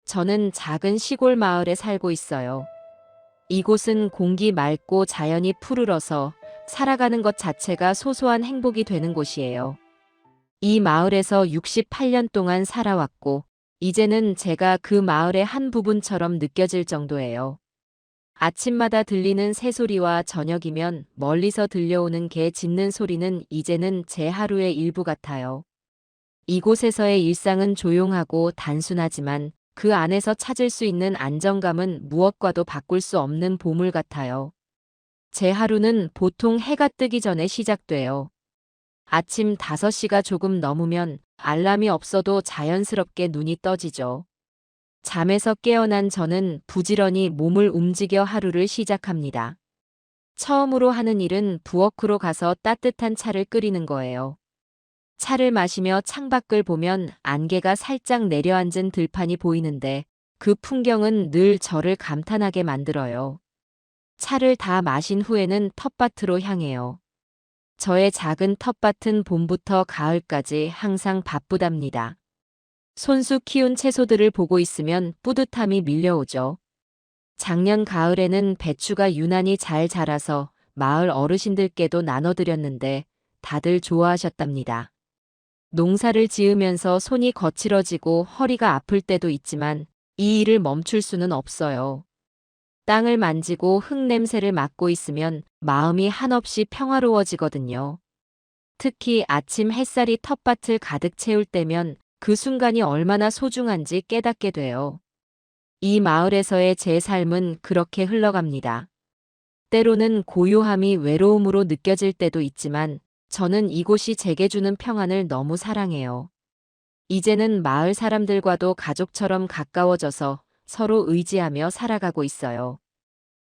저는 작은 시골 마을에 살고 있어요. 이곳은 공기 맑고 자연이 푸르러서 살아가는 것 자체가 소소한 행복이 되는 곳이에요. 이 마을에서 68년 동안 살아왔고, 이제는 제가 그 마을의 한 부분처럼 느껴질 정도예요. 아침마다 들리는 새소리와 저녁이면 멀리서 들려오는 개 짖는 소리는 이제는 제 하루의 일부 같아요. 이곳에서의 일상은 조용하고 단순하지만 그 안에서 찾을 수 있는 안정감은 무엇과도 바꿀 수 없는 보물 같아요. 제 하루는 보통 해가 뜨기 전에 시작돼요. 아침 5시가 조금 넘으면 알람이 없어도 자연스럽게 눈이 떠지죠. 잠에서 깨어난 저는 부지런히 몸을 움직여 하루를 시작합니다. 처음으로 하는 일은 부엌으로 가서 따뜻한 차를 끓이는 거예요. 차를 마시며 창밖을 보면 안개가 살짝 내려앉은 들판이 보이는데 그 풍경은 늘 저를 감탄하게 만들어요. 차를 다 마신 후에는 텃밭으로 향해요. 저의 작은 텃밭은 봄부터 가을까지 항상 바쁘답니다. 손수 키운 채소들을 보고 있으면 뿌듯함이 밀려오죠. 작년 가을에는 배추가 유난히 잘 자라서 마을 어르신들께도 나눠드렸는데 다들 좋아하셨답니다. 농사를 지으면서 손이 거칠어지고 허리가 아플 때도 있지만 이 일을 멈출 수는 없어요. 땅을 만지고 흙 냄새를 맡고 있으면 마음이 한없이 평화로워지거든요. 특히 아침 햇살이 텃밭을 가득 채울 때면 그 순간이 얼마나 소중한지 깨닫게 돼요. 이 마을에서의 제 삶은 그렇게 흘러갑니다. 때로는 고요함이 외로움으로 느껴질 때도 있지만 저는 이곳이 제게 주는 평안을 너무 사랑해요. 이제는 마을 사람들과도 가족처럼 가까워져서 서로 의지하며 살아가고 있어요.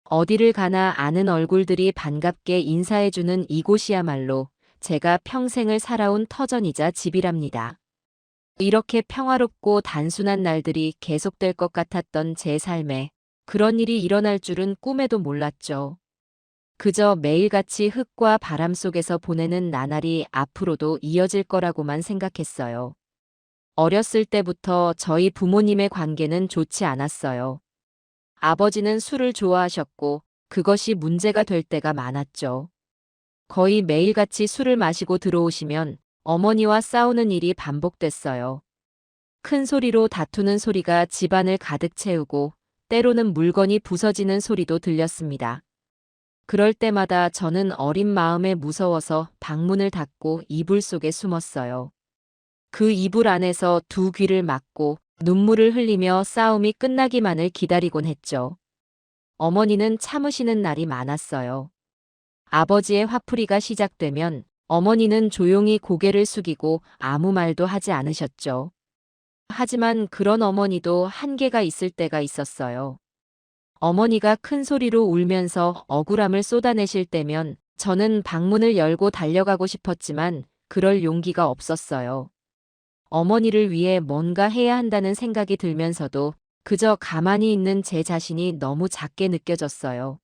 어디를 가나 아는 얼굴들이 반갑게 인사해주는 이곳이야말로 제가 평생을 살아온 터전이자 집이랍니다. 이렇게 평화롭고 단순한 날들이 계속될 것 같았던 제 삶에 그런 일이 일어날 줄은 꿈에도 몰랐죠. 그저 매일같이 흙과 바람 속에서 보내는 나날이 앞으로도 이어질 거라고만 생각했어요. 어렸을 때부터 저희 부모님의 관계는 좋지 않았어요. 아버지는 술을 좋아하셨고 그것이 문제가 될 때가 많았죠. 거의 매일같이 술을 마시고 들어오시면 어머니와 싸우는 일이 반복됐어요. 큰 소리로 다투는 소리가 집안을 가득 채우고 때로는 물건이 부서지는 소리도 들렸습니다. 그럴 때마다 저는 어린 마음에 무서워서 방문을 닫고 이불 속에 숨었어요. 그 이불 안에서 두 귀를 막고 눈물을 흘리며 싸움이 끝나기만을 기다리곤 했죠. 어머니는 참으시는 날이 많았어요. 아버지의 화풀이가 시작되면 어머니는 조용히 고개를 숙이고 아무 말도 하지 않으셨죠. 하지만 그런 어머니도 한계가 있을 때가 있었어요. 어머니가 큰 소리로 울면서 억울함을 쏟아내실 때면 저는 방문을 열고 달려가고 싶었지만 그럴 용기가 없었어요. 어머니를 위해 뭔가 해야 한다는 생각이 들면서도 그저 가만히 있는 제 자신이 너무 작게 느껴졌어요.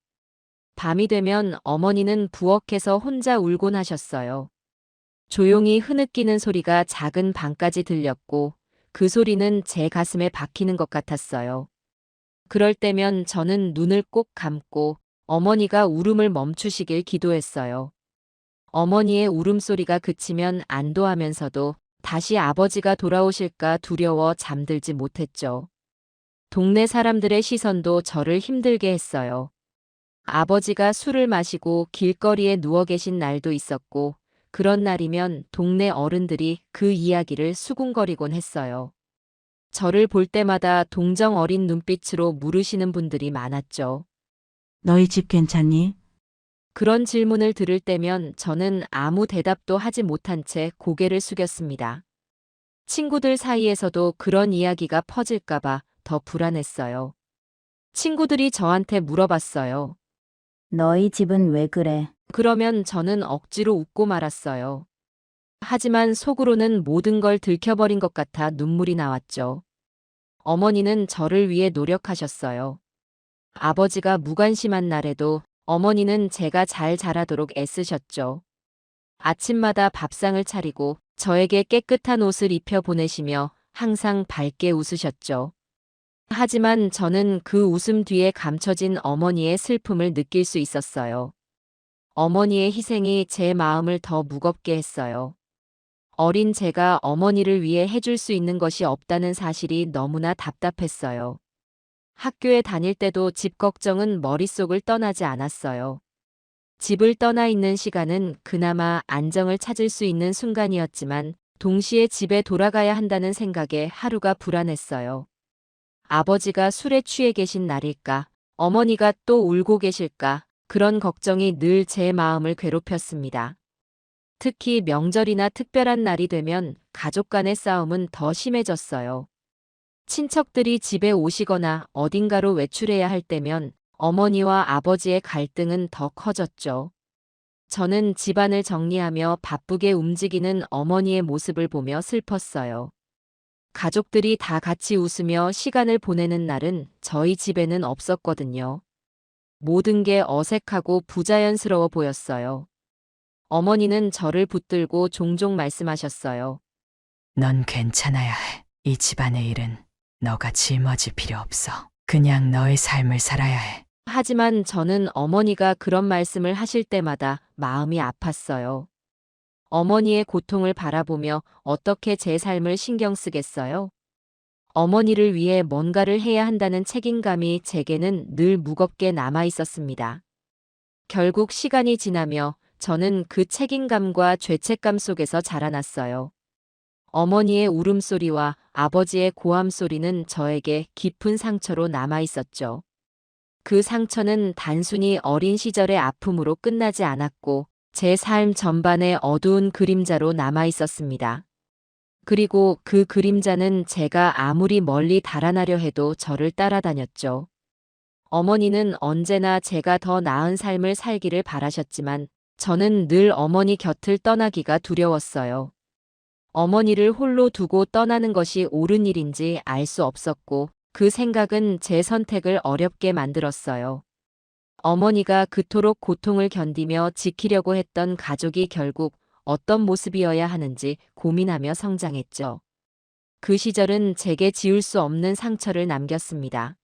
밤이 되면 어머니는 부엌에서 혼자 울곤 하셨어요. 조용히 흐느끼는 소리가 작은 방까지 들렸고 그 소리는 제 가슴에 박히는 것 같았어요. 그럴 때면 저는 눈을 꼭 감고 어머니가 울음을 멈추시길 기도했어요. 어머니의 울음소리가 그치면 안도하면서도 다시 아버지가 돌아오실까 두려워 잠들지 못했죠. 동네 사람들의 시선도 저를 힘들게 했어요. 아버지가 술을 마시고 길거리에 누워 계신 날도 있었고, 그런 날이면 동네 어른들이 그 이야기를 수군거리곤 했어요. 저를 볼 때마다 동정 어린 눈빛으로 물으시는 분들이 많았죠. 너희 집 괜찮니? 그런 질문을 들을 때면 저는 아무 대답도 하지 못한 채 고개를 숙였습니다. 친구들 사이에서도 그런 이야기가 퍼질까봐 더 불안했어요. 친구들이 저한테 물어봤어요. 너희 집은 왜 그래? 그러면 저는 억지로 웃고 말았어요. 하지만 속으로는 모든 걸 들켜버린 것 같아 눈물이 나왔죠. 어머니는 저를 위해 노력하셨어요. 아버지가 무관심한 날에도 어머니는 제가 잘 자라도록 애쓰셨죠. 아침마다 밥상을 차리고 저에게 깨끗한 옷을 입혀 보내시며 항상 밝게 웃으셨죠. 하지만 저는 그 웃음 뒤에 감춰진 어머니의 슬픔을 느낄 수 있었어요. 어머니의 희생이 제 마음을 더 무겁게 했어요. 어린 제가 어머니를 위해 해줄 수 있는 것이 없다는 사실이 너무나 답답했어요. 학교에 다닐 때도 집 걱정은 머릿속을 떠나지 않았어요. 집을 떠나 있는 시간은 그나마 안정을 찾을 수 있는 순간이었지만 동시에 집에 돌아가야 한다는 생각에 하루가 불안했어요. 아버지가 술에 취해 계신 날일까? 어머니가 또 울고 계실까? 그런 걱정이 늘 제 마음을 괴롭혔습니다. 특히 명절이나 특별한 날이 되면 가족 간의 싸움은 더 심해졌어요. 친척들이 집에 오시거나 어딘가로 외출해야 할 때면 어머니와 아버지의 갈등은 더 커졌죠. 저는 집안을 정리하며 바쁘게 움직이는 어머니의 모습을 보며 슬펐어요. 가족들이 다 같이 웃으며 시간을 보내는 날은 저희 집에는 없었거든요. 모든 게 어색하고 부자연스러워 보였어요. 어머니는 저를 붙들고 종종 말씀하셨어요. 넌 괜찮아야 해. 이 집안의 일은 너가 짊어질 필요 없어. 그냥 너의 삶을 살아야 해. 하지만 저는 어머니가 그런 말씀을 하실 때마다 마음이 아팠어요. 어머니의 고통을 바라보며 어떻게 제 삶을 신경 쓰겠어요? 어머니를 위해 뭔가를 해야 한다는 책임감이 제게는 늘 무겁게 남아 있었습니다. 결국 시간이 지나며 저는 그 책임감과 죄책감 속에서 자라났어요. 어머니의 울음소리와 아버지의 고함소리는 저에게 깊은 상처로 남아 있었죠. 그 상처는 단순히 어린 시절의 아픔으로 끝나지 않았고 제 삶 전반의 어두운 그림자로 남아 있었습니다. 그리고 그 그림자는 제가 아무리 멀리 달아나려 해도 저를 따라다녔죠. 어머니는 언제나 제가 더 나은 삶을 살기를 바라셨지만 저는 늘 어머니 곁을 떠나기가 두려웠어요. 어머니를 홀로 두고 떠나는 것이 옳은 일인지 알 수 없었고 그 생각은 제 선택을 어렵게 만들었어요. 어머니가 그토록 고통을 견디며 지키려고 했던 가족이 결국 어떤 모습이어야 하는지 고민하며 성장했죠. 그 시절은 제게 지울 수 없는 상처를 남겼습니다.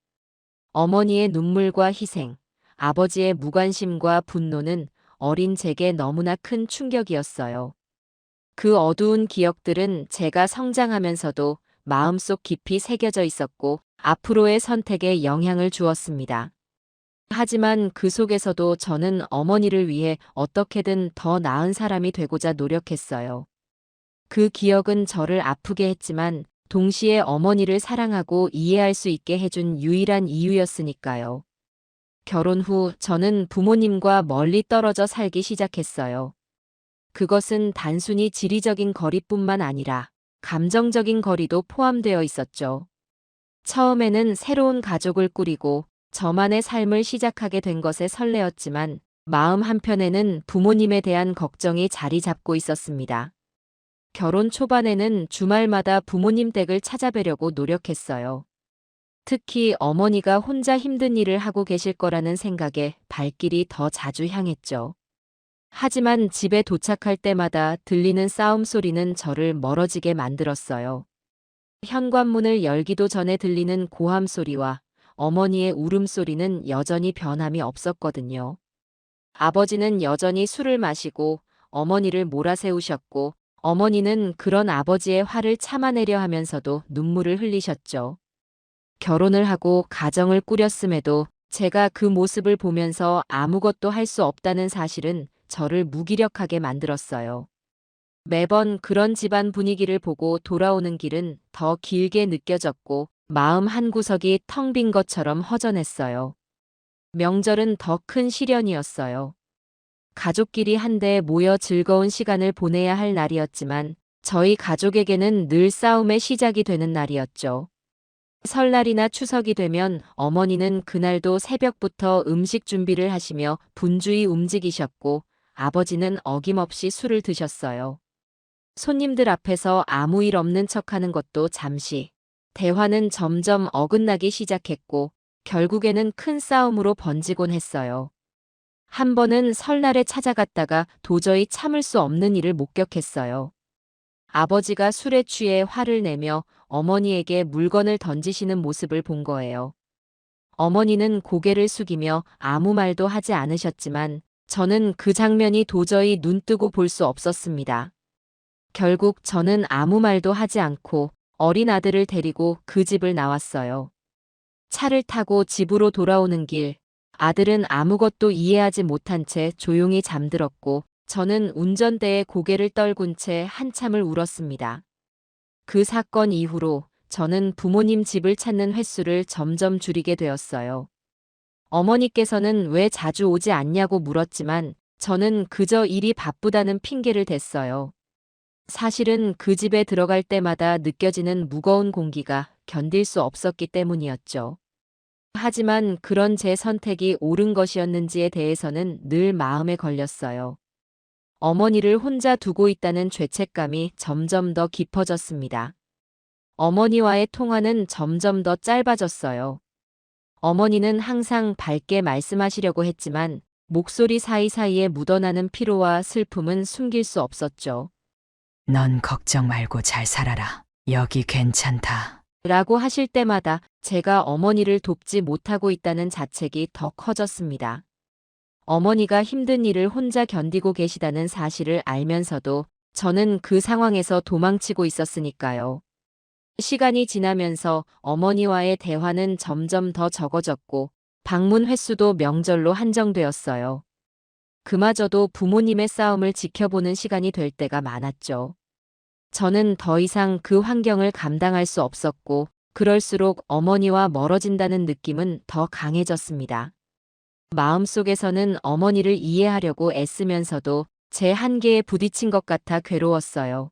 어머니의 눈물과 희생, 아버지의 무관심과 분노는 어린 제게 너무나 큰 충격이었어요. 그 어두운 기억들은 제가 성장하면서도 마음속 깊이 새겨져 있었고 앞으로의 선택에 영향을 주었습니다. 하지만 그 속에서도 저는 어머니를 위해 어떻게든 더 나은 사람이 되고자 노력했어요. 그 기억은 저를 아프게 했지만 동시에 어머니를 사랑하고 이해할 수 있게 해준 유일한 이유였으니까요. 결혼 후 저는 부모님과 멀리 떨어져 살기 시작했어요. 그것은 단순히 지리적인 거리뿐만 아니라 감정적인 거리도 포함되어 있었죠. 처음에는 새로운 가족을 꾸리고 저만의 삶을 시작하게 된 것에 설레었지만 마음 한편에는 부모님에 대한 걱정이 자리 잡고 있었습니다. 결혼 초반에는 주말마다 부모님 댁을 찾아뵈려고 노력했어요. 특히 어머니가 혼자 힘든 일을 하고 계실 거라는 생각에 발길이 더 자주 향했죠. 하지만 집에 도착할 때마다 들리는 싸움 소리는 저를 멀어지게 만들었어요. 현관문을 열기도 전에 들리는 고함 소리와 어머니의 울음소리는 여전히 변함이 없었거든요. 아버지는 여전히 술을 마시고 어머니를 몰아세우셨고 어머니는 그런 아버지의 화를 참아내려 하면서도 눈물을 흘리셨죠. 결혼을 하고 가정을 꾸렸음에도 제가 그 모습을 보면서 아무것도 할 수 없다는 사실은 저를 무기력하게 만들었어요. 매번 그런 집안 분위기를 보고 돌아오는 길은 더 길게 느껴졌고 마음 한구석이 텅 빈 것처럼 허전했어요. 명절은 더 큰 시련이었어요. 가족끼리 한데 모여 즐거운 시간을 보내야 할 날이었지만 저희 가족에게는 늘 싸움의 시작이 되는 날이었죠. 설날이나 추석이 되면 어머니는 그날도 새벽부터 음식 준비를 하시며 분주히 움직이셨고 아버지는 어김없이 술을 드셨어요. 손님들 앞에서 아무 일 없는 척하는 것도 잠시, 대화는 점점 어긋나기 시작했고 결국에는 큰 싸움으로 번지곤 했어요. 한 번은 설날에 찾아갔다가 도저히 참을 수 없는 일을 목격했어요. 아버지가 술에 취해 화를 내며 어머니에게 물건을 던지시는 모습을 본 거예요. 어머니는 고개를 숙이며 아무 말도 하지 않으셨지만 저는 그 장면이 도저히 눈뜨고 볼 수 없었습니다. 결국 저는 아무 말도 하지 않고 어린 아들을 데리고 그 집을 나왔어요. 차를 타고 집으로 돌아오는 길, 아들은 아무것도 이해하지 못한 채 조용히 잠들었고 저는 운전대에 고개를 떨군 채 한참을 울었습니다. 그 사건 이후로 저는 부모님 집을 찾는 횟수를 점점 줄이게 되었어요. 어머니께서는 왜 자주 오지 않냐고 물었지만 저는 그저 일이 바쁘다는 핑계를 댔어요. 사실은 그 집에 들어갈 때마다 느껴지는 무거운 공기가 견딜 수 없었기 때문이었죠. 하지만 그런 제 선택이 옳은 것이었는지에 대해서는 늘 마음에 걸렸어요. 어머니를 혼자 두고 있다는 죄책감이 점점 더 깊어졌습니다. 어머니와의 통화는 점점 더 짧아졌어요. 어머니는 항상 밝게 말씀하시려고 했지만 목소리 사이사이에 묻어나는 피로와 슬픔은 숨길 수 없었죠. 넌 걱정 말고 잘 살아라. 여기 괜찮다. 라고 하실 때마다 제가 어머니를 돕지 못하고 있다는 자책이 더 커졌습니다. 어머니가 힘든 일을 혼자 견디고 계시다는 사실을 알면서도 저는 그 상황에서 도망치고 있었으니까요. 시간이 지나면서 어머니와의 대화는 점점 더 적어졌고 방문 횟수도 명절로 한정되었어요. 그마저도 부모님의 싸움을 지켜보는 시간이 될 때가 많았죠. 저는 더 이상 그 환경을 감당할 수 없었고 그럴수록 어머니와 멀어진다는 느낌은 더 강해졌습니다. 마음속에서는 어머니를 이해하려고 애쓰면서도 제 한계에 부딪힌 것 같아 괴로웠어요.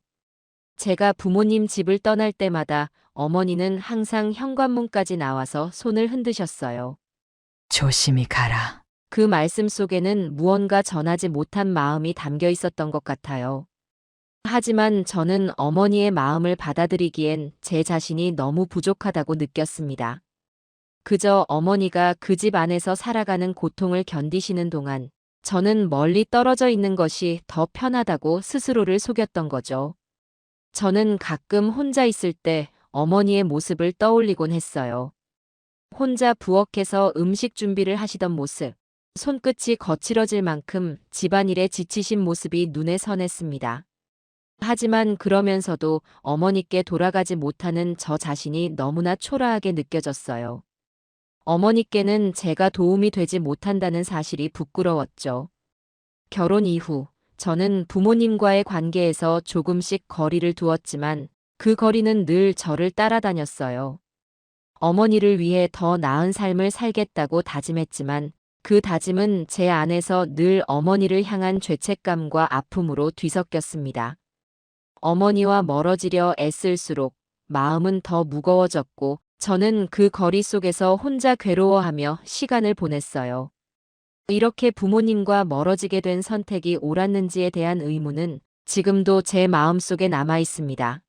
제가 부모님 집을 떠날 때마다 어머니는 항상 현관문까지 나와서 손을 흔드셨어요. 조심히 가라. 그 말씀 속에는 무언가 전하지 못한 마음이 담겨 있었던 것 같아요. 하지만 저는 어머니의 마음을 받아들이기엔 제 자신이 너무 부족하다고 느꼈습니다. 그저 어머니가 그 집 안에서 살아가는 고통을 견디시는 동안 저는 멀리 떨어져 있는 것이 더 편하다고 스스로를 속였던 거죠. 저는 가끔 혼자 있을 때 어머니의 모습을 떠올리곤 했어요. 혼자 부엌에서 음식 준비를 하시던 모습, 손끝이 거칠어질 만큼 집안일에 지치신 모습이 눈에 선했습니다. 하지만 그러면서도 어머니께 돌아가지 못하는 저 자신이 너무나 초라하게 느껴졌어요. 어머니께는 제가 도움이 되지 못한다는 사실이 부끄러웠죠. 결혼 이후 저는 부모님과의 관계에서 조금씩 거리를 두었지만 그 거리는 늘 저를 따라다녔어요. 어머니를 위해 더 나은 삶을 살겠다고 다짐했지만 그 다짐은 제 안에서 늘 어머니를 향한 죄책감과 아픔으로 뒤섞였습니다. 어머니와 멀어지려 애쓸수록 마음은 더 무거워졌고 저는 그 거리 속에서 혼자 괴로워하며 시간을 보냈어요. 이렇게 부모님과 멀어지게 된 선택이 옳았는지에 대한 의문은 지금도 제 마음속에 남아 있습니다.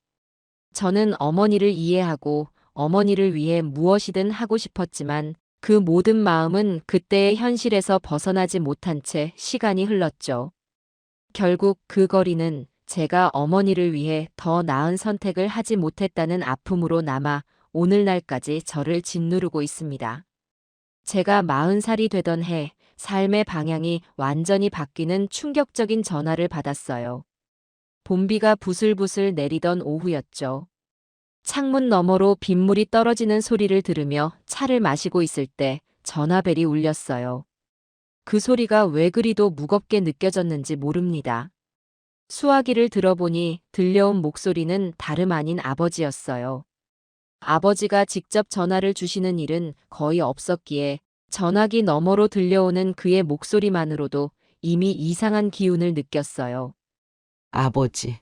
저는 어머니를 이해하고 어머니를 위해 무엇이든 하고 싶었지만 그 모든 마음은 그때의 현실에서 벗어나지 못한 채 시간이 흘렀죠. 결국 그 거리는 제가 어머니를 위해 더 나은 선택을 하지 못했다는 아픔으로 남아 오늘날까지 저를 짓누르고 있습니다. 제가 40살이 되던 해 삶의 방향이 완전히 바뀌는 충격적인 전화를 받았어요. 봄비가 부슬부슬 내리던 오후였죠. 창문 너머로 빗물이 떨어지는 소리를 들으며 차를 마시고 있을 때 전화벨이 울렸어요. 그 소리가 왜 그리도 무겁게 느껴졌는지 모릅니다. 수화기를 들어보니 들려온 목소리는 다름 아닌 아버지였어요. 아버지가 직접 전화를 주시는 일은 거의 없었기에 전화기 너머로 들려오는 그의 목소리만으로도 이미 이상한 기운을 느꼈어요. 아버지,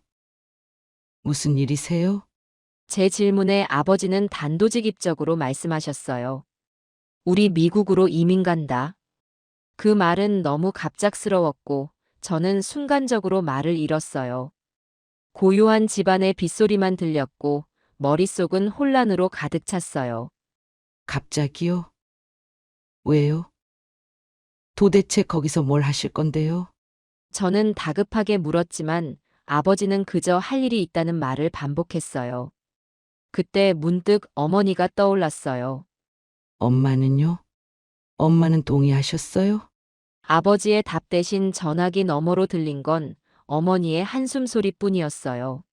무슨 일이세요? 제 질문에 아버지는 단도직입적으로 말씀하셨어요. 우리 미국으로 이민 간다. 그 말은 너무 갑작스러웠고 저는 순간적으로 말을 잃었어요. 고요한 집안의 빗소리만 들렸고 머릿속은 혼란으로 가득 찼어요. 갑자기요? 왜요? 도대체 거기서 뭘 하실 건데요? 저는 다급하게 물었지만 아버지는 그저 할 일이 있다는 말을 반복했어요. 그때 문득 어머니가 떠올랐어요. 엄마는요? 엄마는 동의하셨어요? 아버지의 답 대신 전화기 너머로 들린 건 어머니의 한숨 소리뿐이었어요.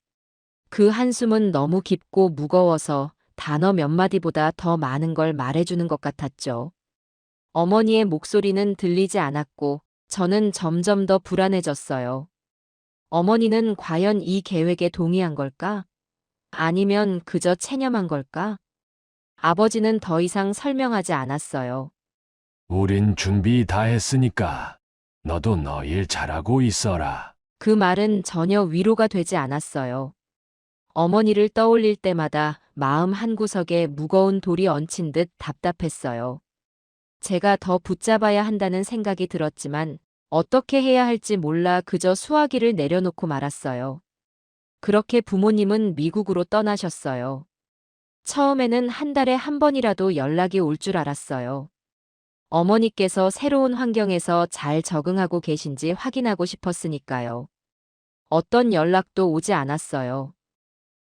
그 한숨은 너무 깊고 무거워서 단어 몇 마디보다 더 많은 걸 말해주는 것 같았죠. 어머니의 목소리는 들리지 않았고 저는 점점 더 불안해졌어요. 어머니는 과연 이 계획에 동의한 걸까? 아니면 그저 체념한 걸까? 아버지는 더 이상 설명하지 않았어요. 우린 준비 다 했으니까 너도 너 일 잘하고 있어라. 그 말은 전혀 위로가 되지 않았어요. 어머니를 떠올릴 때마다 마음 한구석에 무거운 돌이 얹힌 듯 답답했어요. 제가 더 붙잡아야 한다는 생각이 들었지만 어떻게 해야 할지 몰라 그저 수화기를 내려놓고 말았어요. 그렇게 부모님은 미국으로 떠나셨어요. 처음에는 한 달에 한 번이라도 연락이 올 줄 알았어요. 어머니께서 새로운 환경에서 잘 적응하고 계신지 확인하고 싶었으니까요. 어떤 연락도 오지 않았어요.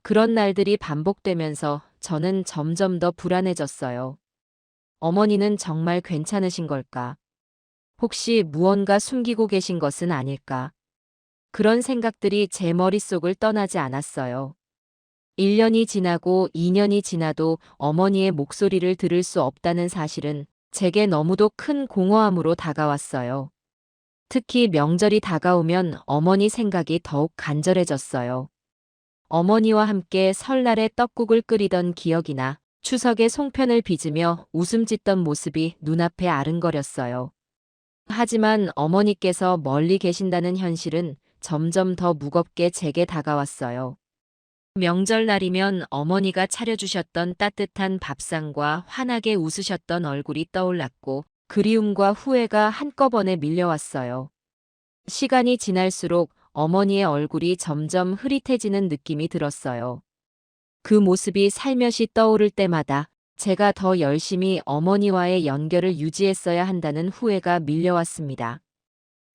그런 날들이 반복되면서 저는 점점 더 불안해졌어요. 어머니는 정말 괜찮으신 걸까? 혹시 무언가 숨기고 계신 것은 아닐까? 그런 생각들이 제 머릿속을 떠나지 않았어요. 1년이 지나고 2년이 지나도 어머니의 목소리를 들을 수 없다는 사실은 제게 너무도 큰 공허함으로 다가왔어요. 특히 명절이 다가오면 어머니 생각이 더욱 간절해졌어요. 어머니와 함께 설날에 떡국을 끓이던 기억이나 추석에 송편을 빚으며 웃음 짓던 모습이 눈앞에 아른거렸어요. 하지만 어머니께서 멀리 계신다는 현실은 점점 더 무겁게 제게 다가왔어요. 명절날이면 어머니가 차려주셨던 따뜻한 밥상과 환하게 웃으셨던 얼굴이 떠올랐고 그리움과 후회가 한꺼번에 밀려왔어요. 시간이 지날수록 어머니의 얼굴이 점점 흐릿해지는 느낌이 들었어요. 그 모습이 살며시 떠오를 때마다 제가 더 열심히 어머니와의 연결을 유지했어야 한다는 후회가 밀려왔습니다.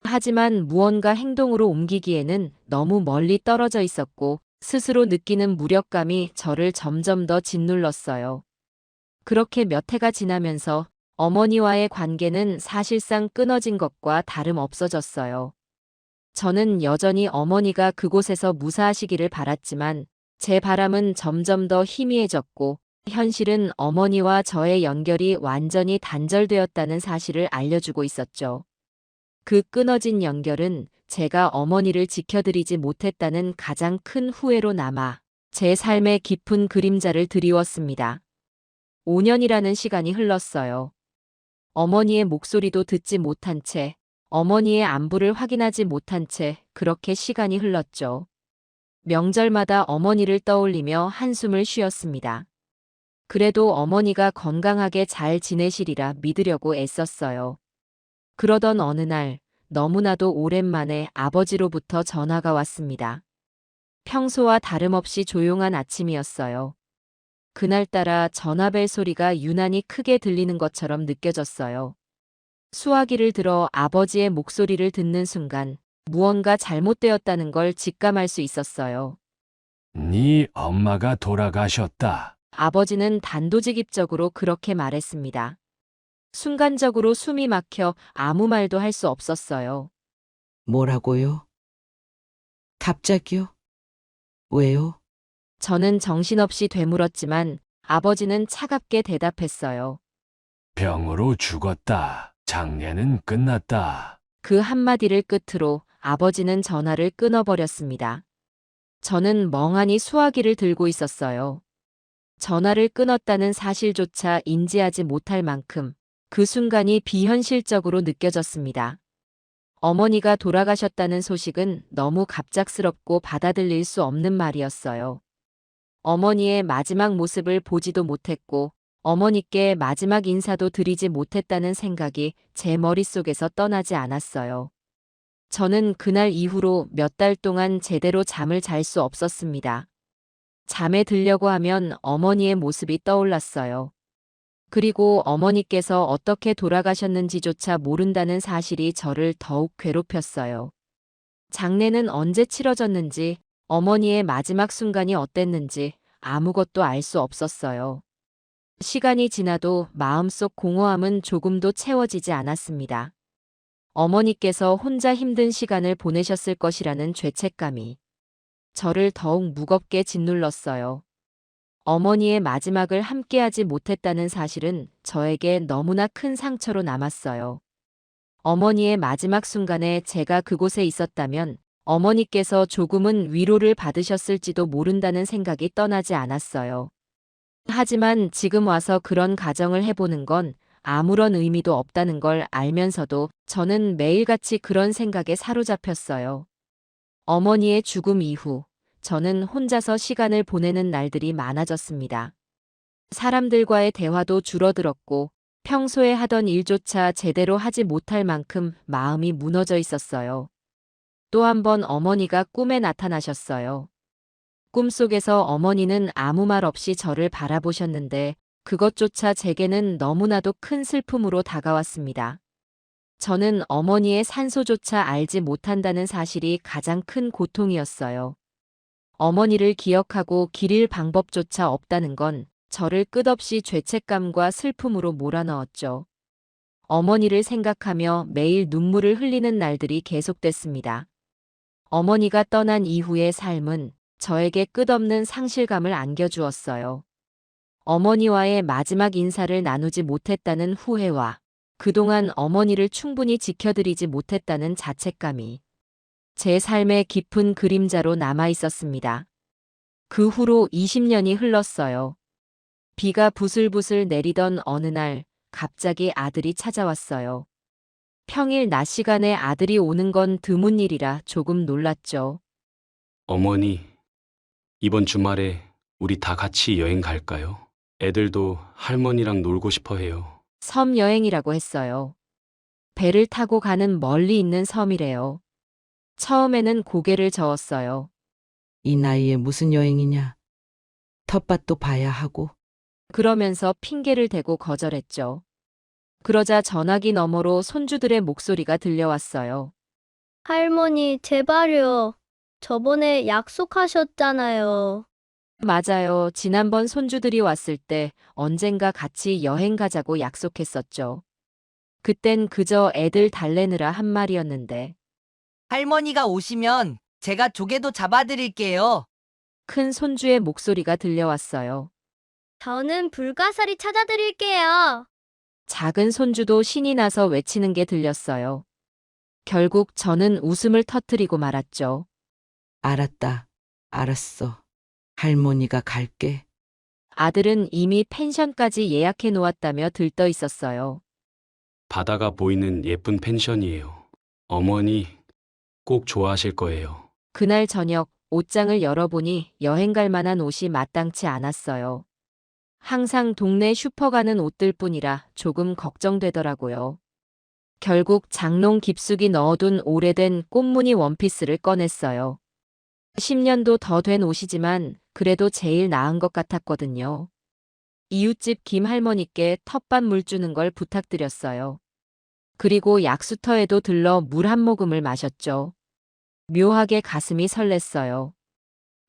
하지만 무언가 행동으로 옮기기에는 너무 멀리 떨어져 있었고 스스로 느끼는 무력감이 저를 점점 더 짓눌렀어요. 그렇게 몇 해가 지나면서 어머니와의 관계는 사실상 끊어진 것과 다름없어졌어요. 저는 여전히 어머니가 그곳에서 무사하시기를 바랐지만 제 바람은 점점 더 희미해졌고 현실은 어머니와 저의 연결이 완전히 단절되었다는 사실을 알려주고 있었죠. 그 끊어진 연결은 제가 어머니를 지켜드리지 못했다는 가장 큰 후회로 남아 제 삶의 깊은 그림자를 드리웠습니다. 5년이라는 시간이 흘렀어요. 어머니의 목소리도 듣지 못한 채, 어머니의 안부를 확인하지 못한 채 그렇게 시간이 흘렀죠. 명절마다 어머니를 떠올리며 한숨을 쉬었습니다. 그래도 어머니가 건강하게 잘 지내시리라 믿으려고 애썼어요. 그러던 어느 날 너무나도 오랜만에 아버지로부터 전화가 왔습니다. 평소와 다름없이 조용한 아침이었어요. 그날따라 전화벨 소리가 유난히 크게 들리는 것처럼 느껴졌어요. 수화기를 들어 아버지의 목소리를 듣는 순간 무언가 잘못되었다는 걸 직감할 수 있었어요. 네 엄마가 돌아가셨다. 아버지는 단도직입적으로 그렇게 말했습니다. 순간적으로 숨이 막혀 아무 말도 할 수 없었어요. 뭐라고요? 갑자기요? 왜요? 저는 정신없이 되물었지만 아버지는 차갑게 대답했어요. 병으로 죽었다. 장례는 끝났다. 그 한마디를 끝으로 아버지는 전화를 끊어버렸습니다. 저는 멍하니 수화기를 들고 있었어요. 전화를 끊었다는 사실조차 인지하지 못할 만큼 그 순간이 비현실적으로 느껴졌습니다. 어머니가 돌아가셨다는 소식은 너무 갑작스럽고 받아들일 수 없는 말이었어요. 어머니의 마지막 모습을 보지도 못했고 어머니께 마지막 인사도 드리지 못했다는 생각이 제 머릿속에서 떠나지 않았어요. 저는 그날 이후로 몇 달 동안 제대로 잠을 잘 수 없었습니다. 잠에 들려고 하면 어머니의 모습이 떠올랐어요. 그리고 어머니께서 어떻게 돌아가셨는지조차 모른다는 사실이 저를 더욱 괴롭혔어요. 장례는 언제 치러졌는지, 어머니의 마지막 순간이 어땠는지 아무것도 알 수 없었어요. 시간이 지나도 마음속 공허함은 조금도 채워지지 않았습니다. 어머니께서 혼자 힘든 시간을 보내셨을 것이라는 죄책감이 저를 더욱 무겁게 짓눌렀어요. 어머니의 마지막을 함께하지 못했다는 사실은 저에게 너무나 큰 상처로 남았어요. 어머니의 마지막 순간에 제가 그곳에 있었다면 어머니께서 조금은 위로를 받으셨을지도 모른다는 생각이 떠나지 않았어요. 하지만 지금 와서 그런 가정을 해보는 건 아무런 의미도 없다는 걸 알면서도 저는 매일같이 그런 생각에 사로잡혔어요. 어머니의 죽음 이후 저는 혼자서 시간을 보내는 날들이 많아졌습니다. 사람들과의 대화도 줄어들었고 평소에 하던 일조차 제대로 하지 못할 만큼 마음이 무너져 있었어요. 또 한 번 어머니가 꿈에 나타나셨어요. 꿈속에서 어머니는 아무 말 없이 저를 바라보셨는데 그것조차 제게는 너무나도 큰 슬픔으로 다가왔습니다. 저는 어머니의 산소조차 알지 못한다는 사실이 가장 큰 고통이었어요. 어머니를 기억하고 기릴 방법조차 없다는 건 저를 끝없이 죄책감과 슬픔으로 몰아넣었죠. 어머니를 생각하며 매일 눈물을 흘리는 날들이 계속됐습니다. 어머니가 떠난 이후의 삶은 저에게 끝없는 상실감을 안겨주었어요. 어머니와의 마지막 인사를 나누지 못했다는 후회와 그동안 어머니를 충분히 지켜드리지 못했다는 자책감이 제 삶의 깊은 그림자로 남아 있었습니다. 그 후로 20년이 흘렀어요. 비가 부슬부슬 내리던 어느 날 갑자기 아들이 찾아왔어요. 평일 낮 시간에 아들이 오는 건 드문 일이라 조금 놀랐죠. 어머니, 이번 주말에 우리 다 같이 여행 갈까요? 애들도 할머니랑 놀고 싶어 해요. 섬 여행이라고 했어요. 배를 타고 가는 멀리 있는 섬이래요. 처음에는 고개를 저었어요. 이 나이에 무슨 여행이냐? 텃밭도 봐야 하고. 그러면서 핑계를 대고 거절했죠. 그러자 전화기 너머로 손주들의 목소리가 들려왔어요. 할머니, 제발요. 저번에 약속하셨잖아요. 맞아요. 지난번 손주들이 왔을 때 언젠가 같이 여행 가자고 약속했었죠. 그땐 그저 애들 달래느라 한 말이었는데 할머니가 오시면 제가 조개도 잡아드릴게요. 큰 손주의 목소리가 들려왔어요. 저는 불가사리 찾아드릴게요. 작은 손주도 신이 나서 외치는 게 들렸어요. 결국 저는 웃음을 터뜨리고 말았죠. 알았다. 알았어. 할머니가 갈게. 아들은 이미 펜션까지 예약해 놓았다며 들떠 있었어요. 바다가 보이는 예쁜 펜션이에요. 어머니 꼭 좋아하실 거예요. 그날 저녁 옷장을 열어보니 여행 갈 만한 옷이 마땅치 않았어요. 항상 동네 슈퍼 가는 옷들 뿐이라 조금 걱정되더라고요. 결국 장롱 깊숙이 넣어둔 오래된 꽃무늬 원피스를 꺼냈어요. 10년도 더 된 옷이지만 그래도 제일 나은 것 같았거든요. 이웃집 김 할머니께 텃밭 물 주는 걸 부탁드렸어요. 그리고 약수터에도 들러 물 한 모금을 마셨죠. 묘하게 가슴이 설렜어요.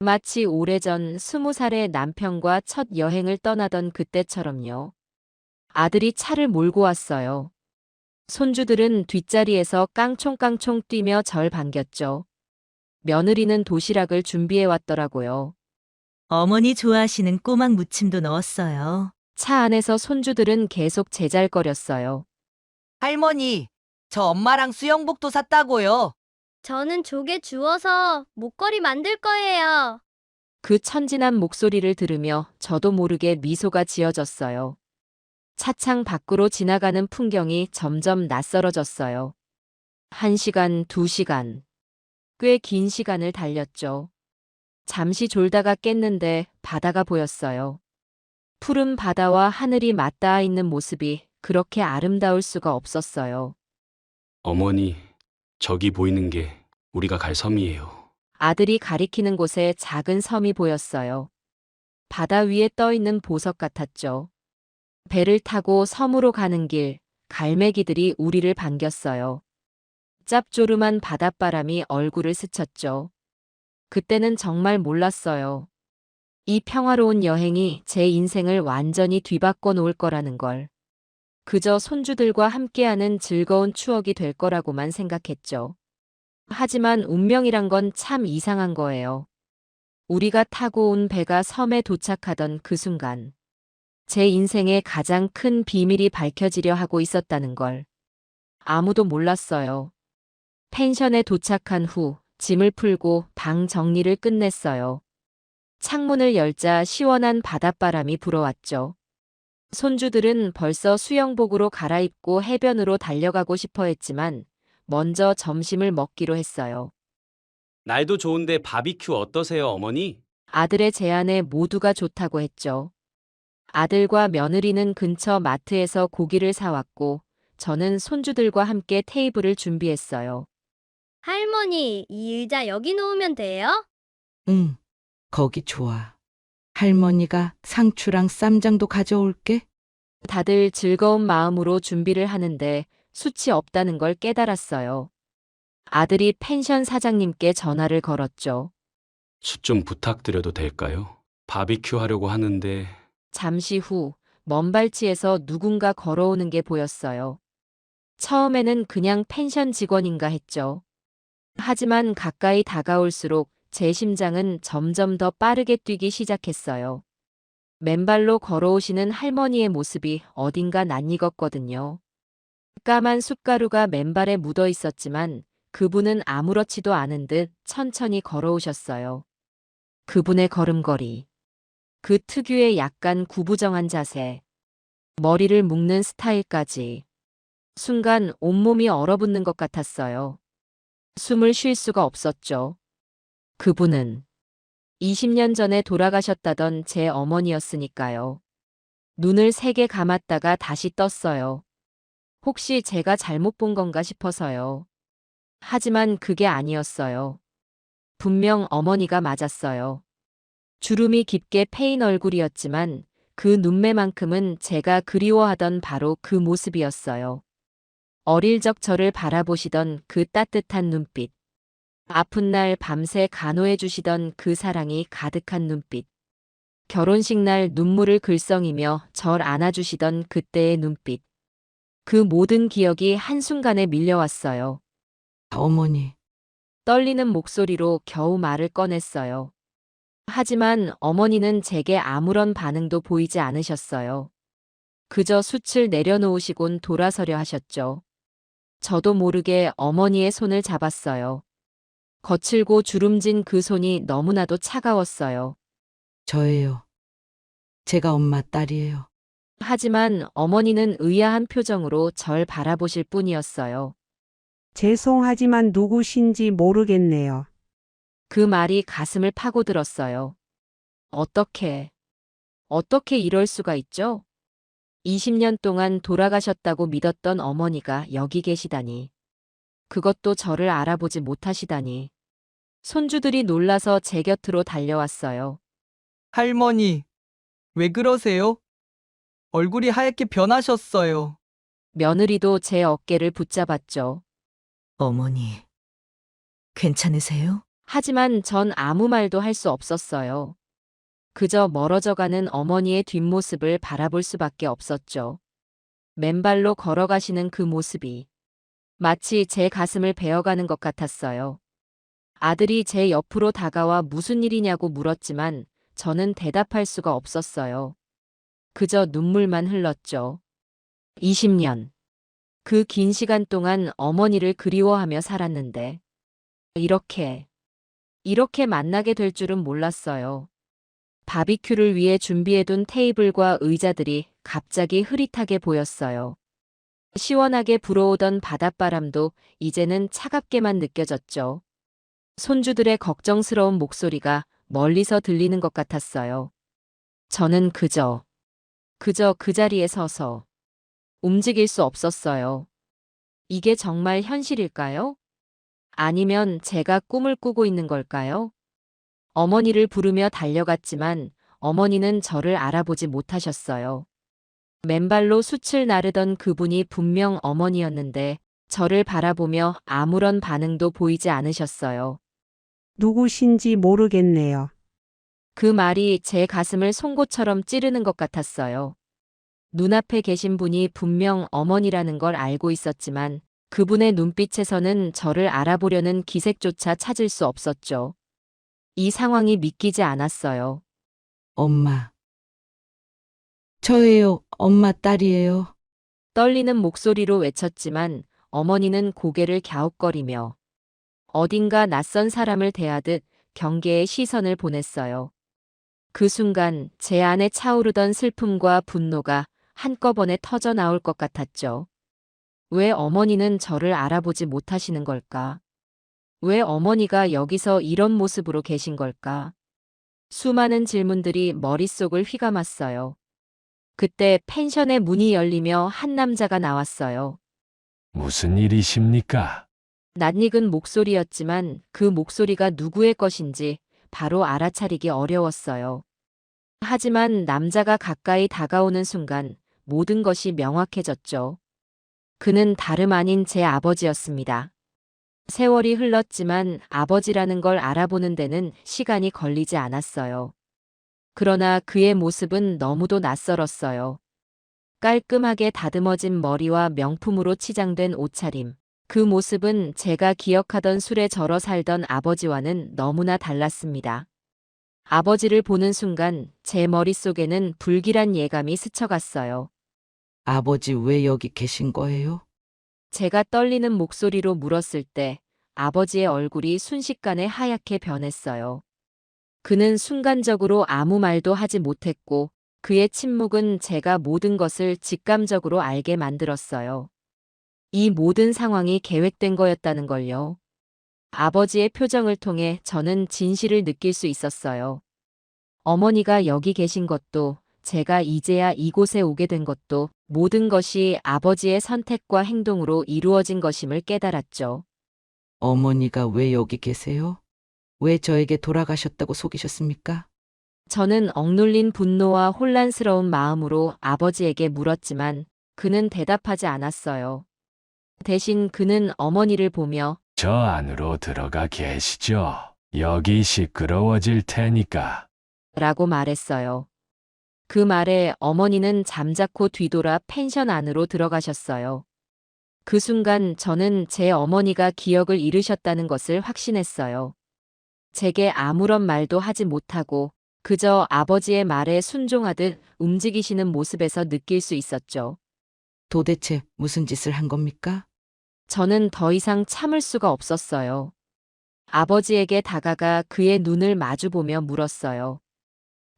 마치 오래전 20살의 남편과 첫 여행을 떠나던 그때처럼요. 아들이 차를 몰고 왔어요. 손주들은 뒷자리에서 깡총깡총 뛰며 절 반겼죠. 며느리는 도시락을 준비해 왔더라고요. 어머니 좋아하시는 꼬막 무침도 넣었어요. 차 안에서 손주들은 계속 제잘거렸어요. 할머니, 저 엄마랑 수영복도 샀다고요. 저는 조개 주워서 목걸이 만들 거예요. 그 천진한 목소리를 들으며 저도 모르게 미소가 지어졌어요. 차창 밖으로 지나가는 풍경이 점점 낯설어졌어요. 1시간, 2시간. 꽤 긴 시간을 달렸죠. 잠시 졸다가 깼는데 바다가 보였어요. 푸른 바다와 하늘이 맞닿아 있는 모습이 그렇게 아름다울 수가 없었어요. 어머니, 저기 보이는 게 우리가 갈 섬이에요. 아들이 가리키는 곳에 작은 섬이 보였어요. 바다 위에 떠 있는 보석 같았죠. 배를 타고 섬으로 가는 길, 갈매기들이 우리를 반겼어요. 짭조름한 바닷바람이 얼굴을 스쳤죠. 그때는 정말 몰랐어요. 이 평화로운 여행이 제 인생을 완전히 뒤바꿔 놓을 거라는 걸. 그저 손주들과 함께하는 즐거운 추억이 될 거라고만 생각했죠. 하지만 운명이란 건 참 이상한 거예요. 우리가 타고 온 배가 섬에 도착하던 그 순간, 제 인생의 가장 큰 비밀이 밝혀지려 하고 있었다는 걸 아무도 몰랐어요. 펜션에 도착한 후 짐을 풀고 방 정리를 끝냈어요. 창문을 열자 시원한 바닷바람이 불어왔죠. 손주들은 벌써 수영복으로 갈아입고 해변으로 달려가고 싶어 했지만 먼저 점심을 먹기로 했어요. 날도 좋은데 바비큐 어떠세요, 어머니? 아들의 제안에 모두가 좋다고 했죠. 아들과 며느리는 근처 마트에서 고기를 사왔고 저는 손주들과 함께 테이블을 준비했어요. 할머니, 이 의자 여기 놓으면 돼요? 응, 거기 좋아. 할머니가 상추랑 쌈장도 가져올게. 다들 즐거운 마음으로 준비를 하는데 숯이 없다는 걸 깨달았어요. 아들이 펜션 사장님께 전화를 걸었죠. 숯 좀 부탁드려도 될까요? 바비큐 하려고 하는데 잠시 후 먼 발치에서 누군가 걸어오는 게 보였어요. 처음에는 그냥 펜션 직원인가 했죠. 하지만 가까이 다가올수록 제 심장은 점점 더 빠르게 뛰기 시작했어요. 맨발로 걸어오시는 할머니의 모습이 어딘가 낯익었거든요. 까만 숯가루가 맨발에 묻어 있었지만 그분은 아무렇지도 않은 듯 천천히 걸어오셨어요. 그분의 걸음걸이, 그 특유의 약간 구부정한 자세, 머리를 묶는 스타일까지. 순간 온몸이 얼어붙는 것 같았어요. 숨을 쉴 수가 없었죠. 그분은 20년 전에 돌아가셨다던 제 어머니였으니까요. 눈을 세게 감았다가 다시 떴어요. 혹시 제가 잘못 본 건가 싶어서요. 하지만 그게 아니었어요. 분명 어머니가 맞았어요. 주름이 깊게 패인 얼굴이었지만 그 눈매만큼은 제가 그리워하던 바로 그 모습이었어요. 어릴 적 저를 바라보시던 그 따뜻한 눈빛. 아픈 날 밤새 간호해 주시던 그 사랑이 가득한 눈빛. 결혼식 날 눈물을 글썽이며 절 안아주시던 그때의 눈빛. 그 모든 기억이 한순간에 밀려왔어요. 어머니, 떨리는 목소리로 겨우 말을 꺼냈어요. 하지만 어머니는 제게 아무런 반응도 보이지 않으셨어요. 그저 숯을 내려놓으시곤 돌아서려 하셨죠. 저도 모르게 어머니의 손을 잡았어요. 거칠고 주름진 그 손이 너무나도 차가웠어요. 저예요. 제가 엄마 딸이에요. 하지만 어머니는 의아한 표정으로 절 바라보실 뿐이었어요. 죄송하지만 누구신지 모르겠네요. 그 말이 가슴을 파고들었어요. 어떻게 이럴 수가 있죠? 20년 동안 돌아가셨다고 믿었던 어머니가 여기 계시다니. 그것도 저를 알아보지 못하시다니. 손주들이 놀라서 제 곁으로 달려왔어요. 할머니, 왜 그러세요? 얼굴이 하얗게 변하셨어요. 며느리도 제 어깨를 붙잡았죠. 어머니, 괜찮으세요? 하지만 전 아무 말도 할 수 없었어요. 그저 멀어져가는 어머니의 뒷모습을 바라볼 수밖에 없었죠. 맨발로 걸어가시는 그 모습이 마치 제 가슴을 베어가는 것 같았어요. 아들이 제 옆으로 다가와 무슨 일이냐고 물었지만 저는 대답할 수가 없었어요. 그저 눈물만 흘렀죠. 20년. 그 긴 시간 동안 어머니를 그리워하며 살았는데 이렇게 만나게 될 줄은 몰랐어요. 바비큐를 위해 준비해둔 테이블과 의자들이 갑자기 흐릿하게 보였어요. 시원하게 불어오던 바닷바람도 이제는 차갑게만 느껴졌죠. 손주들의 걱정스러운 목소리가 멀리서 들리는 것 같았어요. 저는 그저 그 자리에 서서 움직일 수 없었어요. 이게 정말 현실일까요? 아니면 제가 꿈을 꾸고 있는 걸까요? 어머니를 부르며 달려갔지만 어머니는 저를 알아보지 못하셨어요. 맨발로 숯을 나르던 그분이 분명 어머니였는데 저를 바라보며 아무런 반응도 보이지 않으셨어요. 누구신지 모르겠네요. 그 말이 제 가슴을 송곳처럼 찌르는 것 같았어요. 눈앞에 계신 분이 분명 어머니라는 걸 알고 있었지만 그분의 눈빛에서는 저를 알아보려는 기색조차 찾을 수 없었죠. 이 상황이 믿기지 않았어요. 엄마. 저예요. 엄마 딸이에요. 떨리는 목소리로 외쳤지만 어머니는 고개를 갸웃거리며 어딘가 낯선 사람을 대하듯 경계의 시선을 보냈어요. 그 순간 제 안에 차오르던 슬픔과 분노가 한꺼번에 터져 나올 것 같았죠. 왜 어머니는 저를 알아보지 못하시는 걸까? 왜 어머니가 여기서 이런 모습으로 계신 걸까? 수많은 질문들이 머릿속을 휘감았어요. 그때 펜션의 문이 열리며 한 남자가 나왔어요. 무슨 일이십니까? 낯익은 목소리였지만 그 목소리가 누구의 것인지 바로 알아차리기 어려웠어요. 하지만 남자가 가까이 다가오는 순간 모든 것이 명확해졌죠. 그는 다름 아닌 제 아버지였습니다. 세월이 흘렀지만 아버지라는 걸 알아보는 데는 시간이 걸리지 않았어요. 그러나 그의 모습은 너무도 낯설었어요. 깔끔하게 다듬어진 머리와 명품으로 치장된 옷차림. 그 모습은 제가 기억하던 술에 절어 살던 아버지와는 너무나 달랐습니다. 아버지를 보는 순간 제 머릿속에는 불길한 예감이 스쳐갔어요. 아버지 왜 여기 계신 거예요? 제가 떨리는 목소리로 물었을 때 아버지의 얼굴이 순식간에 하얗게 변했어요. 그는 순간적으로 아무 말도 하지 못했고 그의 침묵은 제가 모든 것을 직감적으로 알게 만들었어요. 이 모든 상황이 계획된 거였다는 걸요. 아버지의 표정을 통해 저는 진실을 느낄 수 있었어요. 어머니가 여기 계신 것도 제가 이제야 이곳에 오게 된 것도 모든 것이 아버지의 선택과 행동으로 이루어진 것임을 깨달았죠. 어머니가 왜 여기 계세요? 왜 저에게 돌아가셨다고 속이셨습니까? 저는 억눌린 분노와 혼란스러운 마음으로 아버지에게 물었지만 그는 대답하지 않았어요. 대신 그는 어머니를 보며 저 안으로 들어가 계시죠. 여기 시끄러워질 테니까. 라고 말했어요. 그 말에 어머니는 잠자코 뒤돌아 펜션 안으로 들어가셨어요. 그 순간 저는 제 어머니가 기억을 잃으셨다는 것을 확신했어요. 제게 아무런 말도 하지 못하고 그저 아버지의 말에 순종하듯 움직이시는 모습에서 느낄 수 있었죠. 도대체 무슨 짓을 한 겁니까? 저는 더 이상 참을 수가 없었어요. 아버지에게 다가가 그의 눈을 마주보며 물었어요.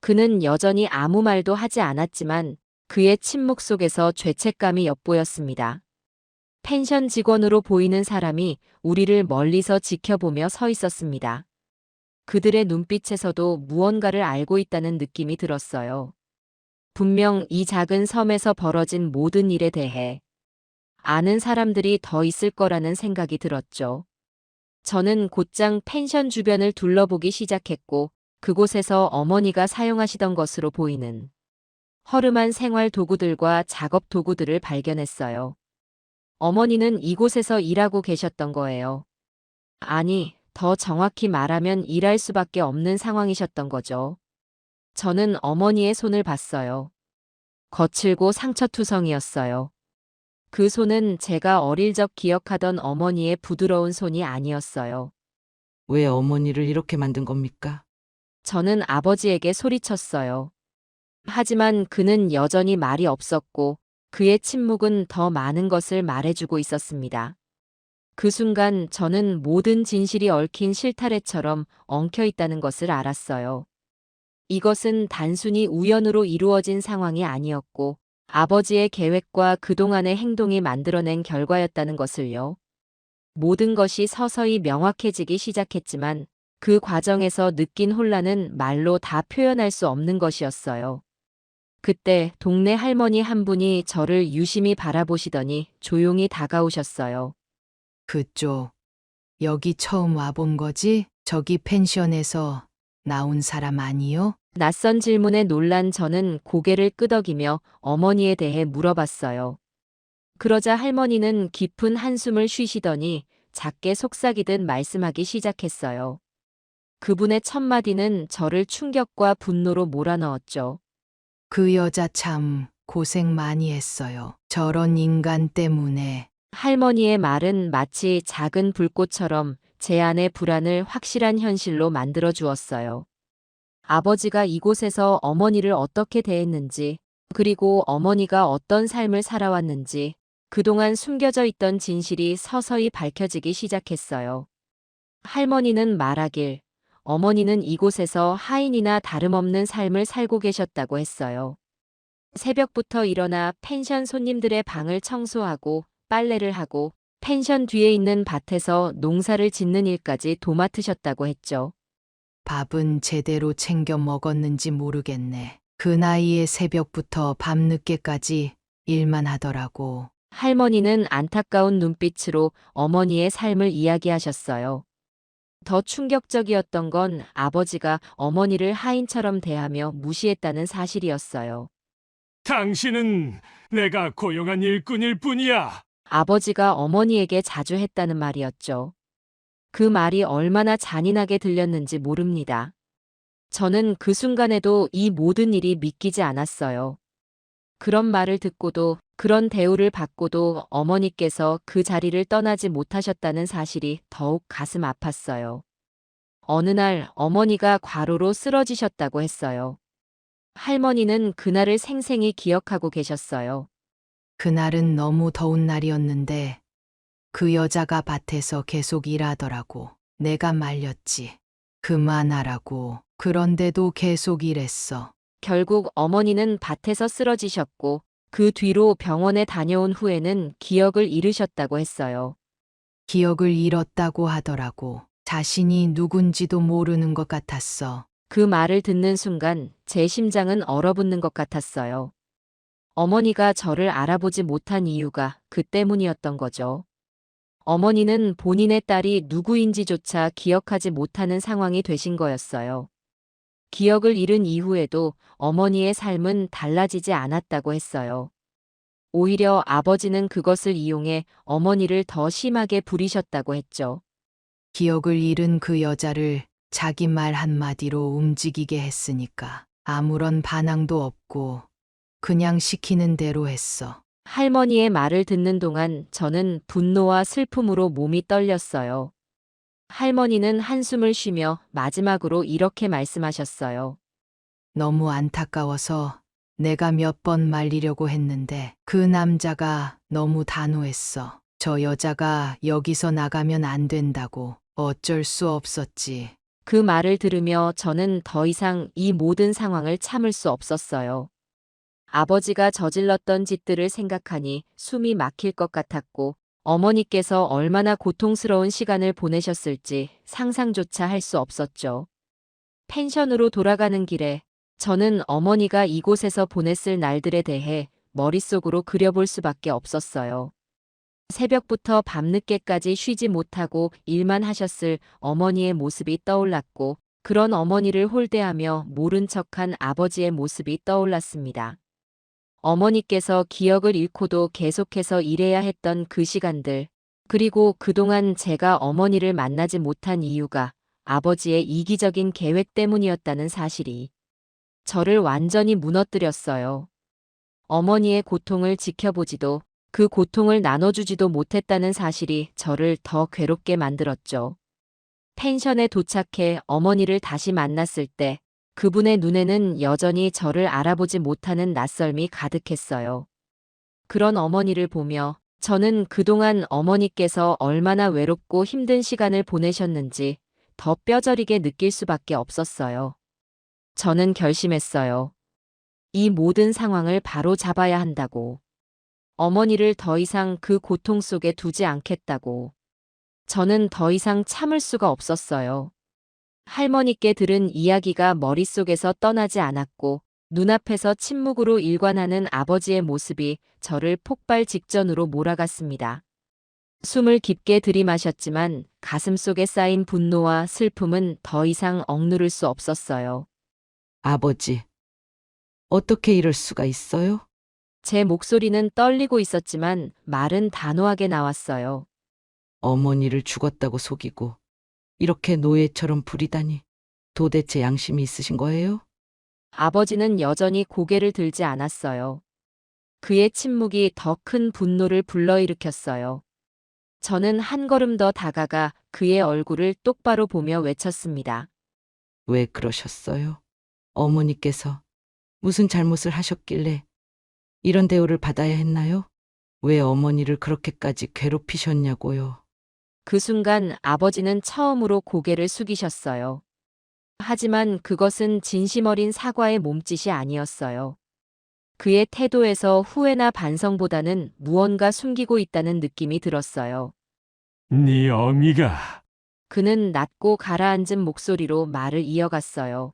그는 여전히 아무 말도 하지 않았지만 그의 침묵 속에서 죄책감이 엿보였습니다. 펜션 직원으로 보이는 사람이 우리를 멀리서 지켜보며 서 있었습니다. 그들의 눈빛에서도 무언가를 알고 있다는 느낌이 들었어요. 분명 이 작은 섬에서 벌어진 모든 일에 대해 아는 사람들이 더 있을 거라는 생각이 들었죠. 저는 곧장 펜션 주변을 둘러보기 시작했고 그곳에서 어머니가 사용하시던 것으로 보이는 허름한 생활 도구들과 작업 도구들을 발견했어요. 어머니는 이곳에서 일하고 계셨던 거예요. 아니, 더 정확히 말하면 일할 수밖에 없는 상황이셨던 거죠. 저는 어머니의 손을 봤어요. 거칠고 상처투성이었어요. 그 손은 제가 어릴 적 기억하던 어머니의 부드러운 손이 아니었어요. 왜 어머니를 이렇게 만든 겁니까? 저는 아버지에게 소리쳤어요. 하지만 그는 여전히 말이 없었고 그의 침묵은 더 많은 것을 말해주고 있었습니다. 그 순간 저는 모든 진실이 얽힌 실타래처럼 엉켜 있다는 것을 알았어요. 이것은 단순히 우연으로 이루어진 상황이 아니었고 아버지의 계획과 그동안의 행동이 만들어낸 결과였다는 것을요. 모든 것이 서서히 명확해지기 시작했지만 그 과정에서 느낀 혼란은 말로 다 표현할 수 없는 것이었어요. 그때 동네 할머니 한 분이 저를 유심히 바라보시더니 조용히 다가오셨어요. 그쪽, 여기 처음 와본 거지? 저기 펜션에서 나온 사람 아니요? 낯선 질문에 놀란 저는 고개를 끄덕이며 어머니에 대해 물어봤어요. 그러자 할머니는 깊은 한숨을 쉬시더니 작게 속삭이듯 말씀하기 시작했어요. 그분의 첫마디는 저를 충격과 분노로 몰아넣었죠. 그 여자 참 고생 많이 했어요. 저런 인간 때문에. 할머니의 말은 마치 작은 불꽃처럼 제 안의 불안을 확실한 현실로 만들어 주었어요. 아버지가 이곳에서 어머니를 어떻게 대했는지, 그리고 어머니가 어떤 삶을 살아왔는지, 그동안 숨겨져 있던 진실이 서서히 밝혀지기 시작했어요. 할머니는 말하길, 어머니는 이곳에서 하인이나 다름없는 삶을 살고 계셨다고 했어요. 새벽부터 일어나 펜션 손님들의 방을 청소하고 빨래를 하고 펜션 뒤에 있는 밭에서 농사를 짓는 일까지 도맡으셨다고 했죠. 밥은 제대로 챙겨 먹었는지 모르겠네. 그 나이에 새벽부터 밤늦게까지 일만 하더라고. 할머니는 안타까운 눈빛으로 어머니의 삶을 이야기하셨어요. 더 충격적이었던 건 아버지가 어머니를 하인처럼 대하며 무시했다는 사실이었어요. 당신은 내가 고용한 일꾼일 뿐이야. 아버지가 어머니에게 자주 했다는 말이었죠. 그 말이 얼마나 잔인하게 들렸는지 모릅니다. 저는 그 순간에도 이 모든 일이 믿기지 않았어요. 그런 말을 듣고도, 그런 대우를 받고도 어머니께서 그 자리를 떠나지 못하셨다는 사실이 더욱 가슴 아팠어요. 어느 날 어머니가 과로로 쓰러지셨다고 했어요. 할머니는 그날을 생생히 기억하고 계셨어요. 그날은 너무 더운 날이었는데 그 여자가 밭에서 계속 일하더라고. 내가 말렸지. 그만하라고. 그런데도 계속 일했어. 결국 어머니는 밭에서 쓰러지셨고 그 뒤로 병원에 다녀온 후에는 기억을 잃으셨다고 했어요. 기억을 잃었다고 하더라고. 자신이 누군지도 모르는 것 같았어. 그 말을 듣는 순간 제 심장은 얼어붙는 것 같았어요. 어머니가 저를 알아보지 못한 이유가 그 때문이었던 거죠. 어머니는 본인의 딸이 누구인지조차 기억하지 못하는 상황이 되신 거였어요. 기억을 잃은 이후에도 어머니의 삶은 달라지지 않았다고 했어요. 오히려 아버지는 그것을 이용해 어머니를 더 심하게 부리셨다고 했죠. 기억을 잃은 그 여자를 자기 말 한마디로 움직이게 했으니까 아무런 반항도 없고 그냥 시키는 대로 했어. 할머니의 말을 듣는 동안 저는 분노와 슬픔으로 몸이 떨렸어요. 할머니는 한숨을 쉬며 마지막으로 이렇게 말씀하셨어요. 너무 안타까워서 내가 몇 번 말리려고 했는데 그 남자가 너무 단호했어. 저 여자가 여기서 나가면 안 된다고. 어쩔 수 없었지. 그 말을 들으며 저는 더 이상 이 모든 상황을 참을 수 없었어요. 아버지가 저질렀던 짓들을 생각하니 숨이 막힐 것 같았고 어머니께서 얼마나 고통스러운 시간을 보내셨을지 상상조차 할 수 없었죠. 펜션으로 돌아가는 길에 저는 어머니가 이곳에서 보냈을 날들에 대해 머릿속으로 그려볼 수밖에 없었어요. 새벽부터 밤늦게까지 쉬지 못하고 일만 하셨을 어머니의 모습이 떠올랐고 그런 어머니를 홀대하며 모른 척한 아버지의 모습이 떠올랐습니다. 어머니께서 기억을 잃고도 계속해서 일해야 했던 그 시간들, 그리고 그동안 제가 어머니를 만나지 못한 이유가 아버지의 이기적인 계획 때문이었다는 사실이 저를 완전히 무너뜨렸어요. 어머니의 고통을 지켜보지도 그 고통을 나눠주지도 못했다는 사실이 저를 더 괴롭게 만들었죠. 펜션에 도착해 어머니를 다시 만났을 때 그분의 눈에는 여전히 저를 알아보지 못하는 낯설미 가득했어요. 그런 어머니를 보며 저는 그동안 어머니께서 얼마나 외롭고 힘든 시간을 보내셨는지 더 뼈저리게 느낄 수밖에 없었어요. 저는 결심했어요. 이 모든 상황을 바로 잡아야 한다고. 어머니를 더 이상 그 고통 속에 두지 않겠다고. 저는 더 이상 참을 수가 없었어요. 할머니께 들은 이야기가 머릿속에서 떠나지 않았고 눈앞에서 침묵으로 일관하는 아버지의 모습이 저를 폭발 직전으로 몰아갔습니다. 숨을 깊게 들이마셨지만 가슴속에 쌓인 분노와 슬픔은 더 이상 억누를 수 없었어요. 아버지, 어떻게 이럴 수가 있어요? 제 목소리는 떨리고 있었지만 말은 단호하게 나왔어요. 어머니를 죽었다고 속이고 이렇게 노예처럼 부리다니. 도대체 양심이 있으신 거예요? 아버지는 여전히 고개를 들지 않았어요. 그의 침묵이 더 큰 분노를 불러일으켰어요. 저는 한 걸음 더 다가가 그의 얼굴을 똑바로 보며 외쳤습니다. 왜 그러셨어요? 어머니께서 무슨 잘못을 하셨길래 이런 대우를 받아야 했나요? 왜 어머니를 그렇게까지 괴롭히셨냐고요? 그 순간 아버지는 처음으로 고개를 숙이셨어요. 하지만 그것은 진심 어린 사과의 몸짓이 아니었어요. 그의 태도에서 후회나 반성보다는 무언가 숨기고 있다는 느낌이 들었어요. 네 어미가, 그는 낮고 가라앉은 목소리로 말을 이어갔어요.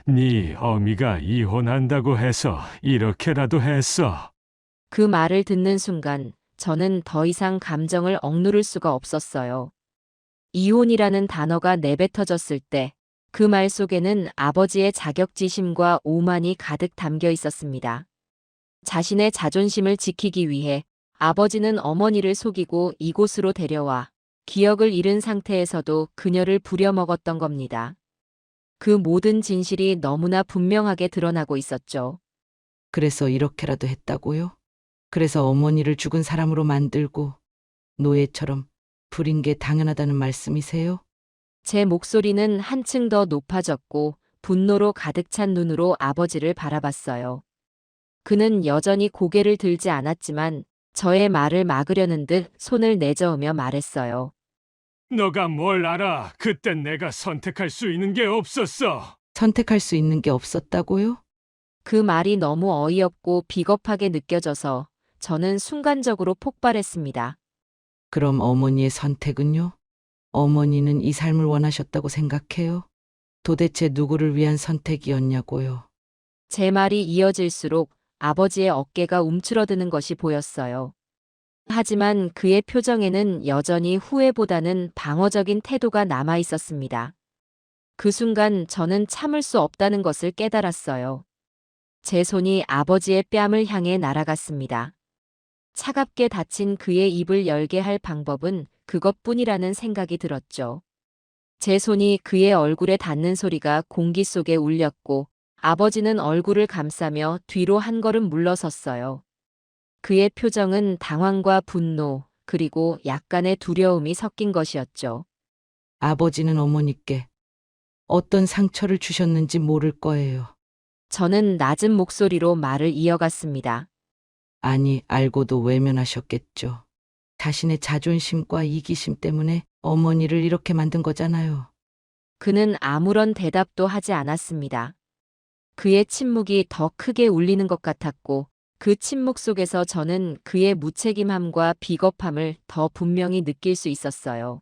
네 어미가 이혼한다고 해서 이렇게라도 했어. 그 말을 듣는 순간 저는 더 이상 감정을 억누를 수가 없었어요. 이혼이라는 단어가 내뱉어졌을 때 그 말 속에는 아버지의 자격지심과 오만이 가득 담겨 있었습니다. 자신의 자존심을 지키기 위해 아버지는 어머니를 속이고 이곳으로 데려와 기억을 잃은 상태에서도 그녀를 부려먹었던 겁니다. 그 모든 진실이 너무나 분명하게 드러나고 있었죠. 그래서 이렇게라도 했다고요? 그래서 어머니를 죽은 사람으로 만들고 노예처럼 부린 게 당연하다는 말씀이세요? 제 목소리는 한층 더 높아졌고 분노로 가득 찬 눈으로 아버지를 바라봤어요. 그는 여전히 고개를 들지 않았지만 저의 말을 막으려는 듯 손을 내저으며 말했어요. 너가 뭘 알아? 그땐 내가 선택할 수 있는 게 없었어. 선택할 수 있는 게 없었다고요? 그 말이 너무 어이없고 비겁하게 느껴져서 저는 순간적으로 폭발했습니다. 그럼 어머니의 선택은요? 어머니는 이 삶을 원하셨다고 생각해요? 도대체 누구를 위한 선택이었냐고요? 제 말이 이어질수록 아버지의 어깨가 움츠러드는 것이 보였어요. 하지만 그의 표정에는 여전히 후회보다는 방어적인 태도가 남아 있었습니다. 그 순간 저는 참을 수 없다는 것을 깨달았어요. 제 손이 아버지의 뺨을 향해 날아갔습니다. 차갑게 닫힌 그의 입을 열게 할 방법은 그것뿐이라는 생각이 들었죠. 제 손이 그의 얼굴에 닿는 소리가 공기 속에 울렸고 아버지는 얼굴을 감싸며 뒤로 한 걸음 물러섰어요. 그의 표정은 당황과 분노, 그리고 약간의 두려움이 섞인 것이었죠. 아버지는 어머니께 어떤 상처를 주셨는지 모를 거예요. 저는 낮은 목소리로 말을 이어갔습니다. 아니, 알고도 외면하셨겠죠. 자신의 자존심과 이기심 때문에 어머니를 이렇게 만든 거잖아요. 그는 아무런 대답도 하지 않았습니다. 그의 침묵이 더 크게 울리는 것 같았고 그 침묵 속에서 저는 그의 무책임함과 비겁함을 더 분명히 느낄 수 있었어요.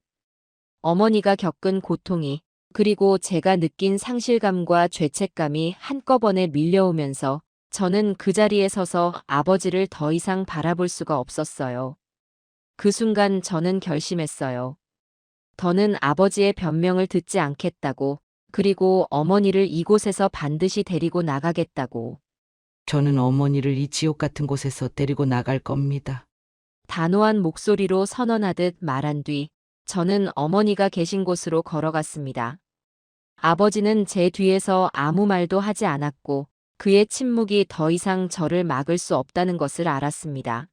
어머니가 겪은 고통이 그리고 제가 느낀 상실감과 죄책감이 한꺼번에 밀려오면서 저는 그 자리에 서서 아버지를 더 이상 바라볼 수가 없었어요. 그 순간 저는 결심했어요. 더는 아버지의 변명을 듣지 않겠다고, 그리고 어머니를 이곳에서 반드시 데리고 나가겠다고. 저는 어머니를 이 지옥 같은 곳에서 데리고 나갈 겁니다. 단호한 목소리로 선언하듯 말한 뒤 저는 어머니가 계신 곳으로 걸어갔습니다. 아버지는 제 뒤에서 아무 말도 하지 않았고 그의 침묵이 더 이상 저를 막을 수 없다는 것을 알았습니다.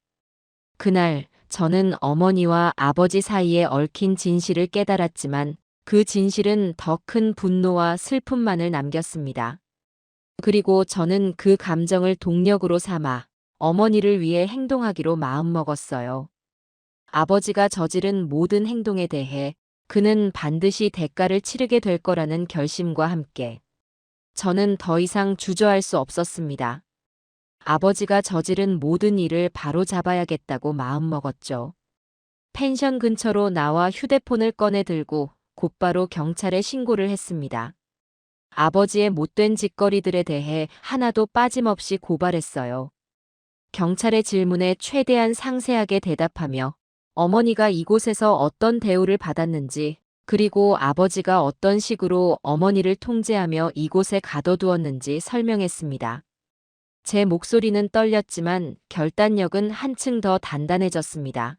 그날 저는 어머니와 아버지 사이에 얽힌 진실을 깨달았지만 그 진실은 더 큰 분노와 슬픔만을 남겼습니다. 그리고 저는 그 감정을 동력으로 삼아 어머니를 위해 행동하기로 마음먹었어요. 아버지가 저지른 모든 행동에 대해 그는 반드시 대가를 치르게 될 거라는 결심과 함께 저는 더 이상 주저할 수 없었습니다. 아버지가 저지른 모든 일을 바로잡아야겠다고 마음먹었죠. 펜션 근처로 나와 휴대폰을 꺼내 들고 곧바로 경찰에 신고를 했습니다. 아버지의 못된 짓거리들에 대해 하나도 빠짐없이 고발했어요. 경찰의 질문에 최대한 상세하게 대답하며 어머니가 이곳에서 어떤 대우를 받았는지, 그리고 아버지가 어떤 식으로 어머니를 통제하며 이곳에 가둬두었는지 설명했습니다. 제 목소리는 떨렸지만 결단력은 한층 더 단단해졌습니다.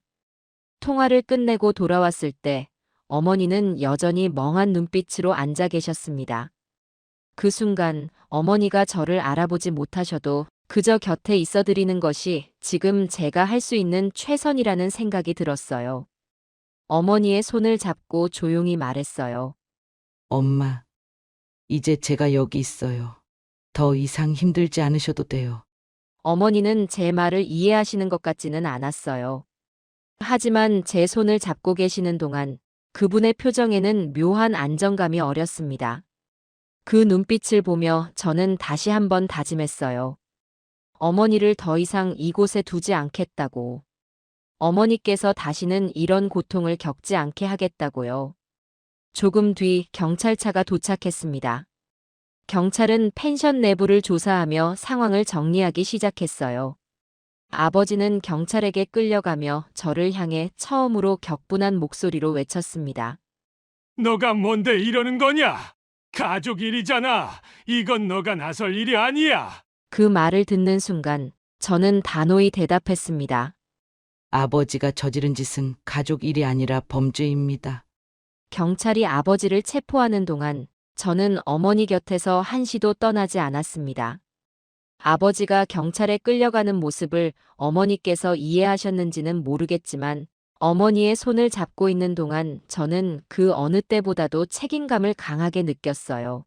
통화를 끝내고 돌아왔을 때 어머니는 여전히 멍한 눈빛으로 앉아 계셨습니다. 그 순간 어머니가 저를 알아보지 못하셔도 그저 곁에 있어 드리는 것이 지금 제가 할 수 있는 최선이라는 생각이 들었어요. 어머니의 손을 잡고 조용히 말했어요. 엄마, 이제 제가 여기 있어요. 더 이상 힘들지 않으셔도 돼요. 어머니는 제 말을 이해하시는 것 같지는 않았어요. 하지만 제 손을 잡고 계시는 동안 그분의 표정에는 묘한 안정감이 어렸습니다. 그 눈빛을 보며 저는 다시 한번 다짐했어요. 어머니를 더 이상 이곳에 두지 않겠다고. 어머니께서 다시는 이런 고통을 겪지 않게 하겠다고요. 조금 뒤 경찰차가 도착했습니다. 경찰은 펜션 내부를 조사하며 상황을 정리하기 시작했어요. 아버지는 경찰에게 끌려가며 저를 향해 처음으로 격분한 목소리로 외쳤습니다. 너가 뭔데 이러는 거냐? 가족 일이잖아. 이건 너가 나설 일이 아니야. 그 말을 듣는 순간 저는 단호히 대답했습니다. 아버지가 저지른 짓은 가족 일이 아니라 범죄입니다. 경찰이 아버지를 체포하는 동안 저는 어머니 곁에서 한시도 떠나지 않았습니다. 아버지가 경찰에 끌려가는 모습을 어머니께서 이해하셨는지는 모르겠지만 어머니의 손을 잡고 있는 동안 저는 그 어느 때보다도 책임감을 강하게 느꼈어요.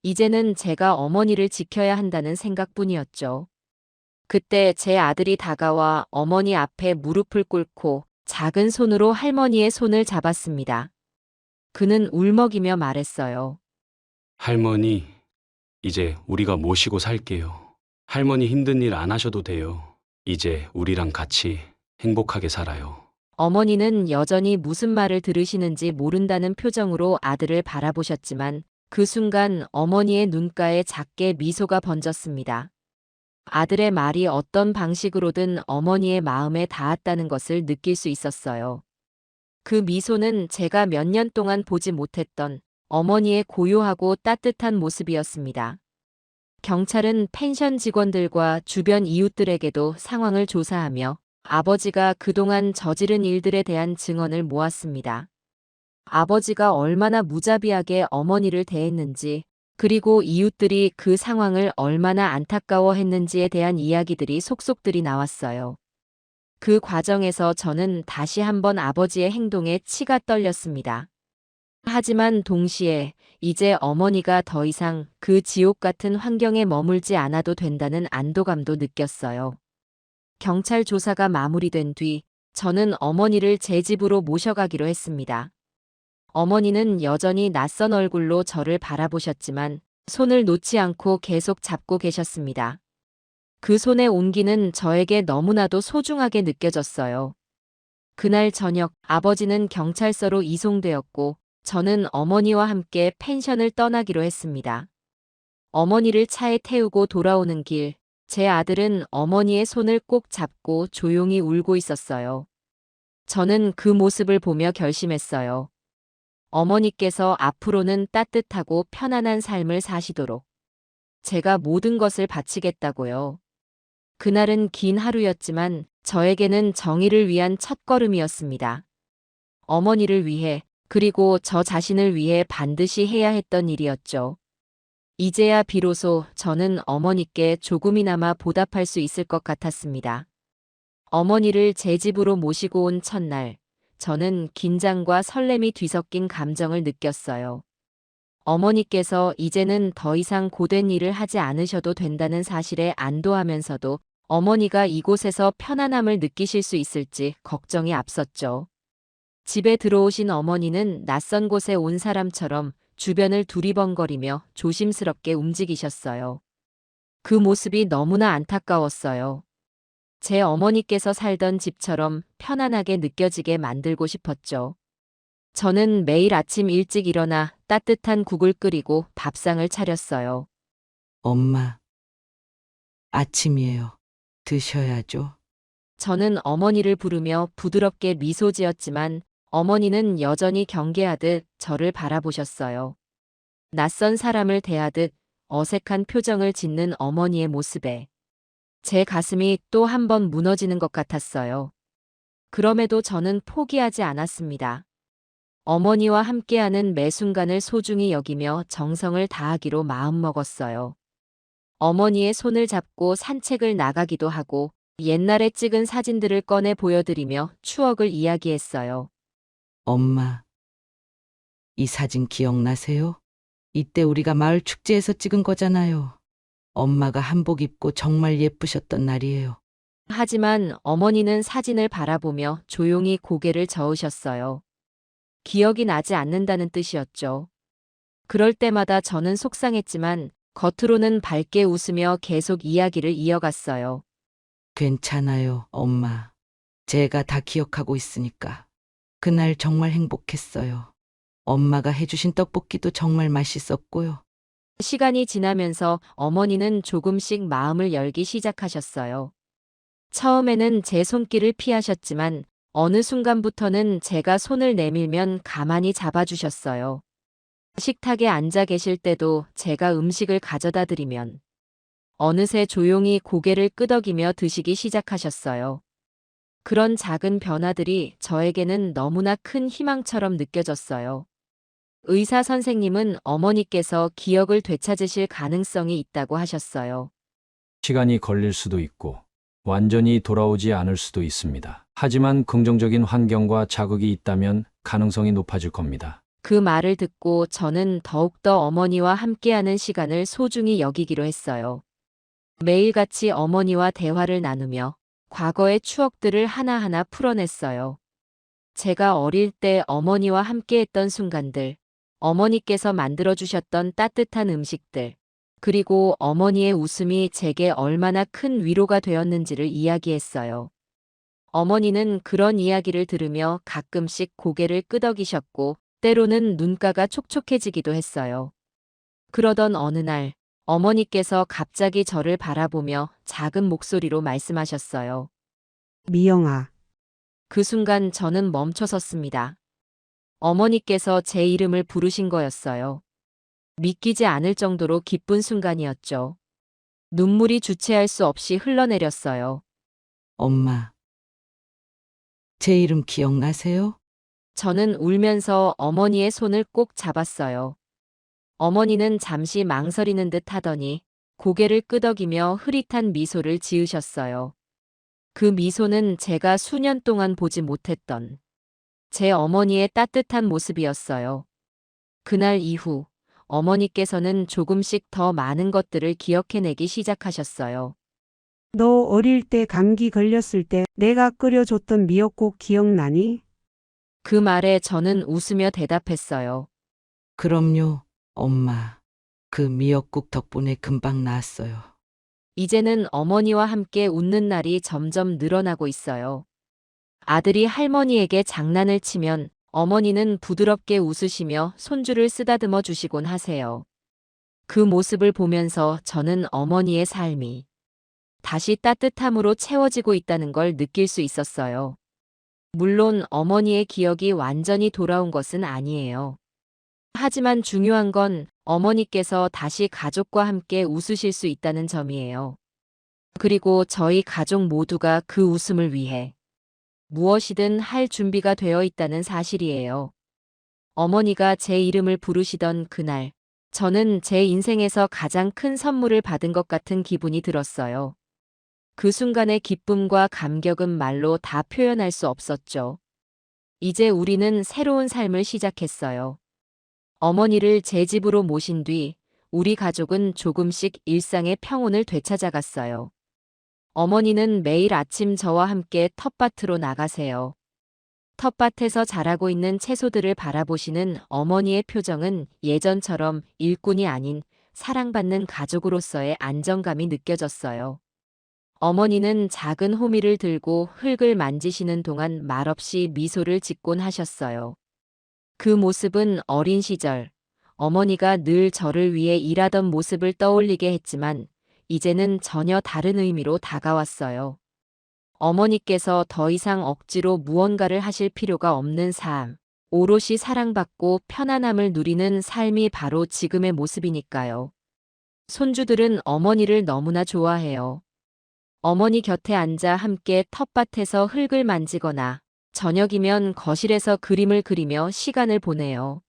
이제는 제가 어머니를 지켜야 한다는 생각뿐이었죠. 그때 제 아들이 다가와 어머니 앞에 무릎을 꿇고 작은 손으로 할머니의 손을 잡았습니다. 그는 울먹이며 말했어요. 할머니, 이제 우리가 모시고 살게요. 할머니 힘든 일 안 하셔도 돼요. 이제 우리랑 같이 행복하게 살아요. 어머니는 여전히 무슨 말을 들으시는지 모른다는 표정으로 아들을 바라보셨지만 그 순간 어머니의 눈가에 작게 미소가 번졌습니다. 아들의 말이 어떤 방식으로든 어머니의 마음에 닿았다는 것을 느낄 수 있었어요. 그 미소는 제가 몇 년 동안 보지 못했던 어머니의 고요하고 따뜻한 모습이었습니다. 경찰은 펜션 직원들과 주변 이웃들에게도 상황을 조사하며 아버지가 그동안 저지른 일들에 대한 증언을 모았습니다. 아버지가 얼마나 무자비하게 어머니를 대했는지, 그리고 이웃들이 그 상황을 얼마나 안타까워했는지에 대한 이야기들이 속속들이 나왔어요. 그 과정에서 저는 다시 한번 아버지의 행동에 치가 떨렸습니다. 하지만 동시에 이제 어머니가 더 이상 그 지옥 같은 환경에 머물지 않아도 된다는 안도감도 느꼈어요. 경찰 조사가 마무리된 뒤 저는 어머니를 제 집으로 모셔가기로 했습니다. 어머니는 여전히 낯선 얼굴로 저를 바라보셨지만 손을 놓지 않고 계속 잡고 계셨습니다. 그 손의 온기는 저에게 너무나도 소중하게 느껴졌어요. 그날 저녁 아버지는 경찰서로 이송되었고 저는 어머니와 함께 펜션을 떠나기로 했습니다. 어머니를 차에 태우고 돌아오는 길, 제 아들은 어머니의 손을 꼭 잡고 조용히 울고 있었어요. 저는 그 모습을 보며 결심했어요. 어머니께서 앞으로는 따뜻하고 편안한 삶을 사시도록 제가 모든 것을 바치겠다고요. 그날은 긴 하루였지만 저에게는 정의를 위한 첫걸음이었습니다. 어머니를 위해 그리고 저 자신을 위해 반드시 해야 했던 일이었죠. 이제야 비로소 저는 어머니께 조금이나마 보답할 수 있을 것 같았습니다. 어머니를 제 집으로 모시고 온 첫날, 저는 긴장과 설렘이 뒤섞인 감정을 느꼈어요. 어머니께서 이제는 더 이상 고된 일을 하지 않으셔도 된다는 사실에 안도하면서도 어머니가 이곳에서 편안함을 느끼실 수 있을지 걱정이 앞섰죠. 집에 들어오신 어머니는 낯선 곳에 온 사람처럼 주변을 두리번거리며 조심스럽게 움직이셨어요. 그 모습이 너무나 안타까웠어요. 제 어머니께서 살던 집처럼 편안하게 느껴지게 만들고 싶었죠. 저는 매일 아침 일찍 일어나 따뜻한 국을 끓이고 밥상을 차렸어요. 엄마, 아침이에요. 드셔야죠. 저는 어머니를 부르며 부드럽게 미소 지었지만 어머니는 여전히 경계하듯 저를 바라보셨어요. 낯선 사람을 대하듯 어색한 표정을 짓는 어머니의 모습에 제 가슴이 또 한 번 무너지는 것 같았어요. 그럼에도 저는 포기하지 않았습니다. 어머니와 함께하는 매 순간을 소중히 여기며 정성을 다하기로 마음먹었어요. 어머니의 손을 잡고 산책을 나가기도 하고 옛날에 찍은 사진들을 꺼내 보여드리며 추억을 이야기했어요. 엄마, 이 사진 기억나세요? 이때 우리가 마을 축제에서 찍은 거잖아요. 엄마가 한복 입고 정말 예쁘셨던 날이에요. 하지만 어머니는 사진을 바라보며 조용히 고개를 저으셨어요. 기억이 나지 않는다는 뜻이었죠. 그럴 때마다 저는 속상했지만 겉으로는 밝게 웃으며 계속 이야기를 이어갔어요. 괜찮아요, 엄마. 제가 다 기억하고 있으니까. 그날 정말 행복했어요. 엄마가 해주신 떡볶이도 정말 맛있었고요. 시간이 지나면서 어머니는 조금씩 마음을 열기 시작하셨어요. 처음에는 제 손길을 피하셨지만 어느 순간부터는 제가 손을 내밀면 가만히 잡아주셨어요. 식탁에 앉아 계실 때도 제가 음식을 가져다 드리면 어느새 조용히 고개를 끄덕이며 드시기 시작하셨어요. 그런 작은 변화들이 저에게는 너무나 큰 희망처럼 느껴졌어요. 의사 선생님은 어머니께서 기억을 되찾으실 가능성이 있다고 하셨어요. 시간이 걸릴 수도 있고 완전히 돌아오지 않을 수도 있습니다. 하지만 긍정적인 환경과 자극이 있다면 가능성이 높아질 겁니다. 그 말을 듣고 저는 더욱더 어머니와 함께하는 시간을 소중히 여기기로 했어요. 매일같이 어머니와 대화를 나누며 과거의 추억들을 하나하나 풀어냈어요. 제가 어릴 때 어머니와 함께했던 순간들, 어머니께서 만들어주셨던 따뜻한 음식들, 그리고 어머니의 웃음이 제게 얼마나 큰 위로가 되었는지를 이야기했어요. 어머니는 그런 이야기를 들으며 가끔씩 고개를 끄덕이셨고 때로는 눈가가 촉촉해지기도 했어요. 그러던 어느 날 어머니께서 갑자기 저를 바라보며 작은 목소리로 말씀하셨어요. 미영아, 그 순간 저는 멈춰섰습니다. 어머니께서 제 이름을 부르신 거였어요. 믿기지 않을 정도로 기쁜 순간이었죠. 눈물이 주체할 수 없이 흘러내렸어요. 엄마, 제 이름 기억나세요? 저는 울면서 어머니의 손을 꼭 잡았어요. 어머니는 잠시 망설이는 듯 하더니 고개를 끄덕이며 흐릿한 미소를 지으셨어요. 그 미소는 제가 수년 동안 보지 못했던 제 어머니의 따뜻한 모습이었어요. 그날 이후 어머니께서는 조금씩 더 많은 것들을 기억해내기 시작하셨어요. 너 어릴 때 감기 걸렸을 때 내가 끓여줬던 미역국 기억나니? 그 말에 저는 웃으며 대답했어요. 그럼요, 엄마. 그 미역국 덕분에 금방 나았어요. 이제는 어머니와 함께 웃는 날이 점점 늘어나고 있어요. 아들이 할머니에게 장난을 치면 어머니는 부드럽게 웃으시며 손주를 쓰다듬어 주시곤 하세요. 그 모습을 보면서 저는 어머니의 삶이 다시 따뜻함으로 채워지고 있다는 걸 느낄 수 있었어요. 물론 어머니의 기억이 완전히 돌아온 것은 아니에요. 하지만 중요한 건 어머니께서 다시 가족과 함께 웃으실 수 있다는 점이에요. 그리고 저희 가족 모두가 그 웃음을 위해 무엇이든 할 준비가 되어 있다는 사실이에요. 어머니가 제 이름을 부르시던 그날, 저는 제 인생에서 가장 큰 선물을 받은 것 같은 기분이 들었어요. 그 순간의 기쁨과 감격은 말로 다 표현할 수 없었죠. 이제 우리는 새로운 삶을 시작했어요. 어머니를 제 집으로 모신 뒤 우리 가족은 조금씩 일상의 평온을 되찾아갔어요. 어머니는 매일 아침 저와 함께 텃밭으로 나가세요. 텃밭에서 자라고 있는 채소들을 바라보시는 어머니의 표정은 예전처럼 일꾼이 아닌 사랑받는 가족으로서의 안정감이 느껴졌어요. 어머니는 작은 호미를 들고 흙을 만지시는 동안 말없이 미소를 짓곤 하셨어요. 그 모습은 어린 시절, 어머니가 늘 저를 위해 일하던 모습을 떠올리게 했지만 이제는 전혀 다른 의미로 다가왔어요. 어머니께서 더 이상 억지로 무언가를 하실 필요가 없는 삶, 오롯이 사랑받고 편안함을 누리는 삶이 바로 지금의 모습이니까요. 손주들은 어머니를 너무나 좋아해요. 어머니 곁에 앉아 함께 텃밭에서 흙을 만지거나 저녁이면 거실에서 그림을 그리며 시간을 보내요.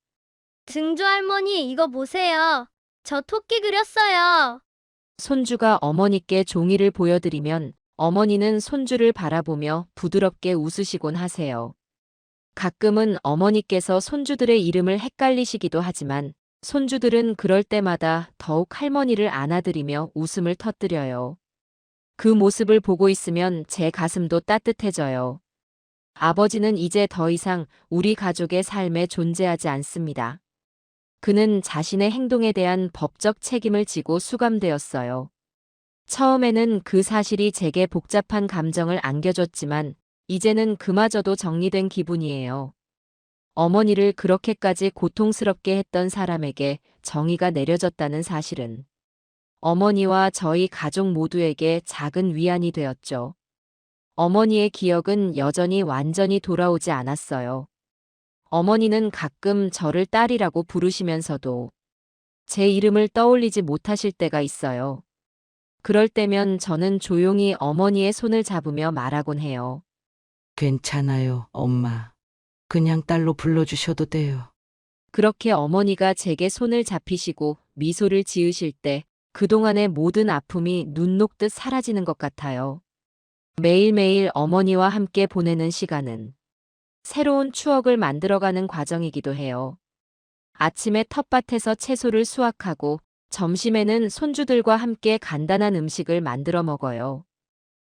증조 할머니, 이거 보세요. 저 토끼 그렸어요. 손주가 어머니께 종이를 보여드리면 어머니는 손주를 바라보며 부드럽게 웃으시곤 하세요. 가끔은 어머니께서 손주들의 이름을 헷갈리시기도 하지만 손주들은 그럴 때마다 더욱 할머니를 안아드리며 웃음을 터뜨려요. 그 모습을 보고 있으면 제 가슴도 따뜻해져요. 아버지는 이제 더 이상 우리 가족의 삶에 존재하지 않습니다. 그는 자신의 행동에 대한 법적 책임을 지고 수감되었어요. 처음에는 그 사실이 제게 복잡한 감정을 안겨줬지만 이제는 그마저도 정리된 기분이에요. 어머니를 그렇게까지 고통스럽게 했던 사람에게 정의가 내려졌다는 사실은 어머니와 저희 가족 모두에게 작은 위안이 되었죠. 어머니의 기억은 여전히 완전히 돌아오지 않았어요. 어머니는 가끔 저를 딸이라고 부르시면서도 제 이름을 떠올리지 못하실 때가 있어요. 그럴 때면 저는 조용히 어머니의 손을 잡으며 말하곤 해요. 괜찮아요, 엄마. 그냥 딸로 불러주셔도 돼요. 그렇게 어머니가 제게 손을 잡히시고 미소를 지으실 때 그동안의 모든 아픔이 눈 녹듯 사라지는 것 같아요. 매일매일 어머니와 함께 보내는 시간은 새로운 추억을 만들어가는 과정이기도 해요. 아침에 텃밭에서 채소를 수확하고 점심에는 손주들과 함께 간단한 음식을 만들어 먹어요.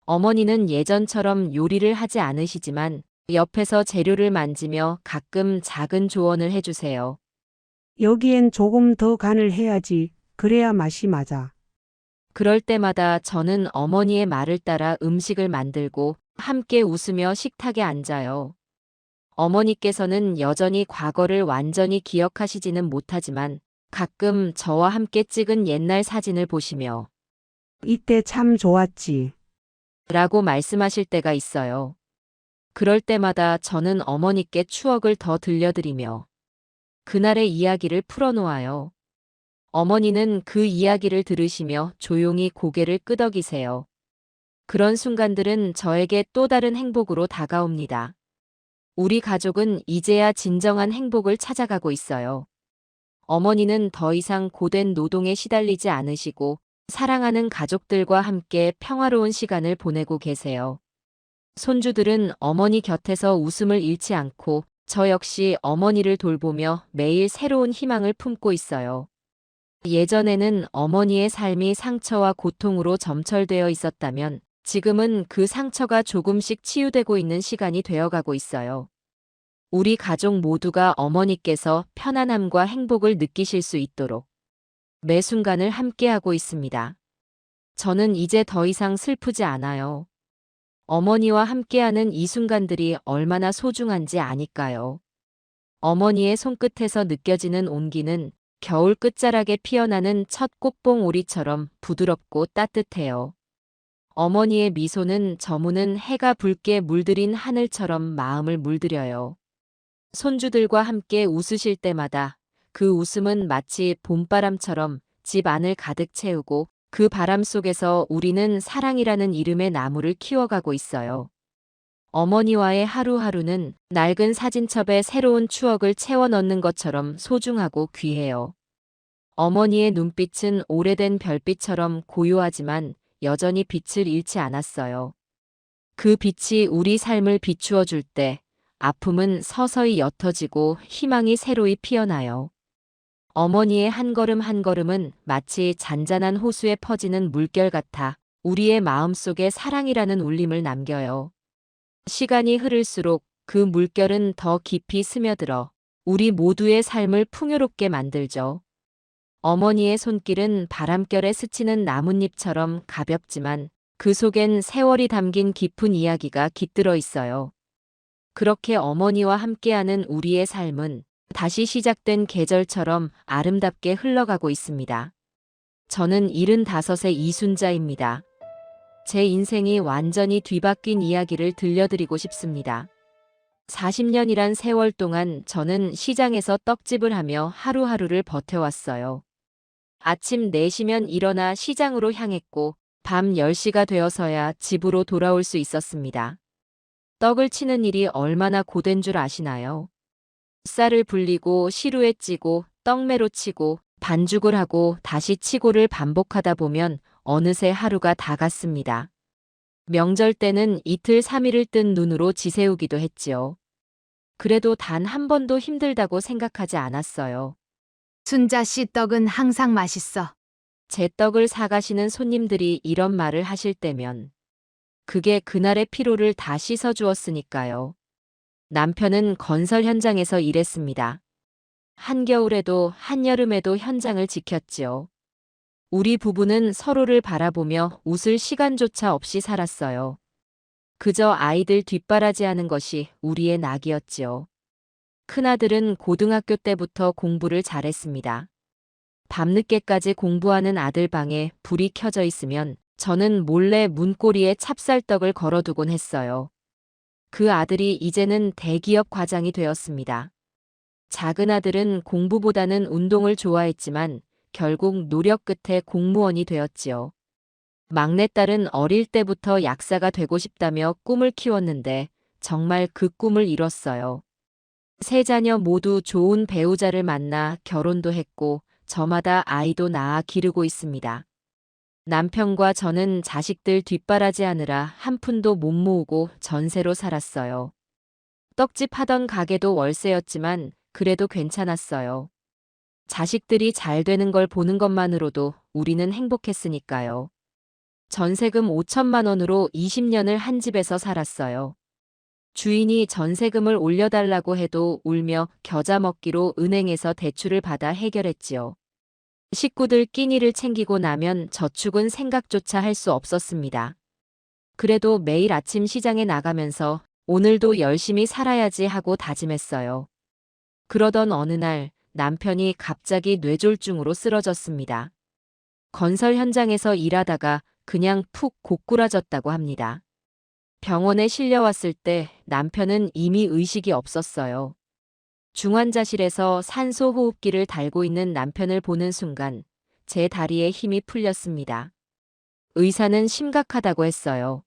어머니는 예전처럼 요리를 하지 않으시지만 옆에서 재료를 만지며 가끔 작은 조언을 해주세요. 여기엔 조금 더 간을 해야지. 그래야 맛이 맞아. 그럴 때마다 저는 어머니의 말을 따라 음식을 만들고 함께 웃으며 식탁에 앉아요. 어머니께서는 여전히 과거를 완전히 기억하시지는 못하지만 가끔 저와 함께 찍은 옛날 사진을 보시며 이때 참 좋았지. 라고 말씀하실 때가 있어요. 그럴 때마다 저는 어머니께 추억을 더 들려드리며 그날의 이야기를 풀어놓아요. 어머니는 그 이야기를 들으시며 조용히 고개를 끄덕이세요. 그런 순간들은 저에게 또 다른 행복으로 다가옵니다. 우리 가족은 이제야 진정한 행복을 찾아가고 있어요. 어머니는 더 이상 고된 노동에 시달리지 않으시고 사랑하는 가족들과 함께 평화로운 시간을 보내고 계세요. 손주들은 어머니 곁에서 웃음을 잃지 않고 저 역시 어머니를 돌보며 매일 새로운 희망을 품고 있어요. 예전에는 어머니의 삶이 상처와 고통으로 점철되어 있었다면 지금은 그 상처가 조금씩 치유되고 있는 시간이 되어가고 있어요. 우리 가족 모두가 어머니께서 편안함과 행복을 느끼실 수 있도록 매 순간을 함께하고 있습니다. 저는 이제 더 이상 슬프지 않아요. 어머니와 함께하는 이 순간들이 얼마나 소중한지 아니까요. 어머니의 손끝에서 느껴지는 온기는 겨울 끝자락에 피어나는 첫 꽃봉 오리처럼 부드럽고 따뜻해요. 어머니의 미소는 저무는 해가 붉게 물들인 하늘처럼 마음을 물들여요. 손주들과 함께 웃으실 때마다 그 웃음은 마치 봄바람처럼 집 안을 가득 채우고 그 바람 속에서 우리는 사랑이라는 이름의 나무를 키워가고 있어요. 어머니와의 하루하루는 낡은 사진첩에 새로운 추억을 채워 넣는 것처럼 소중하고 귀해요. 어머니의 눈빛은 오래된 별빛처럼 고요하지만 여전히 빛을 잃지 않았어요. 그 빛이 우리 삶을 비추어 줄 때 아픔은 서서히 옅어지고 희망이 새로이 피어나요. 어머니의 한 걸음 한 걸음은 마치 잔잔한 호수에 퍼지는 물결 같아 우리의 마음속에 사랑이라는 울림을 남겨요. 시간이 흐를수록 그 물결은 더 깊이 스며들어 우리 모두의 삶을 풍요롭게 만들죠. 어머니의 손길은 바람결에 스치는 나뭇잎처럼 가볍지만 그 속엔 세월이 담긴 깊은 이야기가 깃들어 있어요. 그렇게 어머니와 함께하는 우리의 삶은 다시 시작된 계절처럼 아름답게 흘러가고 있습니다. 저는 75의 이순자입니다. 제 인생이 완전히 뒤바뀐 이야기를 들려드리고 싶습니다. 40년이란 세월 동안 저는 시장에서 떡집을 하며 하루하루를 버텨왔어요. 아침 4시면 일어나 시장으로 향했고 밤 10시가 되어서야 집으로 돌아올 수 있었습니다. 떡을 치는 일이 얼마나 고된 줄 아시나요? 쌀을 불리고 시루에 찌고 떡매로 치고 반죽을 하고 다시 치고를 반복하다 보면 어느새 하루가 다 갔습니다. 명절 때는 이틀 3일을 뜬 눈으로 지새우기도 했지요. 그래도 단 한 번도 힘들다고 생각하지 않았어요. 순자 씨 떡은 항상 맛있어. 제 떡을 사가시는 손님들이 이런 말을 하실 때면 그게 그날의 피로를 다 씻어주었으니까요. 남편은 건설 현장에서 일했습니다. 한겨울에도 한여름에도 현장을 지켰지요. 우리 부부는 서로를 바라보며 웃을 시간조차 없이 살았어요. 그저 아이들 뒷바라지하는 것이 우리의 낙이었지요. 큰아들은 고등학교 때부터 공부를 잘했습니다. 밤늦게까지 공부하는 아들 방에 불이 켜져 있으면 저는 몰래 문고리에 찹쌀떡을 걸어두곤 했어요. 그 아들이 이제는 대기업 과장이 되었습니다. 작은 아들은 공부보다는 운동을 좋아했지만 결국 노력 끝에 공무원이 되었지요. 막내딸은 어릴 때부터 약사가 되고 싶다며 꿈을 키웠는데 정말 그 꿈을 이뤘어요. 세 자녀 모두 좋은 배우자를 만나 결혼도 했고 저마다 아이도 낳아 기르고 있습니다. 남편과 저는 자식들 뒷바라지하느라 한 푼도 못 모으고 전세로 살았어요. 떡집 하던 가게도 월세였지만 그래도 괜찮았어요. 자식들이 잘 되는 걸 보는 것만으로도 우리는 행복했으니까요. 전세금 5천만 원으로 20년을 한 집에서 살았어요. 주인이 전세금을 올려달라고 해도 울며 겨자 먹기로 은행에서 대출을 받아 해결했지요. 식구들 끼니를 챙기고 나면 저축은 생각조차 할 수 없었습니다. 그래도 매일 아침 시장에 나가면서 오늘도 열심히 살아야지 하고 다짐했어요. 그러던 어느 날 남편이 갑자기 뇌졸중으로 쓰러졌습니다. 건설 현장에서 일하다가 그냥 푹 고꾸라졌다고 합니다. 병원에 실려왔을 때 남편은 이미 의식이 없었어요. 중환자실에서 산소 호흡기를 달고 있는 남편을 보는 순간 제 다리에 힘이 풀렸습니다. 의사는 심각하다고 했어요.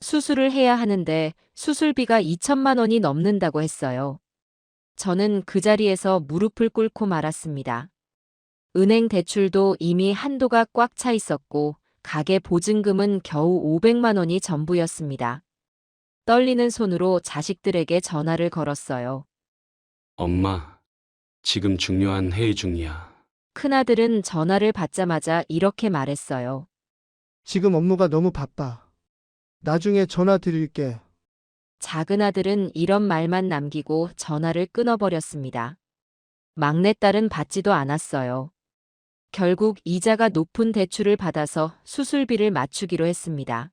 수술을 해야 하는데 수술비가 2천만 원이 넘는다고 했어요. 저는 그 자리에서 무릎을 꿇고 말았습니다. 은행 대출도 이미 한도가 꽉 차 있었고 가게 보증금은 겨우 500만 원이 전부였습니다. 떨리는 손으로 자식들에게 전화를 걸었어요. 엄마, 지금 중요한 회의 중이야. 큰아들은 전화를 받자마자 이렇게 말했어요. 지금 업무가 너무 바빠. 나중에 전화 드릴게. 작은아들은 이런 말만 남기고 전화를 끊어버렸습니다. 막내딸은 받지도 않았어요. 결국 이자가 높은 대출을 받아서 수술비를 맞추기로 했습니다.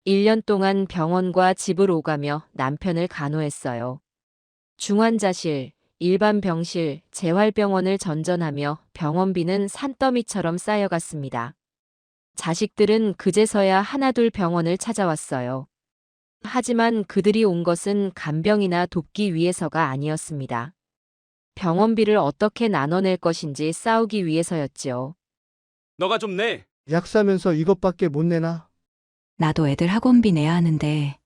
1년 동안 병원과 집을 오가며 남편을 간호했어요. 중환자실, 일반 병실, 재활병원을 전전하며 병원비는 산더미처럼 쌓여갔습니다. 자식들은 그제서야 하나둘 병원을 찾아왔어요. 하지만 그들이 온 것은 간병이나 돕기 위해서가 아니었습니다. 병원비를 어떻게 나눠낼 것인지 싸우기 위해서였지요. 너가 좀 내. 약 사면서 이것밖에 못 내나? 나도 애들 학원비 내야 하는데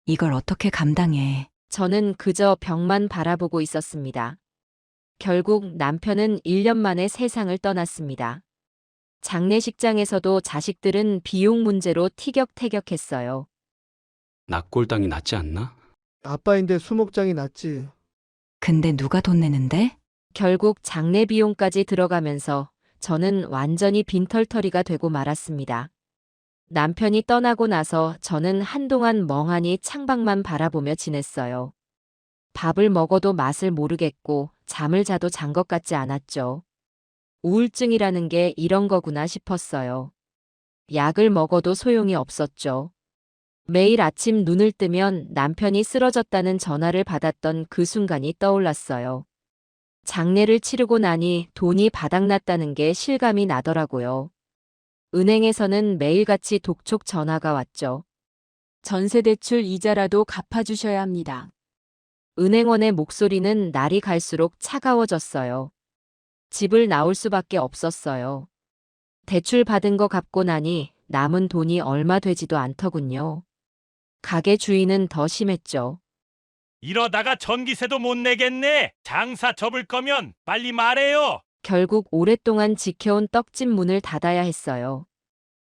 이걸 어떻게 감당해. 저는 그저 벽만 바라보고 있었습니다. 결국 남편은 1년 만에 세상을 떠났습니다. 장례식장에서도 자식들은 비용 문제로 티격태격했어요. 낙골당이 낫지 않나? 아빠인데 수목장이 낫지. 근데 누가 돈 내는데? 결국 장례 비용까지 들어가면서 저는 완전히 빈털터리가 되고 말았습니다. 남편이 떠나고 나서 저는 한동안 멍하니 창밖만 바라보며 지냈어요. 밥을 먹어도 맛을 모르겠고 잠을 자도 잔 것 같지 않았죠. 우울증이라는 게 이런 거구나 싶었어요. 약을 먹어도 소용이 없었죠. 매일 아침 눈을 뜨면 남편이 쓰러졌다는 전화를 받았던 그 순간이 떠올랐어요. 장례를 치르고 나니 돈이 바닥났다는 게 실감이 나더라고요. 은행에서는 매일같이 독촉 전화가 왔죠. 전세대출 이자라도 갚아주셔야 합니다. 은행원의 목소리는 날이 갈수록 차가워졌어요. 집을 나올 수밖에 없었어요. 대출 받은 거 갚고 나니 남은 돈이 얼마 되지도 않더군요. 가게 주인은 더 심했죠. 이러다가 전기세도 못 내겠네. 장사 접을 거면 빨리 말해요. 결국 오랫동안 지켜온 떡집 문을 닫아야 했어요.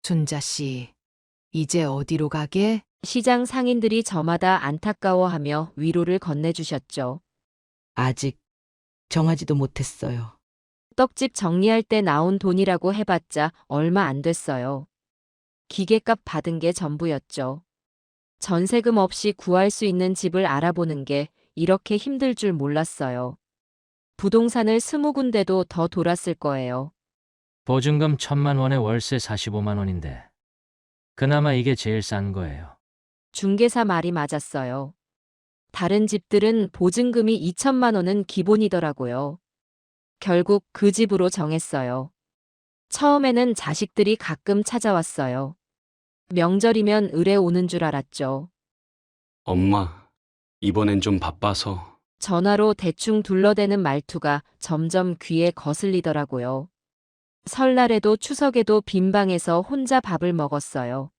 순자 씨, 이제 어디로 가게? 시장 상인들이 저마다 안타까워하며 위로를 건네주셨죠. 아직 정하지도 못했어요. 떡집 정리할 때 나온 돈이라고 해봤자 얼마 안 됐어요. 기계값 받은 게 전부였죠. 전세금 없이 구할 수 있는 집을 알아보는 게 이렇게 힘들 줄 몰랐어요. 부동산을 20군데도 더 돌았을 거예요. 보증금 1,000만 원에 월세 45만 원인데 그나마 이게 제일 싼 거예요. 중개사 말이 맞았어요. 다른 집들은 보증금이 2천만 원은 기본이더라고요. 결국 그 집으로 정했어요. 처음에는 자식들이 가끔 찾아왔어요. 명절이면 을에 오는 줄 알았죠. 엄마, 이번엔 좀 바빠서. 전화로 대충 둘러대는 말투가 점점 귀에 거슬리더라고요. 설날에도 추석에도 빈 방에서 혼자 밥을 먹었어요.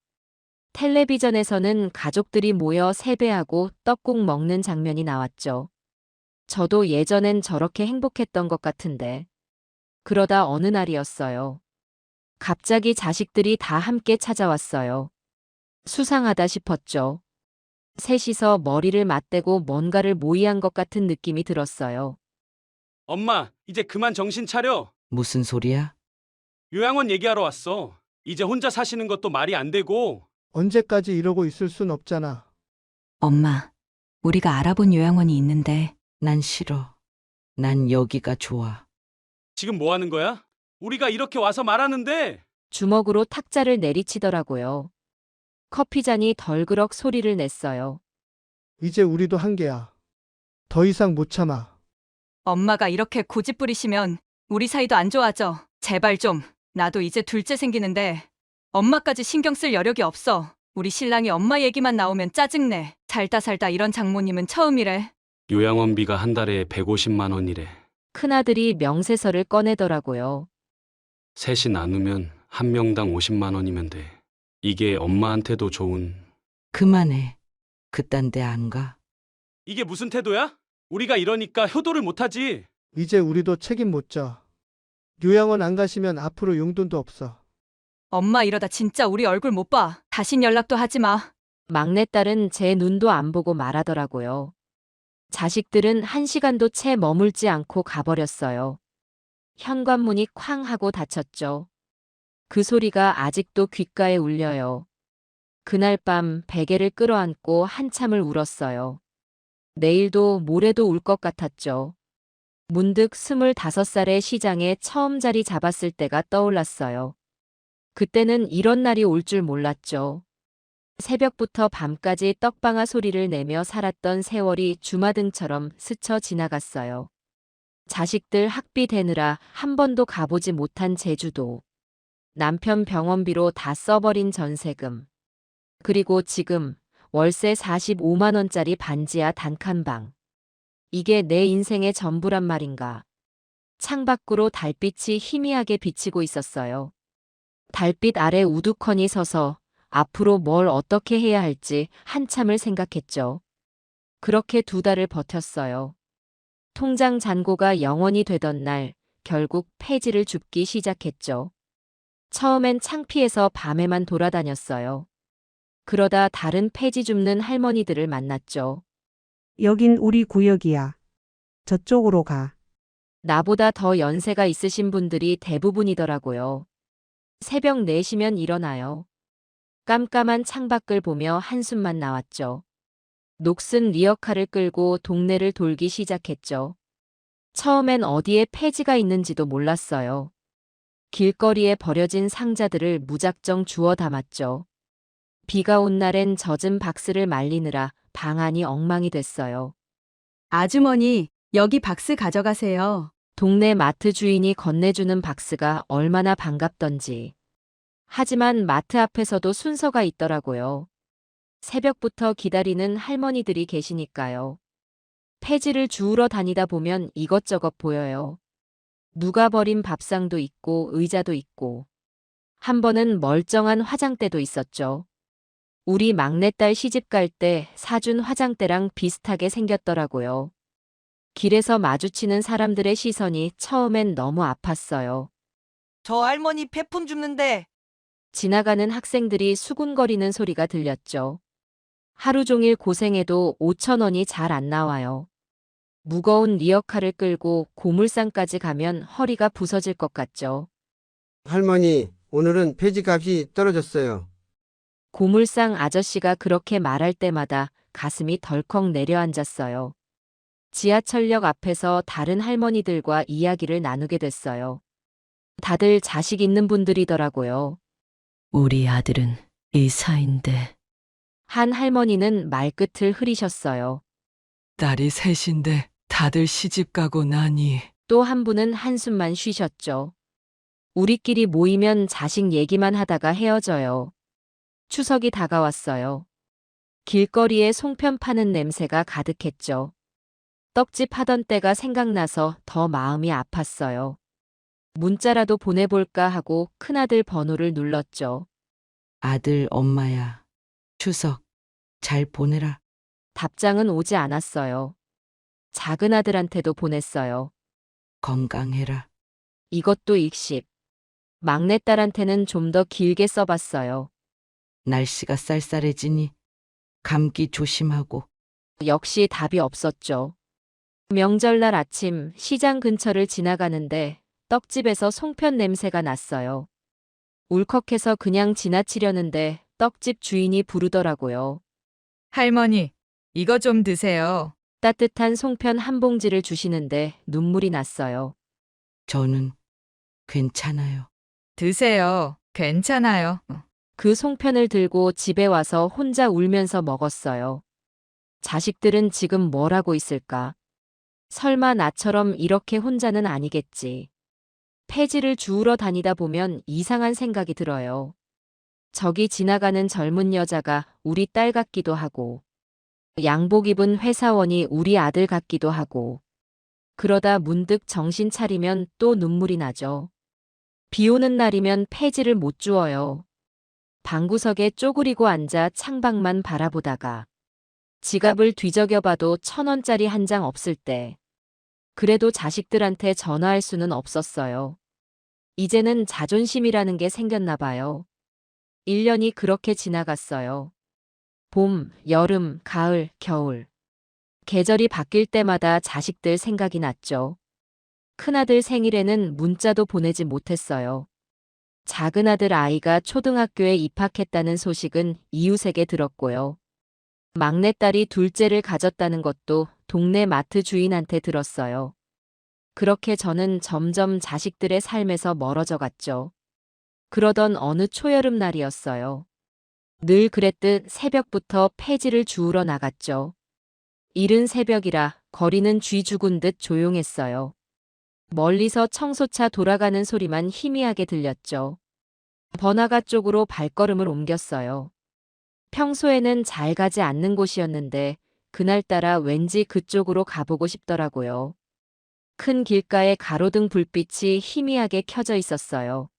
텔레비전에서는 가족들이 모여 세배하고 떡국 먹는 장면이 나왔죠. 저도 예전엔 저렇게 행복했던 것 같은데. 그러다 어느 날이었어요. 갑자기 자식들이 다 함께 찾아왔어요. 수상하다 싶었죠. 셋이서 머리를 맞대고 뭔가를 모의한 것 같은 느낌이 들었어요. 엄마, 이제 그만 정신 차려. 무슨 소리야? 요양원 얘기하러 왔어. 이제 혼자 사시는 것도 말이 안 되고. 언제까지 이러고 있을 순 없잖아. 엄마, 우리가 알아본 요양원이 있는데. 난 싫어. 난 여기가 좋아. 지금 뭐 하는 거야? 우리가 이렇게 와서 말하는데. 주먹으로 탁자를 내리치더라고요. 커피잔이 덜그럭 소리를 냈어요. 이제 우리도 한계야. 더 이상 못 참아. 엄마가 이렇게 고집 부리시면 우리 사이도 안 좋아져. 제발 좀. 나도 이제 둘째 생기는데 엄마까지 신경 쓸 여력이 없어. 우리 신랑이 엄마 얘기만 나오면 짜증내. 살다 이런 장모님은 처음이래. 요양원비가 한 달에 150만 원이래. 큰아들이 명세서를 꺼내더라고요. 셋이 나누면 한 명당 50만 원이면 돼. 이게 엄마한테도 좋은. 그만해. 그딴 데 안 가. 이게 무슨 태도야? 우리가 이러니까 효도를 못하지. 이제 우리도 책임 못 져. 요양원 안 가시면 앞으로 용돈도 없어. 엄마 이러다 진짜 우리 얼굴 못 봐. 다신 연락도 하지 마. 막내딸은 제 눈도 안 보고 말하더라고요. 자식들은 1시간도 채 머물지 않고 가버렸어요. 현관문이 쾅 하고 닫혔죠. 그 소리가 아직도 귓가에 울려요. 그날 밤 베개를 끌어안고 한참을 울었어요. 내일도 모레도 울 것 같았죠. 문득 25살의 시장에 처음 자리 잡았을 때가 떠올랐어요. 그때는 이런 날이 올 줄 몰랐죠. 새벽부터 밤까지 떡방아 소리를 내며 살았던 세월이 주마등처럼 스쳐 지나갔어요. 자식들 학비 대느라 한 번도 가보지 못한 제주도. 남편 병원비로 다 써버린 전세금. 그리고 지금 월세 45만 원짜리 반지하 단칸방. 이게 내 인생의 전부란 말인가. 창밖으로 달빛이 희미하게 비치고 있었어요. 달빛 아래 우두커니 서서 앞으로 뭘 어떻게 해야 할지 한참을 생각했죠. 그렇게 2달을 버텼어요. 통장 잔고가 0원이 되던 날 결국 폐지를 줍기 시작했죠. 처음엔 창피해서 밤에만 돌아다녔어요. 그러다 다른 폐지 줍는 할머니들을 만났죠. 여긴 우리 구역이야. 저쪽으로 가. 나보다 더 연세가 있으신 분들이 대부분이더라고요. 새벽 4시면 일어나요. 깜깜한 창밖을 보며 한숨만 나왔죠. 녹슨 리어카를 끌고 동네를 돌기 시작했죠. 처음엔 어디에 폐지가 있는지도 몰랐어요. 길거리에 버려진 상자들을 무작정 주워 담았죠. 비가 온 날엔 젖은 박스를 말리느라 방 안이 엉망이 됐어요. 아주머니, 여기 박스 가져가세요. 동네 마트 주인이 건네주는 박스가 얼마나 반갑던지. 하지만 마트 앞에서도 순서가 있더라고요. 새벽부터 기다리는 할머니들이 계시니까요. 폐지를 주우러 다니다 보면 이것저것 보여요. 누가 버린 밥상도 있고 의자도 있고. 한 번은 멀쩡한 화장대도 있었죠. 우리 막내딸 시집 갈 때 사준 화장대랑 비슷하게 생겼더라고요. 길에서 마주치는 사람들의 시선이 처음엔 너무 아팠어요. 저 할머니 폐품 줍는데. 지나가는 학생들이 수군거리는 소리가 들렸죠. 하루 종일 고생해도 5천 원이 잘 안 나와요. 무거운 리어카를 끌고 고물상까지 가면 허리가 부서질 것 같죠. 할머니, 오늘은 폐지값이 떨어졌어요. 고물상 아저씨가 그렇게 말할 때마다 가슴이 덜컥 내려앉았어요. 지하철역 앞에서 다른 할머니들과 이야기를 나누게 됐어요. 다들 자식 있는 분들이더라고요. 우리 아들은 의사인데 한 할머니는 말끝을 흐리셨어요. 딸이 셋인데 다들 시집 가고 나니. 또 한 분은 한숨만 쉬셨죠. 우리끼리 모이면 자식 얘기만 하다가 헤어져요. 추석이 다가왔어요. 길거리에 송편 파는 냄새가 가득했죠. 떡집 하던 때가 생각나서 더 마음이 아팠어요. 문자라도 보내볼까 하고 큰아들 번호를 눌렀죠. 아들, 엄마야. 추석 잘 보내라. 답장은 오지 않았어요. 작은 아들한테도 보냈어요. 건강해라. 이것도 익십. 막내딸한테는 좀 더 길게 써봤어요. 날씨가 쌀쌀해지니 감기 조심하고. 역시 답이 없었죠. 명절날 아침 시장 근처를 지나가는데 떡집에서 송편 냄새가 났어요. 울컥해서 그냥 지나치려는데 떡집 주인이 부르더라고요. 할머니, 이거 좀 드세요. 따뜻한 송편 한 봉지를 주시는데 눈물이 났어요. 저는 괜찮아요. 드세요. 괜찮아요. 그 송편을 들고 집에 와서 혼자 울면서 먹었어요. 자식들은 지금 뭘 하고 있을까? 설마 나처럼 이렇게 혼자는 아니겠지. 폐지를 주우러 다니다 보면 이상한 생각이 들어요. 저기 지나가는 젊은 여자가 우리 딸 같기도 하고, 양복 입은 회사원이 우리 아들 같기도 하고, 그러다 문득 정신 차리면 또 눈물이 나죠. 비 오는 날이면 폐지를 못 주워요. 방구석에 쪼그리고 앉아 창밖만 바라보다가 지갑을 뒤적여봐도 1,000원짜리 한 장 없을 때 그래도 자식들한테 전화할 수는 없었어요. 이제는 자존심이라는 게 생겼나 봐요. 1년이 그렇게 지나갔어요. 봄, 여름, 가을, 겨울. 계절이 바뀔 때마다 자식들 생각이 났죠. 큰아들 생일에는 문자도 보내지 못했어요. 작은아들 아이가 초등학교에 입학했다는 소식은 이웃에게 들었고요. 막내딸이 둘째를 가졌다는 것도 동네 마트 주인한테 들었어요. 그렇게 저는 점점 자식들의 삶에서 멀어져 갔죠. 그러던 어느 초여름 날이었어요. 늘 그랬듯 새벽부터 폐지를 주우러 나갔죠. 이른 새벽이라 거리는 쥐 죽은 듯 조용했어요. 멀리서 청소차 돌아가는 소리만 희미하게 들렸죠. 번화가 쪽으로 발걸음을 옮겼어요. 평소에는 잘 가지 않는 곳이었는데 그날따라 왠지 그쪽으로 가보고 싶더라고요. 큰 길가에 가로등 불빛이 희미하게 켜져 있었어요.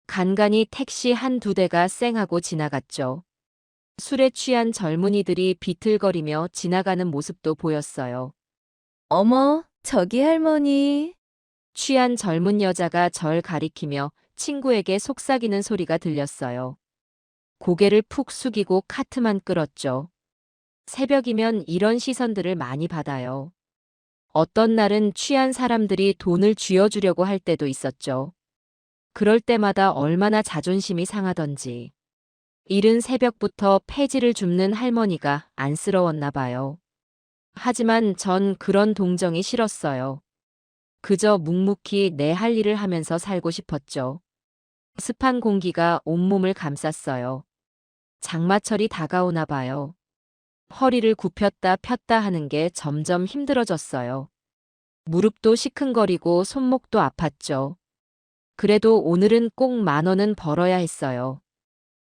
간간히 택시 한두 대가 쌩하고 지나갔죠. 술에 취한 젊은이들이 비틀거리며 지나가는 모습도 보였어요. 어머, 저기 할머니. 취한 젊은 여자가 절 가리키며 친구에게 속삭이는 소리가 들렸어요. 고개를 푹 숙이고 카트만 끌었죠. 새벽이면 이런 시선들을 많이 받아요. 어떤 날은 취한 사람들이 돈을 쥐어주려고 할 때도 있었죠. 그럴 때마다 얼마나 자존심이 상하던지. 이른 새벽부터 폐지를 줍는 할머니가 안쓰러웠나 봐요. 하지만 전 그런 동정이 싫었어요. 그저 묵묵히 내 할 일을 하면서 살고 싶었죠. 습한 공기가 온몸을 감쌌어요. 장마철이 다가오나 봐요. 허리를 굽혔다 폈다 하는 게 점점 힘들어졌어요. 무릎도 시큰거리고 손목도 아팠죠. 그래도 오늘은 꼭 10,000원은 벌어야 했어요.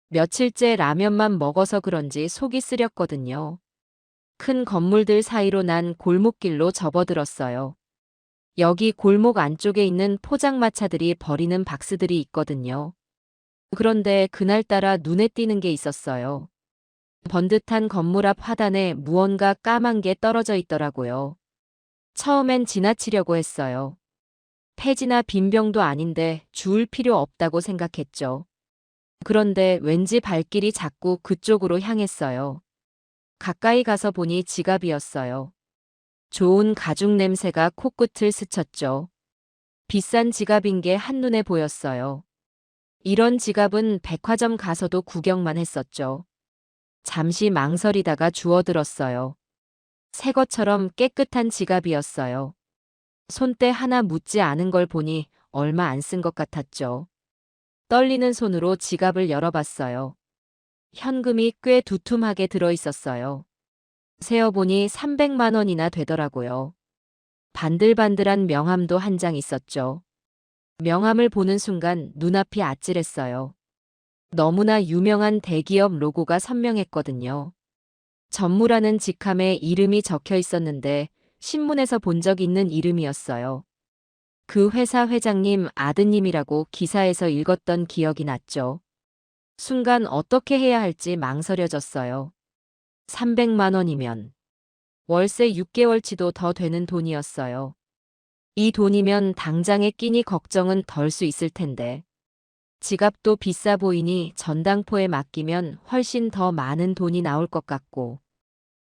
며칠째 라면만 먹어서 그런지 속이 쓰렸거든요. 큰 건물들 사이로 난 골목길로 접어들었어요. 여기 골목 안쪽에 있는 포장마차들이 버리는 박스들이 있거든요. 그런데 그날따라 눈에 띄는 게 있었어요. 번듯한 건물 앞 화단에 무언가 까만 게 떨어져 있더라고요. 처음엔 지나치려고 했어요. 폐지나 빈병도 아닌데 주울 필요 없다고 생각했죠. 그런데 왠지 발길이 자꾸 그쪽으로 향했어요. 가까이 가서 보니 지갑이었어요. 좋은 가죽 냄새가 코끝을 스쳤죠. 비싼 지갑인 게 한눈에 보였어요. 이런 지갑은 백화점 가서도 구경만 했었죠. 잠시 망설이다가 주워들었어요. 새 것처럼 깨끗한 지갑이었어요. 손때 하나 묻지 않은 걸 보니 얼마 안 쓴 것 같았죠. 떨리는 손으로 지갑을 열어봤어요. 현금이 꽤 두툼하게 들어있었어요. 세어보니 300만 원이나 되더라고요. 반들반들한 명함도 한 장 있었죠. 명함을 보는 순간 눈앞이 아찔했어요. 너무나 유명한 대기업 로고가 선명했거든요. 전무라는 직함에 이름이 적혀 있었는데 신문에서 본 적 있는 이름이었어요. 그 회사 회장님 아드님이라고 기사에서 읽었던 기억이 났죠. 순간 어떻게 해야 할지 망설여졌어요. 300만 원이면 월세 6개월치도 더 되는 돈이었어요. 이 돈이면 당장에 끼니 걱정은 덜 수 있을 텐데. 지갑도 비싸 보이니 전당포에 맡기면 훨씬 더 많은 돈이 나올 것 같고.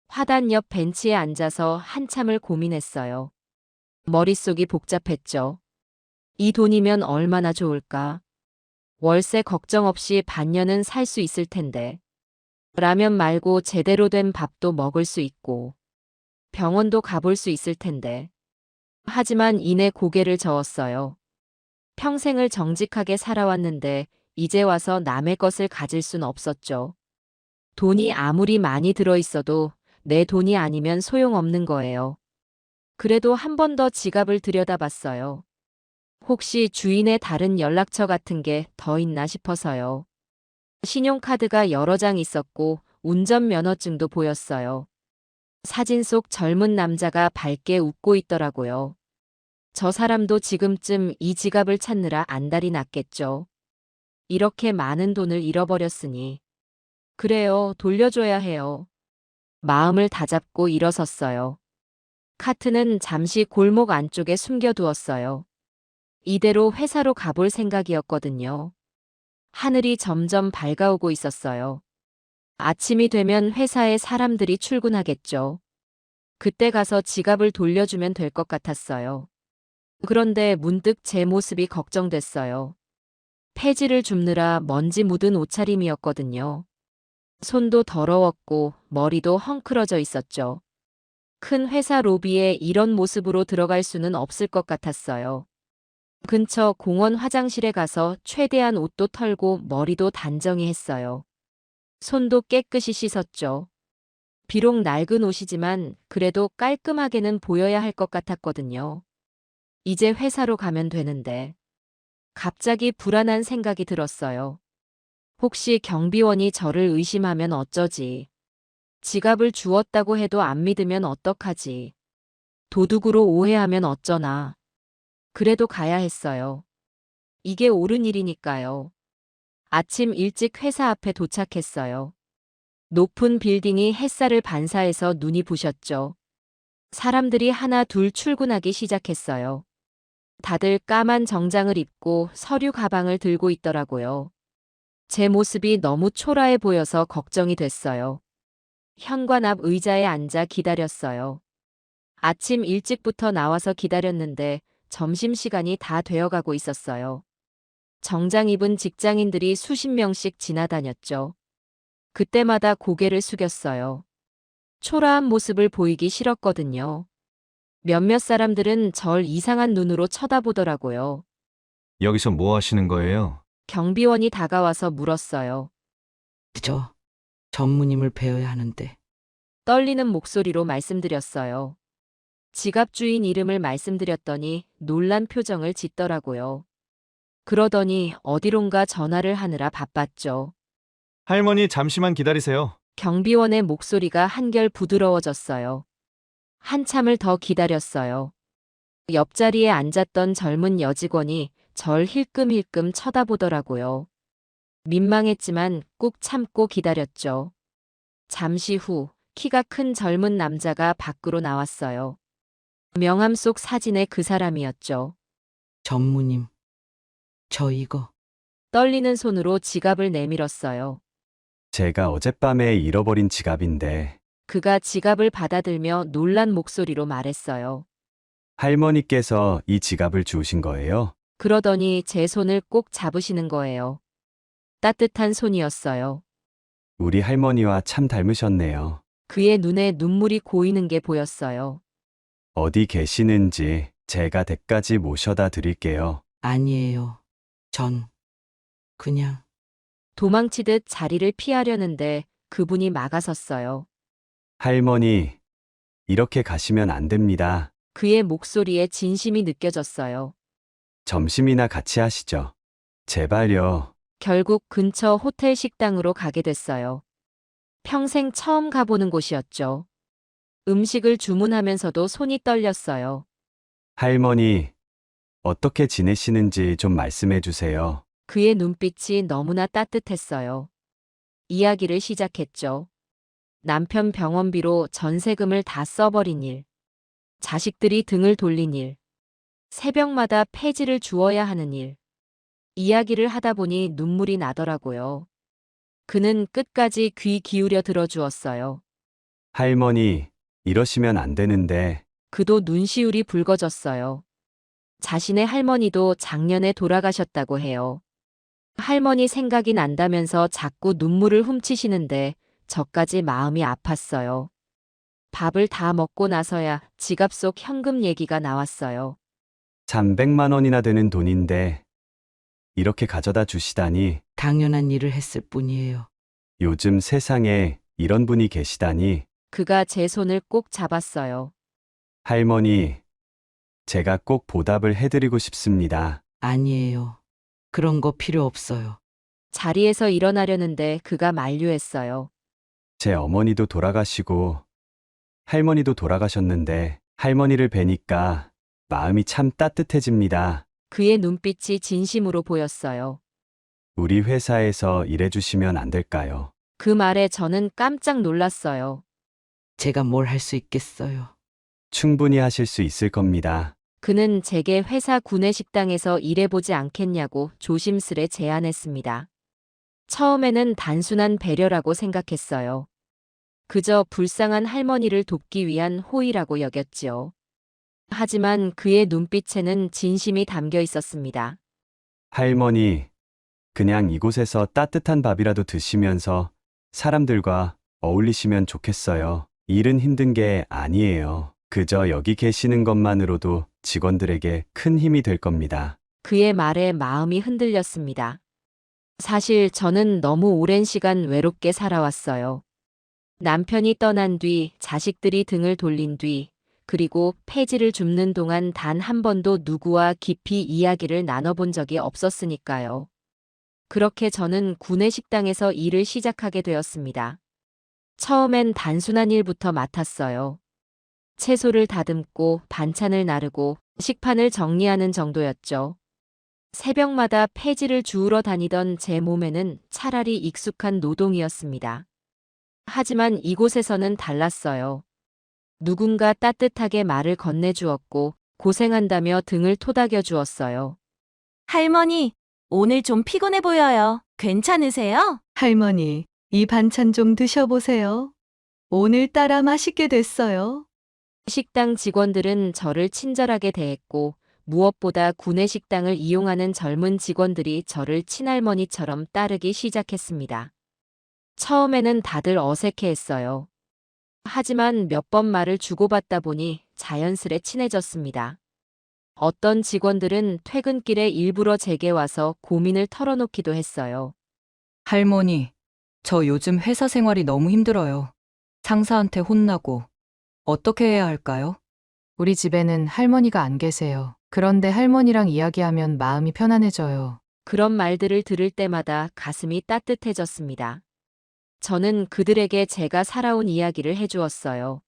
화단 옆 벤치에 앉아서 한참을 고민했어요. 머릿속이 복잡했죠. 이 돈이면 얼마나 좋을까? 월세 걱정 없이 반년은 살 수 있을 텐데. 라면 말고 제대로 된 밥도 먹을 수 있고. 병원도 가볼 수 있을 텐데. 하지만 이내 고개를 저었어요. 평생을 정직하게 살아왔는데 이제 와서 남의 것을 가질 순 없었죠. 돈이 아무리 많이 들어있어도 내 돈이 아니면 소용없는 거예요. 그래도 한 번 더 지갑을 들여다봤어요. 혹시 주인의 다른 연락처 같은 게 더 있나 싶어서요. 신용카드가 여러 장 있었고 운전면허증도 보였어요. 사진 속 젊은 남자가 밝게 웃고 있더라고요. 저 사람도 지금쯤 이 지갑을 찾느라 안달이 났겠죠. 이렇게 많은 돈을 잃어버렸으니. 그래요, 돌려줘야 해요. 마음을 다잡고 일어섰어요. 카트는 잠시 골목 안쪽에 숨겨두었어요. 이대로 회사로 가볼 생각이었거든요. 하늘이 점점 밝아오고 있었어요. 아침이 되면 회사에 사람들이 출근하겠죠. 그때 가서 지갑을 돌려주면 될 것 같았어요. 그런데 문득 제 모습이 걱정됐어요. 폐지를 줍느라 먼지 묻은 옷차림이었거든요. 손도 더러웠고 머리도 헝클어져 있었죠. 큰 회사 로비에 이런 모습으로 들어갈 수는 없을 것 같았어요. 근처 공원 화장실에 가서 최대한 옷도 털고 머리도 단정히 했어요. 손도 깨끗이 씻었죠. 비록 낡은 옷이지만 그래도 깔끔하게는 보여야 할 것 같았거든요. 이제 회사로 가면 되는데. 갑자기 불안한 생각이 들었어요. 혹시 경비원이 저를 의심하면 어쩌지? 지갑을 주웠다고 해도 안 믿으면 어떡하지? 도둑으로 오해하면 어쩌나? 그래도 가야 했어요. 이게 옳은 일이니까요. 아침 일찍 회사 앞에 도착했어요. 높은 빌딩이 햇살을 반사해서 눈이 부셨죠. 사람들이 하나 둘 출근하기 시작했어요. 다들 까만 정장을 입고 서류 가방을 들고 있더라고요. 제 모습이 너무 초라해 보여서 걱정이 됐어요. 현관 앞 의자에 앉아 기다렸어요. 아침 일찍부터 나와서 기다렸는데 점심시간이 다 되어가고 있었어요. 정장 입은 직장인들이 수십 명씩 지나다녔죠. 그때마다 고개를 숙였어요. 초라한 모습을 보이기 싫었거든요. 몇몇 사람들은 절 이상한 눈으로 쳐다보더라고요. 여기서 뭐 하시는 거예요? 경비원이 다가와서 물었어요. 저 전무님을 뵈어야 하는데. 떨리는 목소리로 말씀드렸어요. 지갑 주인 이름을 말씀드렸더니 놀란 표정을 짓더라고요. 그러더니 어디론가 전화를 하느라 바빴죠. 할머니 잠시만 기다리세요. 경비원의 목소리가 한결 부드러워졌어요. 한참을 더 기다렸어요. 옆자리에 앉았던 젊은 여직원이 절 힐끔힐끔 쳐다보더라고요. 민망했지만 꾹 참고 기다렸죠. 잠시 후 키가 큰 젊은 남자가 밖으로 나왔어요. 명함 속 사진의 그 사람이었죠. 전무님, 저 이거. 떨리는 손으로 지갑을 내밀었어요. 제가 어젯밤에 잃어버린 지갑인데 그가 지갑을 받아들며 놀란 목소리로 말했어요. 할머니께서 이 지갑을 주우신 거예요? 그러더니 제 손을 꼭 잡으시는 거예요. 따뜻한 손이었어요. 우리 할머니와 참 닮으셨네요. 그의 눈에 눈물이 고이는 게 보였어요. 어디 계시는지 제가 댁까지 모셔다 드릴게요. 아니에요. 전 그냥 도망치듯 자리를 피하려는데 그분이 막아섰어요. 할머니, 이렇게 가시면 안 됩니다. 그의 목소리에 진심이 느껴졌어요. 점심이나 같이 하시죠. 제발요. 결국 근처 호텔 식당으로 가게 됐어요. 평생 처음 가보는 곳이었죠. 음식을 주문하면서도 손이 떨렸어요. 할머니, 어떻게 지내시는지 좀 말씀해 주세요. 그의 눈빛이 너무나 따뜻했어요. 이야기를 시작했죠. 남편 병원비로 전세금을 다 써버린 일. 자식들이 등을 돌린 일. 새벽마다 폐지를 주어야 하는 일. 이야기를 하다 보니 눈물이 나더라고요. 그는 끝까지 귀 기울여 들어주었어요. 할머니, 이러시면 안 되는데. 그도 눈시울이 붉어졌어요. 자신의 할머니도 작년에 돌아가셨다고 해요. 할머니 생각이 난다면서 자꾸 눈물을 훔치시는데 저까지 마음이 아팠어요. 밥을 다 먹고 나서야 지갑 속 현금 얘기가 나왔어요. 300만 원이나 되는 돈인데 이렇게 가져다 주시다니. 당연한 일을 했을 뿐이에요. 요즘 세상에 이런 분이 계시다니. 그가 제 손을 꼭 잡았어요. 할머니, 제가 꼭 보답을 해드리고 싶습니다. 아니에요. 그런 거 필요 없어요. 자리에서 일어나려는데 그가 만류했어요. 제 어머니도 돌아가시고 할머니도 돌아가셨는데 할머니를 뵈니까 마음이 참 따뜻해집니다. 그의 눈빛이 진심으로 보였어요. 우리 회사에서 일해주시면 안 될까요? 그 말에 저는 깜짝 놀랐어요. 제가 뭘 할 수 있겠어요. 충분히 하실 수 있을 겁니다. 그는 제게 회사 구내식당에서 일해보지 않겠냐고 조심스레 제안했습니다. 처음에는 단순한 배려라고 생각했어요. 그저 불쌍한 할머니를 돕기 위한 호의라고 여겼지요. 하지만 그의 눈빛에는 진심이 담겨 있었습니다. 할머니, 그냥 이곳에서 따뜻한 밥이라도 드시면서 사람들과 어울리시면 좋겠어요. 일은 힘든 게 아니에요. 그저 여기 계시는 것만으로도 직원들에게 큰 힘이 될 겁니다. 그의 말에 마음이 흔들렸습니다. 사실 저는 너무 오랜 시간 외롭게 살아왔어요. 남편이 떠난 뒤, 자식들이 등을 돌린 뒤, 그리고 폐지를 줍는 동안 단 한 번도 누구와 깊이 이야기를 나눠본 적이 없었으니까요. 그렇게 저는 구내식당에서 일을 시작하게 되었습니다. 처음엔 단순한 일부터 맡았어요. 채소를 다듬고 반찬을 나르고 식판을 정리하는 정도였죠. 새벽마다 폐지를 주우러 다니던 제 몸에는 차라리 익숙한 노동이었습니다. 하지만 이곳에서는 달랐어요. 누군가 따뜻하게 말을 건네주었고 고생한다며 등을 토닥여 주었어요. 할머니, 오늘 좀 피곤해 보여요. 괜찮으세요? 할머니, 이 반찬 좀 드셔보세요. 오늘따라 맛있게 됐어요. 식당 직원들은 저를 친절하게 대했고 무엇보다 구내식당을 이용하는 젊은 직원들이 저를 친할머니처럼 따르기 시작했습니다. 처음에는 다들 어색해했어요. 하지만 몇 번 말을 주고받다 보니 자연스레 친해졌습니다. 어떤 직원들은 퇴근길에 일부러 제게 와서 고민을 털어놓기도 했어요. 할머니, 저 요즘 회사 생활이 너무 힘들어요. 상사한테 혼나고 어떻게 해야 할까요? 우리 집에는 할머니가 안 계세요. 그런데 할머니랑 이야기하면 마음이 편안해져요. 그런 말들을 들을 때마다 가슴이 따뜻해졌습니다. 저는 그들에게 제가 살아온 이야기를 해주었어요.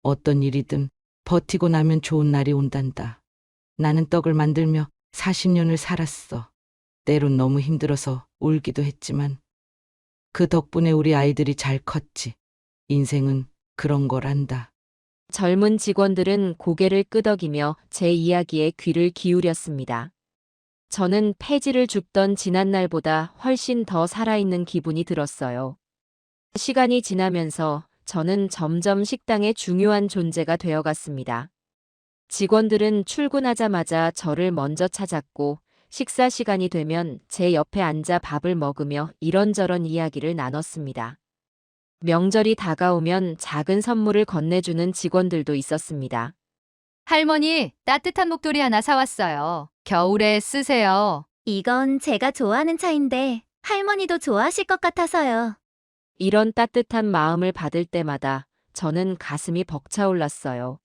어떤 일이든 버티고 나면 좋은 날이 온단다. 나는 떡을 만들며 40년을 살았어. 때론 너무 힘들어서 울기도 했지만 그 덕분에 우리 아이들이 잘 컸지. 인생은 그런 거란다. 젊은 직원들은 고개를 끄덕이며 제 이야기에 귀를 기울였습니다. 저는 폐지를 줍던 지난날보다 훨씬 더 살아있는 기분이 들었어요. 시간이 지나면서 저는 점점 식당의 중요한 존재가 되어갔습니다. 직원들은 출근하자마자 저를 먼저 찾았고 식사 시간이 되면 제 옆에 앉아 밥을 먹으며 이런저런 이야기를 나눴습니다. 명절이 다가오면 작은 선물을 건네주는 직원들도 있었습니다. 할머니, 따뜻한 목도리 하나 사왔어요. 겨울에 쓰세요. 이건 제가 좋아하는 차인데 할머니도 좋아하실 것 같아서요. 이런 따뜻한 마음을 받을 때마다 저는 가슴이 벅차올랐어요.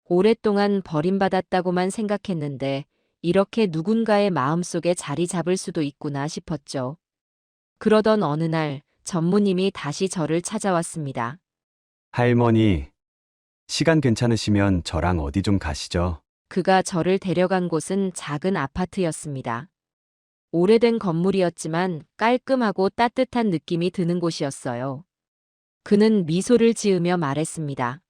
오랫동안 버림받았다고만 생각했는데 이렇게 누군가의 마음속에 자리 잡을 수도 있구나 싶었죠. 그러던 어느 날 전무님이 다시 저를 찾아왔습니다. 할머니, 시간 괜찮으시면 저랑 어디 좀 가시죠. 그가 저를 데려간 곳은 작은 아파트였습니다. 오래된 건물이었지만 깔끔하고 따뜻한 느낌이 드는 곳이었어요. 그는 미소를 지으며 말했습니다.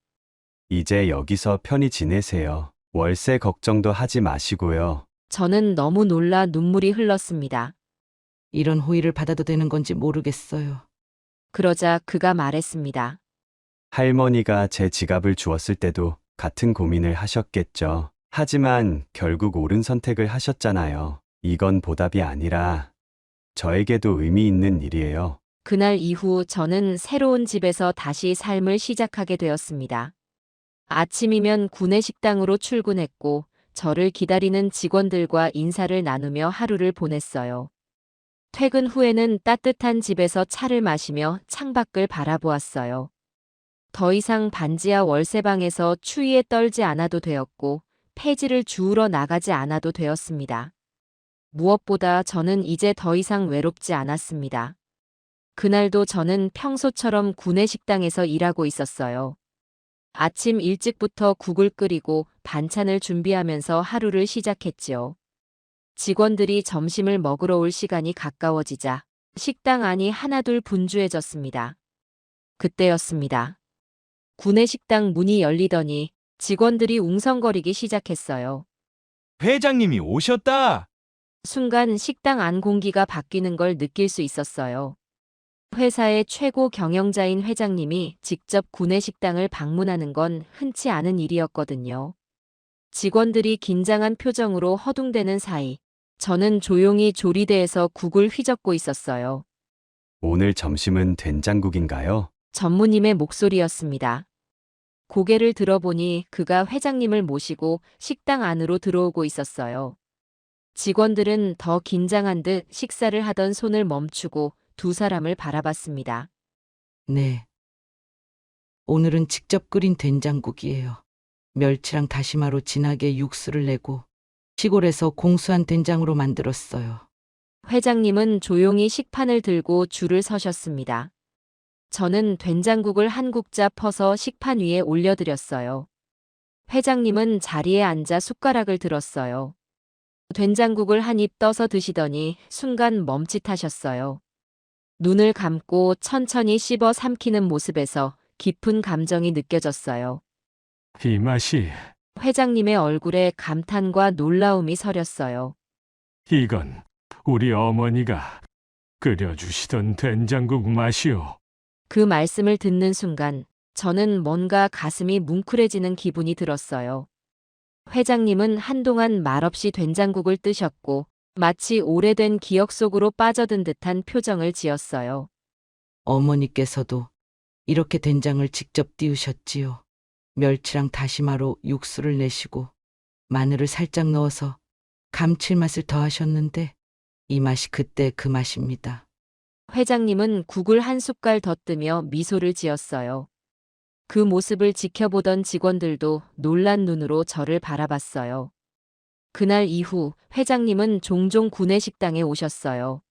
이제 여기서 편히 지내세요. 월세 걱정도 하지 마시고요. 저는 너무 놀라 눈물이 흘렀습니다. 이런 호의를 받아도 되는 건지 모르겠어요. 그러자 그가 말했습니다. 할머니가 제 지갑을 주었을 때도 같은 고민을 하셨겠죠. 하지만 결국 옳은 선택을 하셨잖아요. 이건 보답이 아니라 저에게도 의미 있는 일이에요. 그날 이후 저는 새로운 집에서 다시 삶을 시작하게 되었습니다. 아침이면 구내식당으로 출근했고 저를 기다리는 직원들과 인사를 나누며 하루를 보냈어요. 퇴근 후에는 따뜻한 집에서 차를 마시며 창밖을 바라보았어요. 더 이상 반지하 월세방에서 추위에 떨지 않아도 되었고 폐지를 주우러 나가지 않아도 되었습니다. 무엇보다 저는 이제 더 이상 외롭지 않았습니다. 그날도 저는 평소처럼 구내식당에서 일하고 있었어요. 아침 일찍부터 국을 끓이고 반찬을 준비하면서 하루를 시작했지요. 직원들이 점심을 먹으러 올 시간이 가까워지자 식당 안이 하나둘 분주해졌습니다. 그때였습니다. 구내식당 문이 열리더니 직원들이 웅성거리기 시작했어요. 회장님이 오셨다. 순간 식당 안 공기가 바뀌는 걸 느낄 수 있었어요. 회사의 최고 경영자인 회장님이 직접 구내식당을 방문하는 건 흔치 않은 일이었거든요. 직원들이 긴장한 표정으로 허둥대는 사이 저는 조용히 조리대에서 국을 휘젓고 있었어요. 오늘 점심은 된장국인가요? 전무님의 목소리였습니다. 고개를 들어보니 그가 회장님을 모시고 식당 안으로 들어오고 있었어요. 직원들은 더 긴장한 듯 식사를 하던 손을 멈추고 두 사람을 바라봤습니다. 네. 오늘은 직접 끓인 된장국이에요. 멸치랑 다시마로 진하게 육수를 내고 시골에서 공수한 된장으로 만들었어요. 회장님은 조용히 식판을 들고 줄을 서셨습니다. 저는 된장국을 한 국자 퍼서 식판 위에 올려드렸어요. 회장님은 자리에 앉아 숟가락을 들었어요. 된장국을 한 입 떠서 드시더니 순간 멈칫하셨어요. 눈을 감고 천천히 씹어 삼키는 모습에서 깊은 감정이 느껴졌어요. 이 맛이 회장님의 얼굴에 감탄과 놀라움이 서렸어요. 이건 우리 어머니가 끓여주시던 된장국 맛이오. 그 말씀을 듣는 순간 저는 뭔가 가슴이 뭉클해지는 기분이 들었어요. 회장님은 한동안 말없이 된장국을 뜨셨고 마치 오래된 기억 속으로 빠져든 듯한 표정을 지었어요. 어머니께서도 이렇게 된장을 직접 띄우셨지요. 멸치랑 다시마로 육수를 내시고 마늘을 살짝 넣어서 감칠맛을 더하셨는데 이 맛이 그때 그 맛입니다. 회장님은 국을 한 숟갈 더 뜨며 미소를 지었어요. 그 모습을 지켜보던 직원들도 놀란 눈으로 저를 바라봤어요. 그날 이후 회장님은 종종 구내식당에 오셨어요.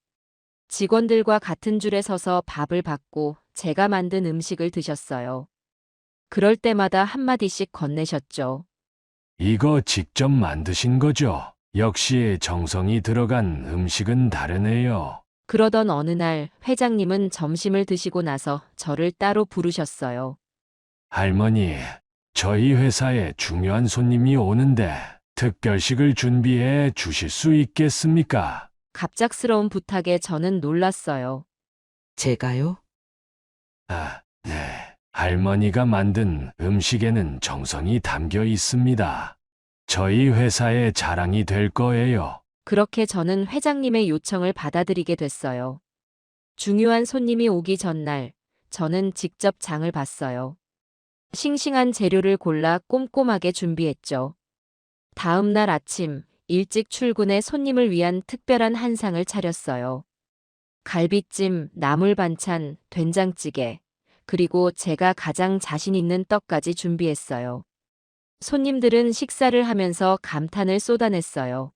직원들과 같은 줄에 서서 밥을 받고 제가 만든 음식을 드셨어요. 그럴 때마다 한마디씩 건네셨죠. 이거 직접 만드신 거죠? 역시 정성이 들어간 음식은 다르네요. 그러던 어느 날 회장님은 점심을 드시고 나서 저를 따로 부르셨어요. 할머니, 저희 회사에 중요한 손님이 오는데 특별식을 준비해 주실 수 있겠습니까? 갑작스러운 부탁에 저는 놀랐어요. 제가요? 네. 할머니가 만든 음식에는 정성이 담겨 있습니다. 저희 회사의 자랑이 될 거예요. 그렇게 저는 회장님의 요청을 받아들이게 됐어요. 중요한 손님이 오기 전날 저는 직접 장을 봤어요. 싱싱한 재료를 골라 꼼꼼하게 준비했죠. 다음 날 아침 일찍 출근해 손님을 위한 특별한 한상을 차렸어요. 갈비찜, 나물 반찬, 된장찌개, 그리고 제가 가장 자신 있는 떡까지 준비했어요. 손님들은 식사를 하면서 감탄을 쏟아냈어요.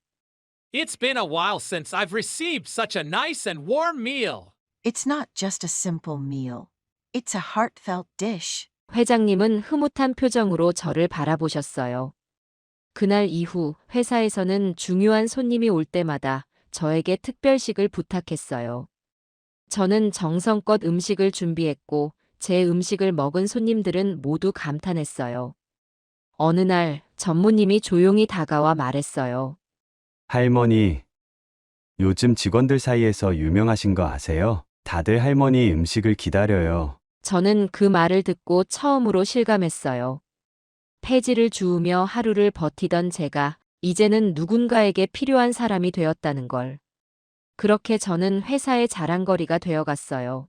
It's been a while since I've received such a nice and warm meal. It's not just a simple meal. It's a heartfelt dish. 회장님은 흐뭇한 표정으로 저를 바라보셨어요. 그날 이후 회사에서는 중요한 손님이 올 때마다 저에게 특별식을 부탁했어요. 저는 정성껏 음식을 준비했고 제 음식을 먹은 손님들은 모두 감탄했어요. 어느 날 전무님이 조용히 다가와 말했어요. 할머니, 요즘 직원들 사이에서 유명하신 거 아세요? 다들 할머니 음식을 기다려요. 저는 그 말을 듣고 처음으로 실감했어요. 폐지를 주우며 하루를 버티던 제가 이제는 누군가에게 필요한 사람이 되었다는 걸. 그렇게 저는 회사의 자랑거리가 되어갔어요.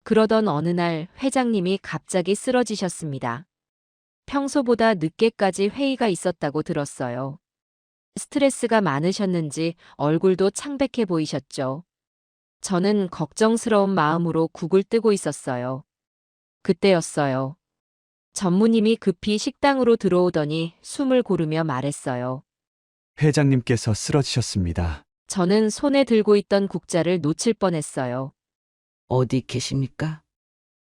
그러던 어느 날 회장님이 갑자기 쓰러지셨습니다. 평소보다 늦게까지 회의가 있었다고 들었어요. 스트레스가 많으셨는지 얼굴도 창백해 보이셨죠. 저는 걱정스러운 마음으로 국을 뜨고 있었어요. 그때였어요. 전무님이 급히 식당으로 들어오더니 숨을 고르며 말했어요. 회장님께서 쓰러지셨습니다. 저는 손에 들고 있던 국자를 놓칠 뻔했어요. 어디 계십니까?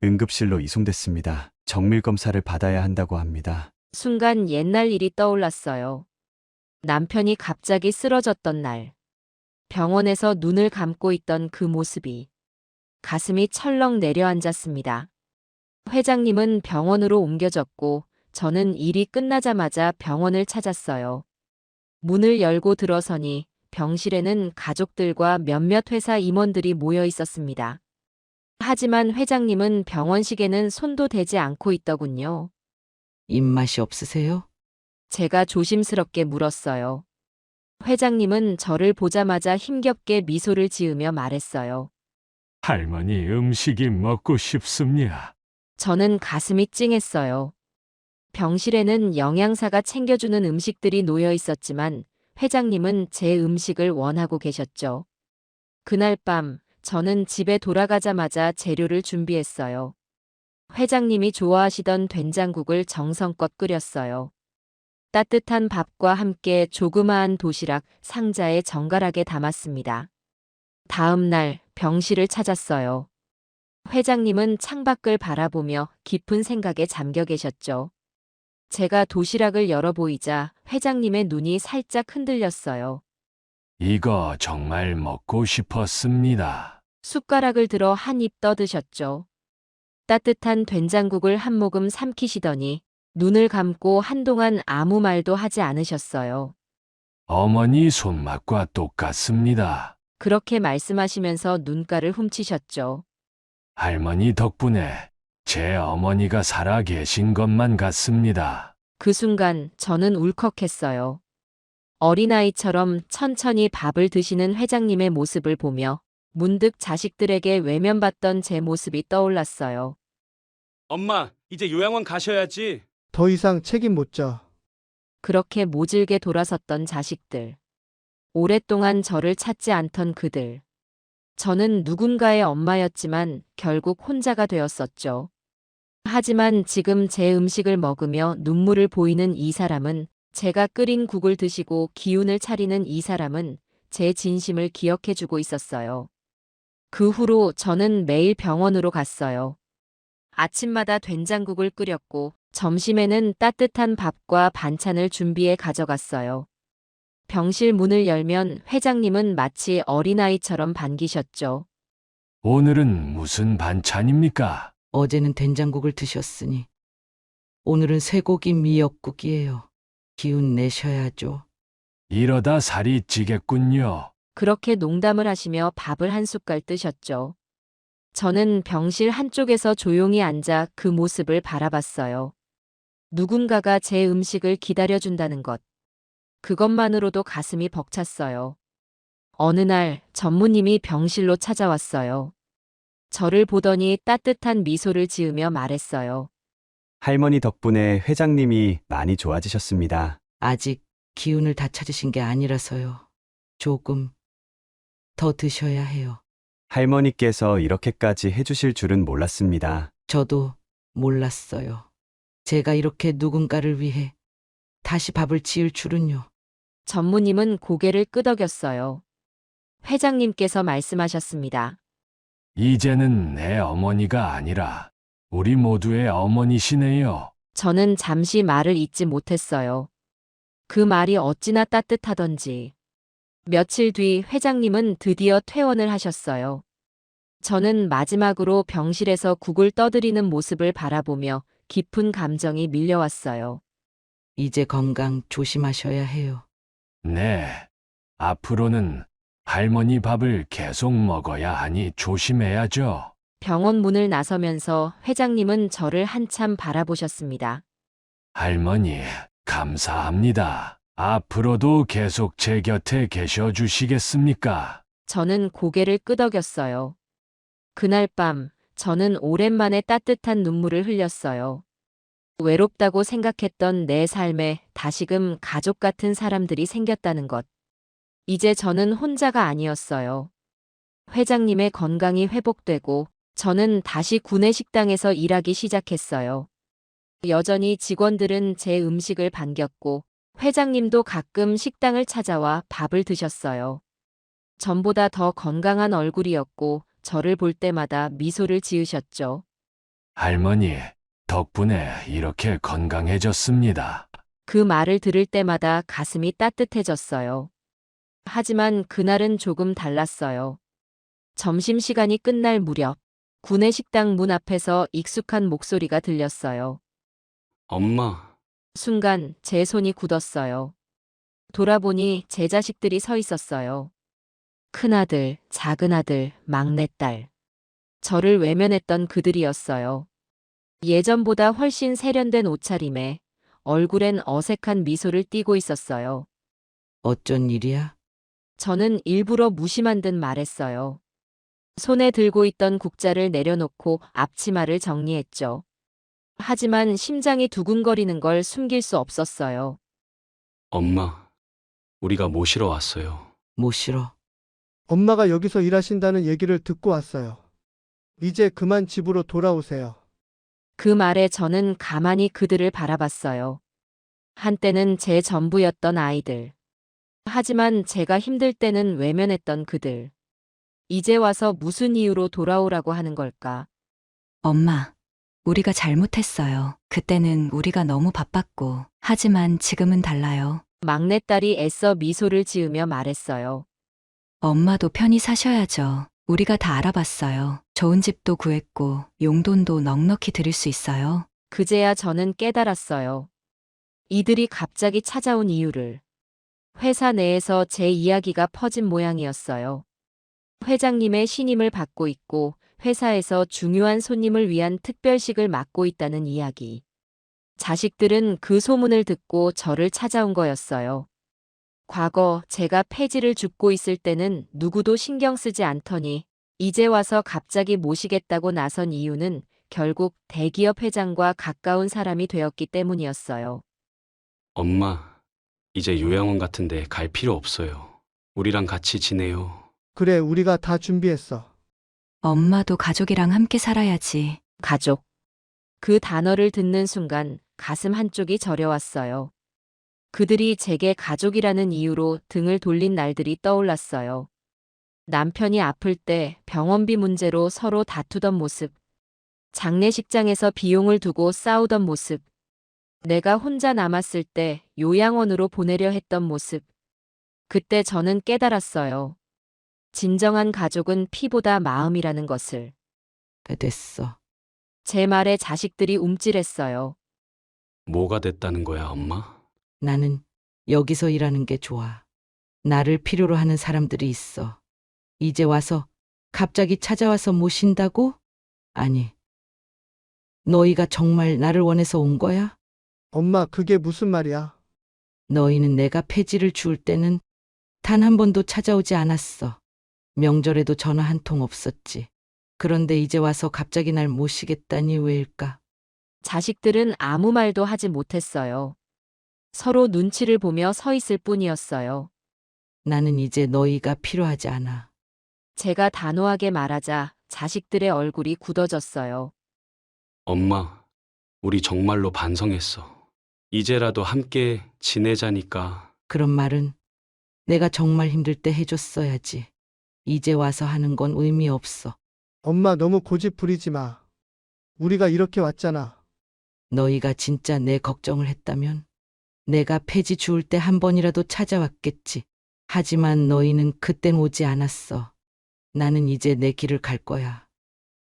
응급실로 이송됐습니다. 정밀 검사를 받아야 한다고 합니다. 순간 옛날 일이 떠올랐어요. 남편이 갑자기 쓰러졌던 날. 병원에서 눈을 감고 있던 그 모습이. 가슴이 철렁 내려앉았습니다. 회장님은 병원으로 옮겨졌고 저는 일이 끝나자마자 병원을 찾았어요. 문을 열고 들어서니 병실에는 가족들과 몇몇 회사 임원들이 모여 있었습니다. 하지만 회장님은 병원식에는 손도 대지 않고 있더군요. 입맛이 없으세요? 제가 조심스럽게 물었어요. 회장님은 저를 보자마자 힘겹게 미소를 지으며 말했어요. 할머니 음식이 먹고 싶습니다. 저는 가슴이 찡했어요. 병실에는 영양사가 챙겨주는 음식들이 놓여 있었지만 회장님은 제 음식을 원하고 계셨죠. 그날 밤 저는 집에 돌아가자마자 재료를 준비했어요. 회장님이 좋아하시던 된장국을 정성껏 끓였어요. 따뜻한 밥과 함께 조그마한 도시락 상자에 정갈하게 담았습니다. 다음 날 병실을 찾았어요. 회장님은 창밖을 바라보며 깊은 생각에 잠겨 계셨죠. 제가 도시락을 열어보이자 회장님의 눈이 살짝 흔들렸어요. 이거 정말 먹고 싶었습니다. 숟가락을 들어 한 입 떠드셨죠. 따뜻한 된장국을 한 모금 삼키시더니 눈을 감고 한동안 아무 말도 하지 않으셨어요. 어머니 손맛과 똑같습니다. 그렇게 말씀하시면서 눈가를 훔치셨죠. 할머니 덕분에 제 어머니가 살아 계신 것만 같습니다. 그 순간 저는 울컥했어요. 어린아이처럼 천천히 밥을 드시는 회장님의 모습을 보며 문득 자식들에게 외면받던 제 모습이 떠올랐어요. 엄마, 이제 요양원 가셔야지. 더 이상 책임 못 져. 그렇게 모질게 돌아섰던 자식들. 오랫동안 저를 찾지 않던 그들. 저는 누군가의 엄마였지만 결국 혼자가 되었었죠. 하지만 지금 제 음식을 먹으며 눈물을 보이는 이 사람은, 제가 끓인 국을 드시고 기운을 차리는 이 사람은 제 진심을 기억해주고 있었어요. 그 후로 저는 매일 병원으로 갔어요. 아침마다 된장국을 끓였고 점심에는 따뜻한 밥과 반찬을 준비해 가져갔어요. 병실 문을 열면 회장님은 마치 어린아이처럼 반기셨죠. 오늘은 무슨 반찬입니까? 어제는 된장국을 드셨으니 오늘은 쇠고기 미역국이에요. 기운 내셔야죠. 이러다 살이 찌겠군요. 그렇게 농담을 하시며 밥을 한 숟갈 뜨셨죠. 저는 병실 한쪽에서 조용히 앉아 그 모습을 바라봤어요. 누군가가 제 음식을 기다려준다는 것. 그것만으로도 가슴이 벅찼어요. 어느 날 전무님이 병실로 찾아왔어요. 저를 보더니 따뜻한 미소를 지으며 말했어요. 할머니 덕분에 회장님이 많이 좋아지셨습니다. 아직 기운을 다 찾으신 게 아니라서요. 조금 더 드셔야 해요. 할머니께서 이렇게까지 해주실 줄은 몰랐습니다. 저도 몰랐어요. 제가 이렇게 누군가를 위해 다시 밥을 지을 줄은요. 전무님은 고개를 끄덕였어요. 회장님께서 말씀하셨습니다. 이제는 내 어머니가 아니라 우리 모두의 어머니시네요. 저는 잠시 말을 잇지 못했어요. 그 말이 어찌나 따뜻하던지. 며칠 뒤 회장님은 드디어 퇴원을 하셨어요. 저는 마지막으로 병실에서 국을 떠드리는 모습을 바라보며 깊은 감정이 밀려왔어요. 이제 건강 조심하셔야 해요. 네. 앞으로는 할머니 밥을 계속 먹어야 하니 조심해야죠. 병원 문을 나서면서 회장님은 저를 한참 바라보셨습니다. 할머니, 감사합니다. 앞으로도 계속 제 곁에 계셔 주시겠습니까? 저는 고개를 끄덕였어요. 그날 밤, 저는 오랜만에 따뜻한 눈물을 흘렸어요. 외롭다고 생각했던 내 삶에 다시금 가족 같은 사람들이 생겼다는 것. 이제 저는 혼자가 아니었어요. 회장님의 건강이 회복되고 저는 다시 구내식당에서 일하기 시작했어요. 여전히 직원들은 제 음식을 반겼고 회장님도 가끔 식당을 찾아와 밥을 드셨어요. 전보다 더 건강한 얼굴이었고 저를 볼 때마다 미소를 지으셨죠. 할머니, 덕분에 이렇게 건강해졌습니다. 그 말을 들을 때마다 가슴이 따뜻해졌어요. 하지만 그날은 조금 달랐어요. 점심시간이 끝날 무렵 구내식당 문 앞에서 익숙한 목소리가 들렸어요. 엄마, 순간 제 손이 굳었어요. 돌아보니 제 자식들이 서 있었어요. 큰아들, 작은아들, 막내딸. 저를 외면했던 그들이었어요. 예전보다 훨씬 세련된 옷차림에 얼굴엔 어색한 미소를 띠고 있었어요. 어쩐 일이야? 저는 일부러 무심한 듯 말했어요. 손에 들고 있던 국자를 내려놓고 앞치마를 정리했죠. 하지만 심장이 두근거리는 걸 숨길 수 없었어요. 엄마, 우리가 모시러 왔어요. 모시러? 엄마가 여기서 일하신다는 얘기를 듣고 왔어요. 이제 그만 집으로 돌아오세요. 그 말에 저는 가만히 그들을 바라봤어요. 한때는 제 전부였던 아이들. 하지만 제가 힘들 때는 외면했던 그들. 이제 와서 무슨 이유로 돌아오라고 하는 걸까? 엄마, 우리가 잘못했어요. 그때는 우리가 너무 바빴고. 하지만 지금은 달라요. 막내딸이 애써 미소를 지으며 말했어요. 엄마도 편히 사셔야죠. 우리가 다 알아봤어요. 좋은 집도 구했고 용돈도 넉넉히 드릴 수 있어요. 그제야 저는 깨달았어요. 이들이 갑자기 찾아온 이유를. 회사 내에서 제 이야기가 퍼진 모양이었어요. 회장님의 신임을 받고 있고 회사에서 중요한 손님을 위한 특별식을 맡고 있다는 이야기. 자식들은 그 소문을 듣고 저를 찾아온 거였어요. 과거 제가 폐지를 줍고 있을 때는 누구도 신경 쓰지 않더니 이제 와서 갑자기 모시겠다고 나선 이유는 결국 대기업 회장과 가까운 사람이 되었기 때문이었어요. 엄마, 이제 요양원 같은데 갈 필요 없어요. 우리랑 같이 지내요. 그래, 우리가 다 준비했어. 엄마도 가족이랑 함께 살아야지. 가족. 그 단어를 듣는 순간 가슴 한쪽이 저려왔어요. 그들이 제게 가족이라는 이유로 등을 돌린 날들이 떠올랐어요. 남편이 아플 때 병원비 문제로 서로 다투던 모습. 장례식장에서 비용을 두고 싸우던 모습. 내가 혼자 남았을 때 요양원으로 보내려 했던 모습. 그때 저는 깨달았어요. 진정한 가족은 피보다 마음이라는 것을. 됐어. 제 말에 자식들이 움찔했어요. 뭐가 됐다는 거야, 엄마? 나는 여기서 일하는 게 좋아. 나를 필요로 하는 사람들이 있어. 이제 와서 갑자기 찾아와서 모신다고? 아니. 너희가 정말 나를 원해서 온 거야? 엄마, 그게 무슨 말이야? 너희는 내가 폐지를 주울 때는 단 한 번도 찾아오지 않았어. 명절에도 전화 한 통 없었지. 그런데 이제 와서 갑자기 날 모시겠다니 왜일까? 자식들은 아무 말도 하지 못했어요. 서로 눈치를 보며 서 있을 뿐이었어요. 나는 이제 너희가 필요하지 않아. 제가 단호하게 말하자 자식들의 얼굴이 굳어졌어요. 엄마, 우리 정말로 반성했어. 이제라도 함께 지내자니까. 그런 말은 내가 정말 힘들 때 해줬어야지. 이제 와서 하는 건 의미 없어. 엄마, 너무 고집 부리지 마. 우리가 이렇게 왔잖아. 너희가 진짜 내 걱정을 했다면 내가 폐지 주울 때 한 번이라도 찾아왔겠지. 하지만 너희는 그땐 오지 않았어. 나는 이제 내 길을 갈 거야.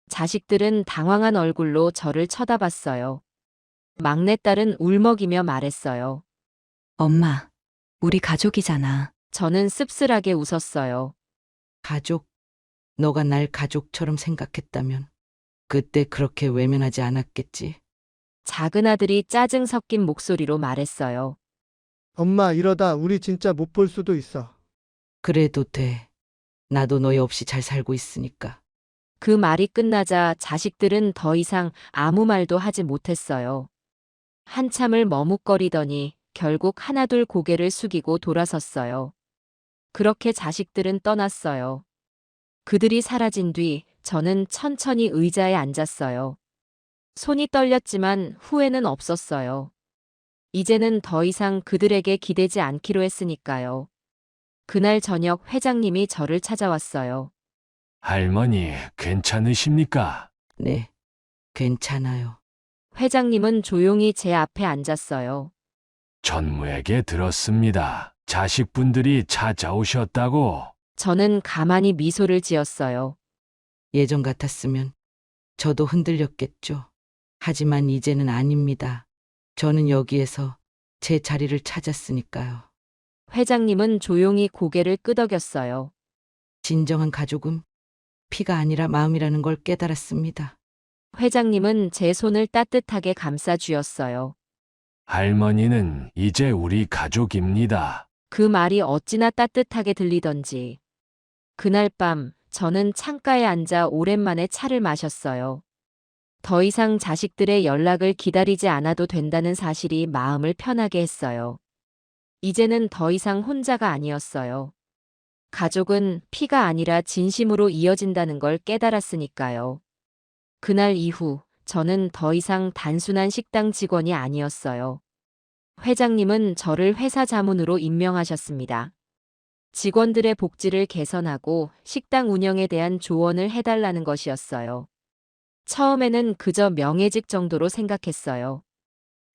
자식들은 당황한 얼굴로 저를 쳐다봤어요. 막내딸은 울먹이며 말했어요. 엄마, 우리 가족이잖아. 저는 씁쓸하게 웃었어요. 가족? 너가 날 가족처럼 생각했다면 그때 그렇게 외면하지 않았겠지. 작은 아들이 짜증 섞인 목소리로 말했어요. 엄마, 이러다 우리 진짜 못 볼 수도 있어. 그래도 돼. 나도 너희 없이 잘 살고 있으니까. 그 말이 끝나자 자식들은 더 이상 아무 말도 하지 못했어요. 한참을 머뭇거리더니 결국 하나둘 고개를 숙이고 돌아섰어요. 그렇게 자식들은 떠났어요. 그들이 사라진 뒤 저는 천천히 의자에 앉았어요. 손이 떨렸지만 후회는 없었어요. 이제는 더 이상 그들에게 기대지 않기로 했으니까요. 그날 저녁 회장님이 저를 찾아왔어요. 할머니, 괜찮으십니까? 네, 괜찮아요. 회장님은 조용히 제 앞에 앉았어요. 전무에게 들었습니다. 자식분들이 찾아오셨다고. 저는 가만히 미소를 지었어요. 예전 같았으면 저도 흔들렸겠죠. 하지만 이제는 아닙니다. 저는 여기에서 제 자리를 찾았으니까요. 회장님은 조용히 고개를 끄덕였어요. 진정한 가족은 피가 아니라 마음이라는 걸 깨달았습니다. 회장님은 제 손을 따뜻하게 감싸 주었어요. 할머니는 이제 우리 가족입니다. 그 말이 어찌나 따뜻하게 들리던지. 그날 밤 저는 창가에 앉아 오랜만에 차를 마셨어요. 더 이상 자식들의 연락을 기다리지 않아도 된다는 사실이 마음을 편하게 했어요. 이제는 더 이상 혼자가 아니었어요. 가족은 피가 아니라 진심으로 이어진다는 걸 깨달았으니까요. 그날 이후 저는 더 이상 단순한 식당 직원이 아니었어요. 회장님은 저를 회사 자문으로 임명하셨습니다. 직원들의 복지를 개선하고 식당 운영에 대한 조언을 해달라는 것이었어요. 처음에는 그저 명예직 정도로 생각했어요.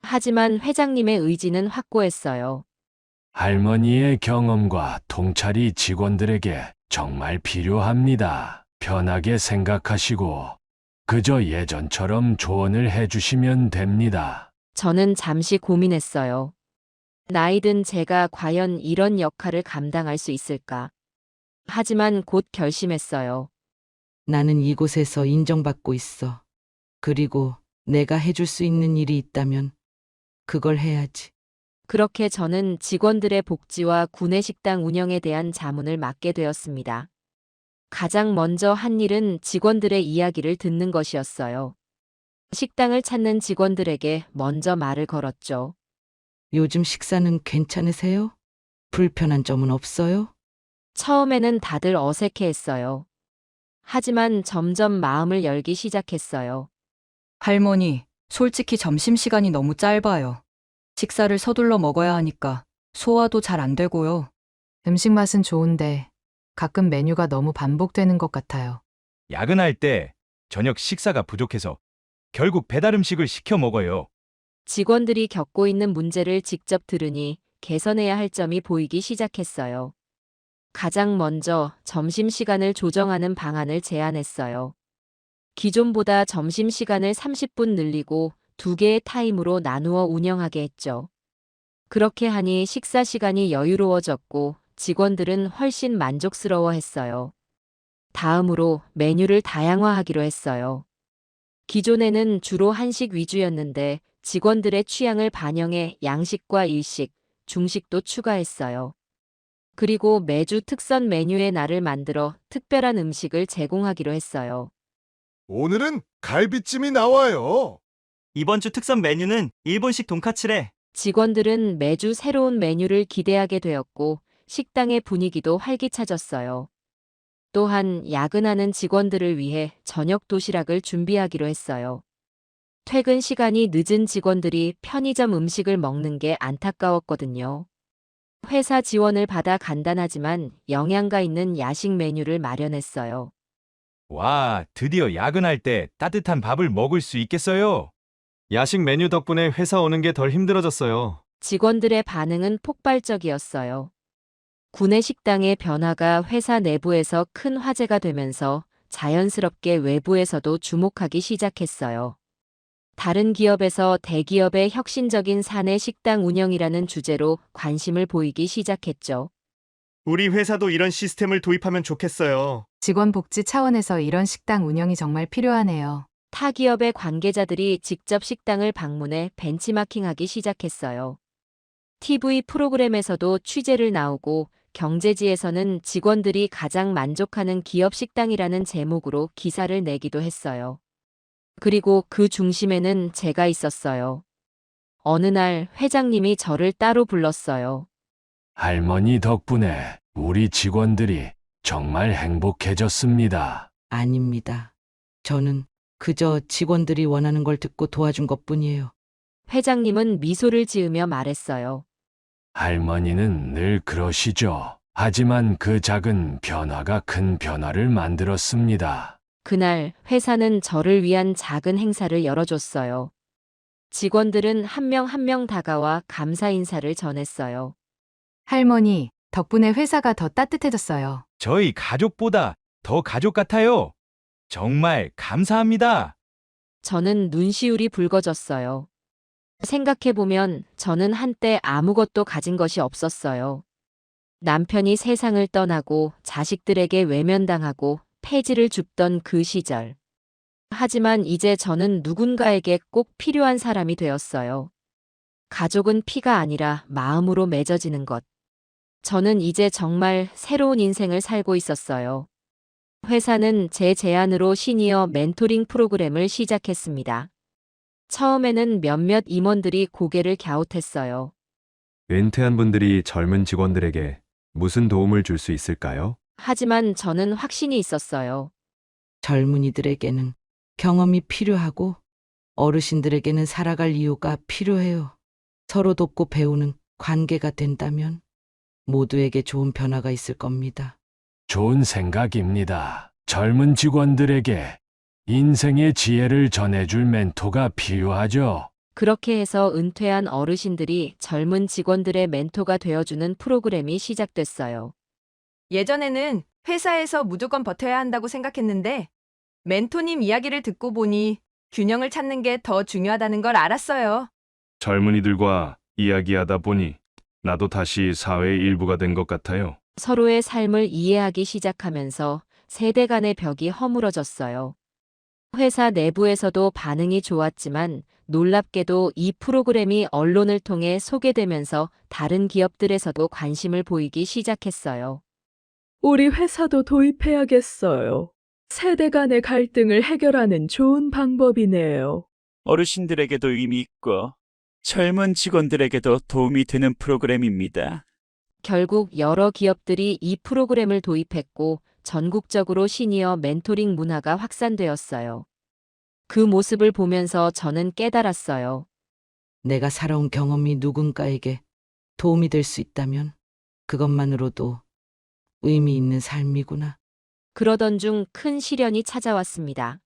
하지만 회장님의 의지는 확고했어요. 할머니의 경험과 통찰이 직원들에게 정말 필요합니다. 편하게 생각하시고 그저 예전처럼 조언을 해주시면 됩니다. 저는 잠시 고민했어요. 나이든 제가 과연 이런 역할을 감당할 수 있을까? 하지만 곧 결심했어요. 나는 이곳에서 인정받고 있어. 그리고 내가 해줄 수 있는 일이 있다면 그걸 해야지. 그렇게 저는 직원들의 복지와 구내식당 운영에 대한 자문을 맡게 되었습니다. 가장 먼저 한 일은 직원들의 이야기를 듣는 것이었어요. 식당을 찾는 직원들에게 먼저 말을 걸었죠. 요즘 식사는 괜찮으세요? 불편한 점은 없어요? 처음에는 다들 어색해했어요. 하지만 점점 마음을 열기 시작했어요. 할머니, 솔직히 점심시간이 너무 짧아요. 식사를 서둘러 먹어야 하니까 소화도 잘 안 되고요. 음식 맛은 좋은데 가끔 메뉴가 너무 반복되는 것 같아요. 야근할 때 저녁 식사가 부족해서 결국 배달 음식을 시켜 먹어요. 직원들이 겪고 있는 문제를 직접 들으니 개선해야 할 점이 보이기 시작했어요. 가장 먼저 점심시간을 조정하는 방안을 제안했어요. 기존보다 점심시간을 30분 늘리고 2개의 타임으로 나누어 운영하게 했죠. 그렇게 하니 식사 시간이 여유로워졌고 직원들은 훨씬 만족스러워 했어요. 다음으로 메뉴를 다양화하기로 했어요. 기존에는 주로 한식 위주였는데 직원들의 취향을 반영해 양식과 일식, 중식도 추가했어요. 그리고 매주 특선 메뉴의 날을 만들어 특별한 음식을 제공하기로 했어요. 오늘은 갈비찜이 나와요. 이번 주 특선 메뉴는 일본식 돈까츠래. 직원들은 매주 새로운 메뉴를 기대하게 되었고 식당의 분위기도 활기차졌어요. 또한 야근하는 직원들을 위해 저녁 도시락을 준비하기로 했어요. 퇴근 시간이 늦은 직원들이 편의점 음식을 먹는 게 안타까웠거든요. 회사 지원을 받아 간단하지만 영양가 있는 야식 메뉴를 마련했어요. 와, 드디어 야근할 때 따뜻한 밥을 먹을 수 있겠어요. 야식 메뉴 덕분에 회사 오는 게 덜 힘들어졌어요. 직원들의 반응은 폭발적이었어요. 구내 식당의 변화가 회사 내부에서 큰 화제가 되면서 자연스럽게 외부에서도 주목하기 시작했어요. 다른 기업에서 대기업의 혁신적인 사내 식당 운영이라는 주제로 관심을 보이기 시작했죠. 우리 회사도 이런 시스템을 도입하면 좋겠어요. 직원 복지 차원에서 이런 식당 운영이 정말 필요하네요. 타 기업의 관계자들이 직접 식당을 방문해 벤치마킹하기 시작했어요. TV 프로그램에서도 취재를 나오고 경제지에서는 직원들이 가장 만족하는 기업 식당이라는 제목으로 기사를 내기도 했어요. 그리고 그 중심에는 제가 있었어요. 어느 날 회장님이 저를 따로 불렀어요. 할머니 덕분에 우리 직원들이 정말 행복해졌습니다. 아닙니다. 저는 그저 직원들이 원하는 걸 듣고 도와준 것뿐이에요. 회장님은 미소를 지으며 말했어요. 할머니는 늘 그러시죠. 하지만 그 작은 변화가 큰 변화를 만들었습니다. 그날 회사는 저를 위한 작은 행사를 열어줬어요. 직원들은 한 명 한 명 다가와 감사 인사를 전했어요. 할머니, 덕분에 회사가 더 따뜻해졌어요. 저희 가족보다 더 가족 같아요. 정말 감사합니다. 저는 눈시울이 붉어졌어요. 생각해보면 저는 한때 아무것도 가진 것이 없었어요. 남편이 세상을 떠나고 자식들에게 외면당하고 폐지를 줍던 그 시절. 하지만 이제 저는 누군가에게 꼭 필요한 사람이 되었어요. 가족은 피가 아니라 마음으로 맺어지는 것. 저는 이제 정말 새로운 인생을 살고 있었어요. 회사는 제 제안으로 시니어 멘토링 프로그램을 시작했습니다. 처음에는 몇몇 임원들이 고개를 갸웃했어요. 은퇴한 분들이 젊은 직원들에게 무슨 도움을 줄 수 있을까요? 하지만 저는 확신이 있었어요. 젊은이들에게는 경험이 필요하고 어르신들에게는 살아갈 이유가 필요해요. 서로 돕고 배우는 관계가 된다면 모두에게 좋은 변화가 있을 겁니다. 좋은 생각입니다. 젊은 직원들에게 인생의 지혜를 전해줄 멘토가 필요하죠. 그렇게 해서 은퇴한 어르신들이 젊은 직원들의 멘토가 되어주는 프로그램이 시작됐어요. 예전에는 회사에서 무조건 버텨야 한다고 생각했는데 멘토님 이야기를 듣고 보니 균형을 찾는 게 더 중요하다는 걸 알았어요. 젊은이들과 이야기하다 보니 나도 다시 사회의 일부가 된 것 같아요. 서로의 삶을 이해하기 시작하면서 세대 간의 벽이 허물어졌어요. 회사 내부에서도 반응이 좋았지만 놀랍게도 이 프로그램이 언론을 통해 소개되면서 다른 기업들에서도 관심을 보이기 시작했어요. 우리 회사도 도입해야겠어요. 세대 간의 갈등을 해결하는 좋은 방법이네요. 어르신들에게도 의미 있고 젊은 직원들에게도 도움이 되는 프로그램입니다. 결국 여러 기업들이 이 프로그램을 도입했고 전국적으로 시니어 멘토링 문화가 확산되었어요. 그 모습을 보면서 저는 깨달았어요. 내가 살아온 경험이 누군가에게 도움이 될 수 있다면 그것만으로도 의미 있는 삶이구나. 그러던 중 큰 시련이 찾아왔습니다.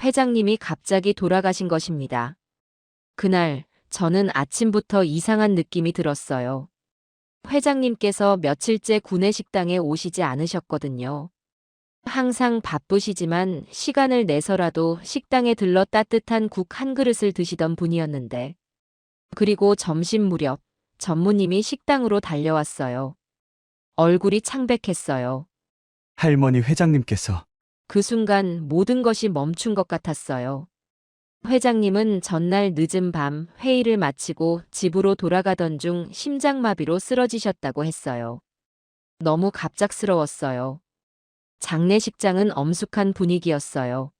회장님이 갑자기 돌아가신 것입니다. 그날 저는 아침부터 이상한 느낌이 들었어요. 회장님께서 며칠째 구내식당에 오시지 않으셨거든요. 항상 바쁘시지만 시간을 내서라도 식당에 들러 따뜻한 국 한 그릇을 드시던 분이었는데, 그리고 점심 무렵 전무님이 식당으로 달려왔어요. 얼굴이 창백했어요. 할머니 회장님께서 그 순간 모든 것이 멈춘 것 같았어요. 회장님은 전날 늦은 밤 회의를 마치고 집으로 돌아가던 중 심장마비로 쓰러지셨다고 했어요. 너무 갑작스러웠어요. 장례식장은 엄숙한 분위기였어요.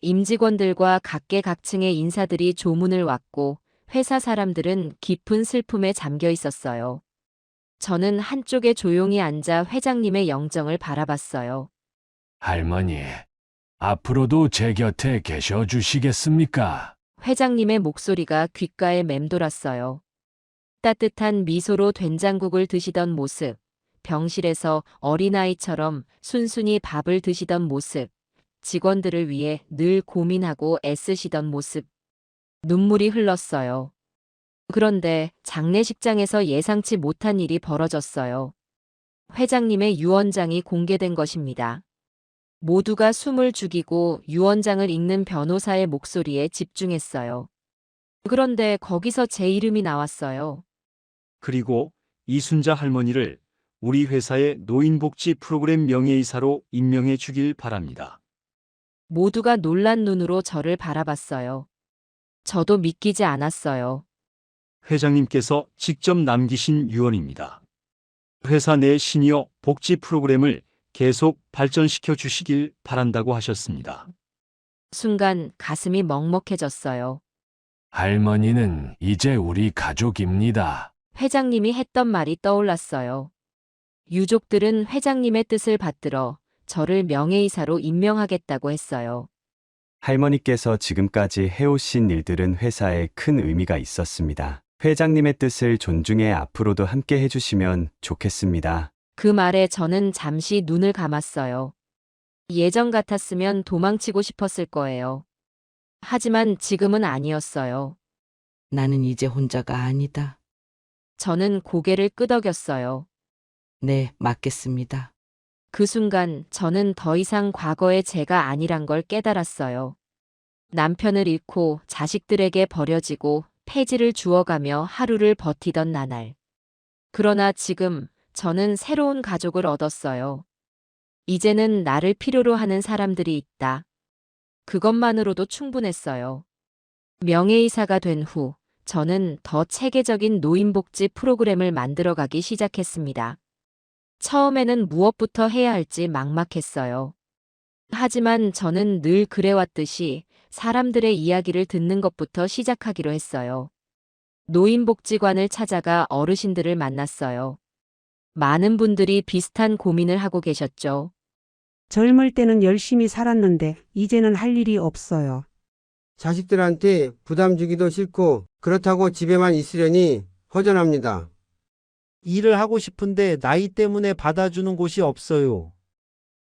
임직원들과 각계각층의 인사들이 조문을 왔고 회사 사람들은 깊은 슬픔에 잠겨 있었어요. 저는 한쪽에 조용히 앉아 회장님의 영정을 바라봤어요. 할머니, 앞으로도 제 곁에 계셔 주시겠습니까? 회장님의 목소리가 귓가에 맴돌았어요. 따뜻한 미소로 된장국을 드시던 모습, 병실에서 어린아이처럼 순순히 밥을 드시던 모습, 직원들을 위해 늘 고민하고 애쓰시던 모습. 눈물이 흘렀어요. 그런데 장례식장에서 예상치 못한 일이 벌어졌어요. 회장님의 유언장이 공개된 것입니다. 모두가 숨을 죽이고 유언장을 읽는 변호사의 목소리에 집중했어요. 그런데 거기서 제 이름이 나왔어요. 그리고 이순자 할머니를 우리 회사의 노인복지 프로그램 명예이사로 임명해 주길 바랍니다. 모두가 놀란 눈으로 저를 바라봤어요. 저도 믿기지 않았어요. 회장님께서 직접 남기신 유언입니다. 회사 내 시니어 복지 프로그램을 계속 발전시켜 주시길 바란다고 하셨습니다. 순간 가슴이 먹먹해졌어요. 할머니는 이제 우리 가족입니다. 회장님이 했던 말이 떠올랐어요. 유족들은 회장님의 뜻을 받들어 저를 명예이사로 임명하겠다고 했어요. 할머니께서 지금까지 해오신 일들은 회사에 큰 의미가 있었습니다. 회장님의 뜻을 존중해 앞으로도 함께 해주시면 좋겠습니다. 그 말에 저는 잠시 눈을 감았어요. 예전 같았으면 도망치고 싶었을 거예요. 하지만 지금은 아니었어요. 나는 이제 혼자가 아니다. 저는 고개를 끄덕였어요. 네, 맞겠습니다. 그 순간 저는 더 이상 과거의 제가 아니란 걸 깨달았어요. 남편을 잃고 자식들에게 버려지고 폐지를 주워가며 하루를 버티던 나날. 그러나 지금 저는 새로운 가족을 얻었어요. 이제는 나를 필요로 하는 사람들이 있다. 그것만으로도 충분했어요. 명예이사가 된 후 저는 더 체계적인 노인복지 프로그램을 만들어가기 시작했습니다. 처음에는 무엇부터 해야 할지 막막했어요. 하지만 저는 늘 그래왔듯이 사람들의 이야기를 듣는 것부터 시작하기로 했어요. 노인복지관을 찾아가 어르신들을 만났어요. 많은 분들이 비슷한 고민을 하고 계셨죠. 젊을 때는 열심히 살았는데 이제는 할 일이 없어요. 자식들한테 부담 주기도 싫고 그렇다고 집에만 있으려니 허전합니다. 일을 하고 싶은데 나이 때문에 받아주는 곳이 없어요.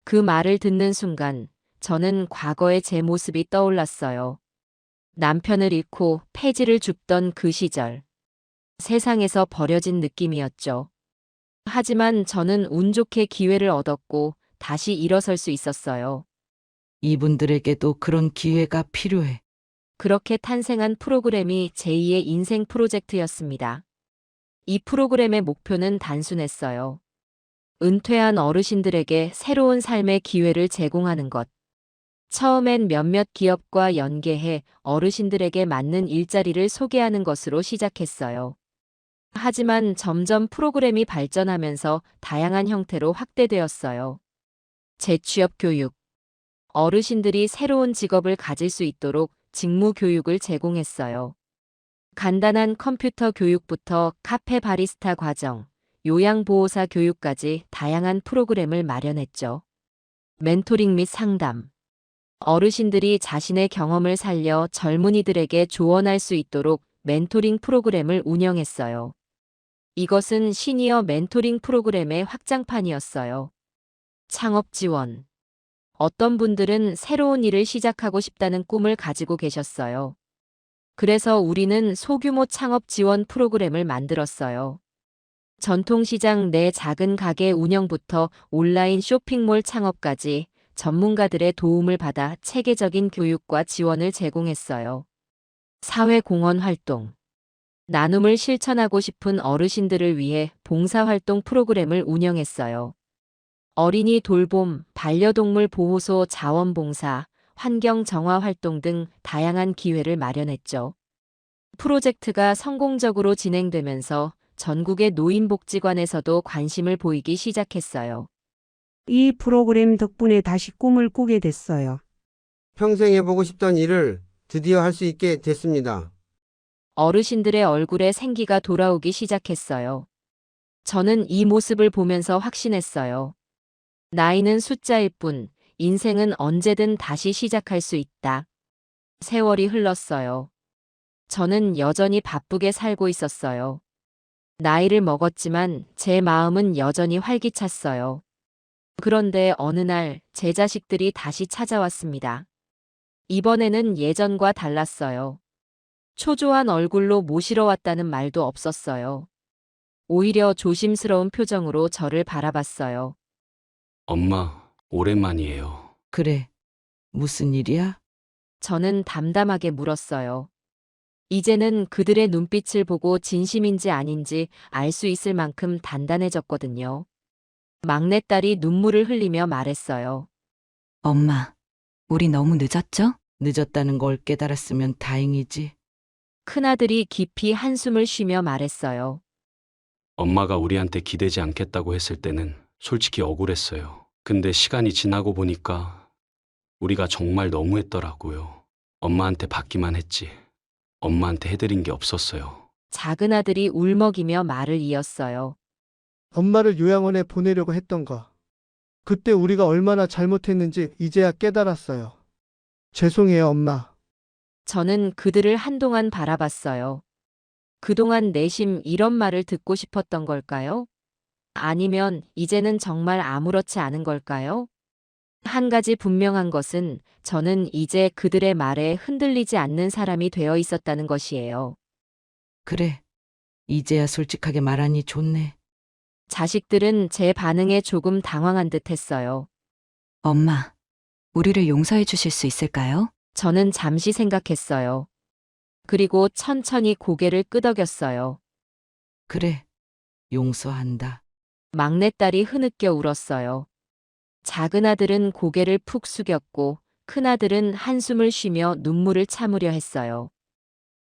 그 말을 듣는 순간 저는 과거의 제 모습이 떠올랐어요. 남편을 잃고 폐지를 줍던 그 시절. 세상에서 버려진 느낌이었죠. 하지만 저는 운 좋게 기회를 얻었고 다시 일어설 수 있었어요. 이분들에게도 그런 기회가 필요해. 그렇게 탄생한 프로그램이 제2의 인생 프로젝트였습니다. 이 프로그램의 목표는 단순했어요. 은퇴한 어르신들에게 새로운 삶의 기회를 제공하는 것. 처음엔 몇몇 기업과 연계해 어르신들에게 맞는 일자리를 소개하는 것으로 시작했어요. 하지만 점점 프로그램이 발전하면서 다양한 형태로 확대되었어요. 재취업 교육. 어르신들이 새로운 직업을 가질 수 있도록 직무 교육을 제공했어요. 간단한 컴퓨터 교육부터 카페 바리스타 과정, 요양보호사 교육까지 다양한 프로그램을 마련했죠. 멘토링 및 상담. 어르신들이 자신의 경험을 살려 젊은이들에게 조언할 수 있도록 멘토링 프로그램을 운영했어요. 이것은 시니어 멘토링 프로그램의 확장판이었어요. 창업 지원. 어떤 분들은 새로운 일을 시작하고 싶다는 꿈을 가지고 계셨어요. 그래서 우리는 소규모 창업 지원 프로그램을 만들었어요. 전통시장 내 작은 가게 운영부터 온라인 쇼핑몰 창업까지 전문가들의 도움을 받아 체계적인 교육과 지원을 제공했어요. 사회공헌 활동. 나눔을 실천하고 싶은 어르신들을 위해 봉사활동 프로그램을 운영했어요. 어린이 돌봄, 반려동물 보호소 자원봉사, 환경 정화 활동 등 다양한 기회를 마련했죠. 프로젝트가 성공적으로 진행되면서 전국의 노인복지관에서도 관심을 보이기 시작했어요. 이 프로그램 덕분에 다시 꿈을 꾸게 됐어요. 평생 해보고 싶던 일을 드디어 할 수 있게 됐습니다. 어르신들의 얼굴에 생기가 돌아오기 시작했어요. 저는 이 모습을 보면서 확신했어요. 나이는 숫자일 뿐, 인생은 언제든 다시 시작할 수 있다. 세월이 흘렀어요. 저는 여전히 바쁘게 살고 있었어요. 나이를 먹었지만 제 마음은 여전히 활기찼어요. 그런데 어느 날 제 자식들이 다시 찾아왔습니다. 이번에는 예전과 달랐어요. 초조한 얼굴로 모시러 왔다는 말도 없었어요. 오히려 조심스러운 표정으로 저를 바라봤어요. 엄마, 오랜만이에요. 그래. 무슨 일이야? 저는 담담하게 물었어요. 이제는 그들의 눈빛을 보고 진심인지 아닌지 알 수 있을 만큼 단단해졌거든요. 막내딸이 눈물을 흘리며 말했어요. 엄마, 우리 너무 늦었죠? 늦었다는 걸 깨달았으면 다행이지. 큰아들이 깊이 한숨을 쉬며 말했어요. 엄마가 우리한테 기대지 않겠다고 했을 때는 솔직히 억울했어요. 근데 시간이 지나고 보니까 우리가 정말 너무했더라고요. 엄마한테 받기만 했지. 엄마한테 해드린 게 없었어요. 작은 아들이 울먹이며 말을 이었어요. 엄마를 요양원에 보내려고 했던 거. 그때 우리가 얼마나 잘못했는지 이제야 깨달았어요. 죄송해요, 엄마. 저는 그들을 한동안 바라봤어요. 그동안 내심 이런 말을 듣고 싶었던 걸까요? 아니면 이제는 정말 아무렇지 않은 걸까요? 한 가지 분명한 것은 저는 이제 그들의 말에 흔들리지 않는 사람이 되어 있었다는 것이에요. 그래. 이제야 솔직하게 말하니 좋네. 자식들은 제 반응에 조금 당황한 듯 했어요. 엄마, 우리를 용서해 주실 수 있을까요? 저는 잠시 생각했어요. 그리고 천천히 고개를 끄덕였어요. 그래. 용서한다. 막내딸이 흐느껴 울었어요. 작은 아들은 고개를 푹 숙였고 큰아들은 한숨을 쉬며 눈물을 참으려 했어요.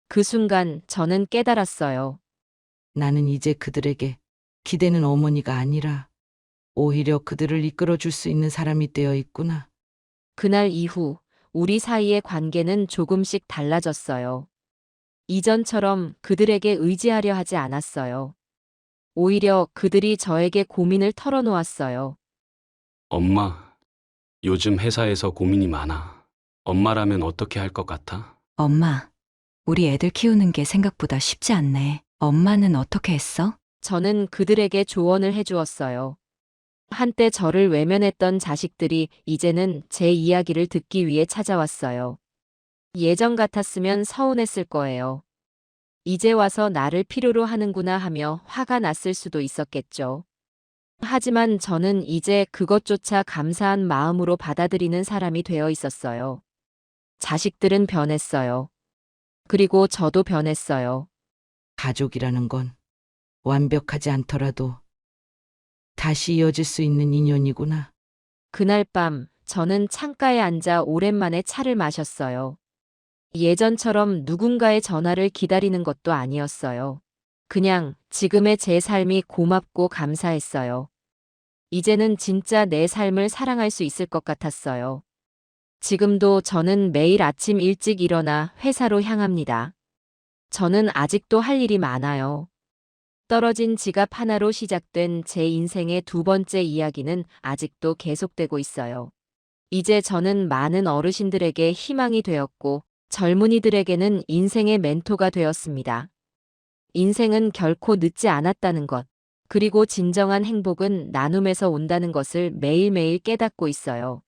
그 순간 저는 깨달았어요. 나는 이제 그들에게 기대는 어머니가 아니라 오히려 그들을 이끌어줄 수 있는 사람이 되어 있구나. 그날 이후 우리 사이의 관계는 조금씩 달라졌어요. 이전처럼 그들에게 의지하려 하지 않았어요. 오히려 그들이 저에게 고민을 털어놓았어요. 엄마, 요즘 회사에서 고민이 많아. 엄마라면 어떻게 할 것 같아? 엄마, 우리 애들 키우는 게 생각보다 쉽지 않네. 엄마는 어떻게 했어? 저는 그들에게 조언을 해주었어요. 한때 저를 외면했던 자식들이 이제는 제 이야기를 듣기 위해 찾아왔어요. 예전 같았으면 서운했을 거예요. 이제 와서 나를 필요로 하는구나 하며 화가 났을 수도 있었겠죠. 하지만 저는 이제 그것조차 감사한 마음으로 받아들이는 사람이 되어 있었어요. 자식들은 변했어요. 그리고 저도 변했어요. 가족이라는 건 완벽하지 않더라도 다시 이어질 수 있는 인연이구나. 그날 밤 저는 창가에 앉아 오랜만에 차를 마셨어요. 예전처럼 누군가의 전화를 기다리는 것도 아니었어요. 그냥 지금의 제 삶이 고맙고 감사했어요. 이제는 진짜 내 삶을 사랑할 수 있을 것 같았어요. 지금도 저는 매일 아침 일찍 일어나 회사로 향합니다. 저는 아직도 할 일이 많아요. 떨어진 지갑 하나로 시작된 제 인생의 두 번째 이야기는 아직도 계속되고 있어요. 이제 저는 많은 어르신들에게 희망이 되었고 젊은이들에게는 인생의 멘토가 되었습니다. 인생은 결코 늦지 않았다는 것, 그리고 진정한 행복은 나눔에서 온다는 것을 매일매일 깨닫고 있어요.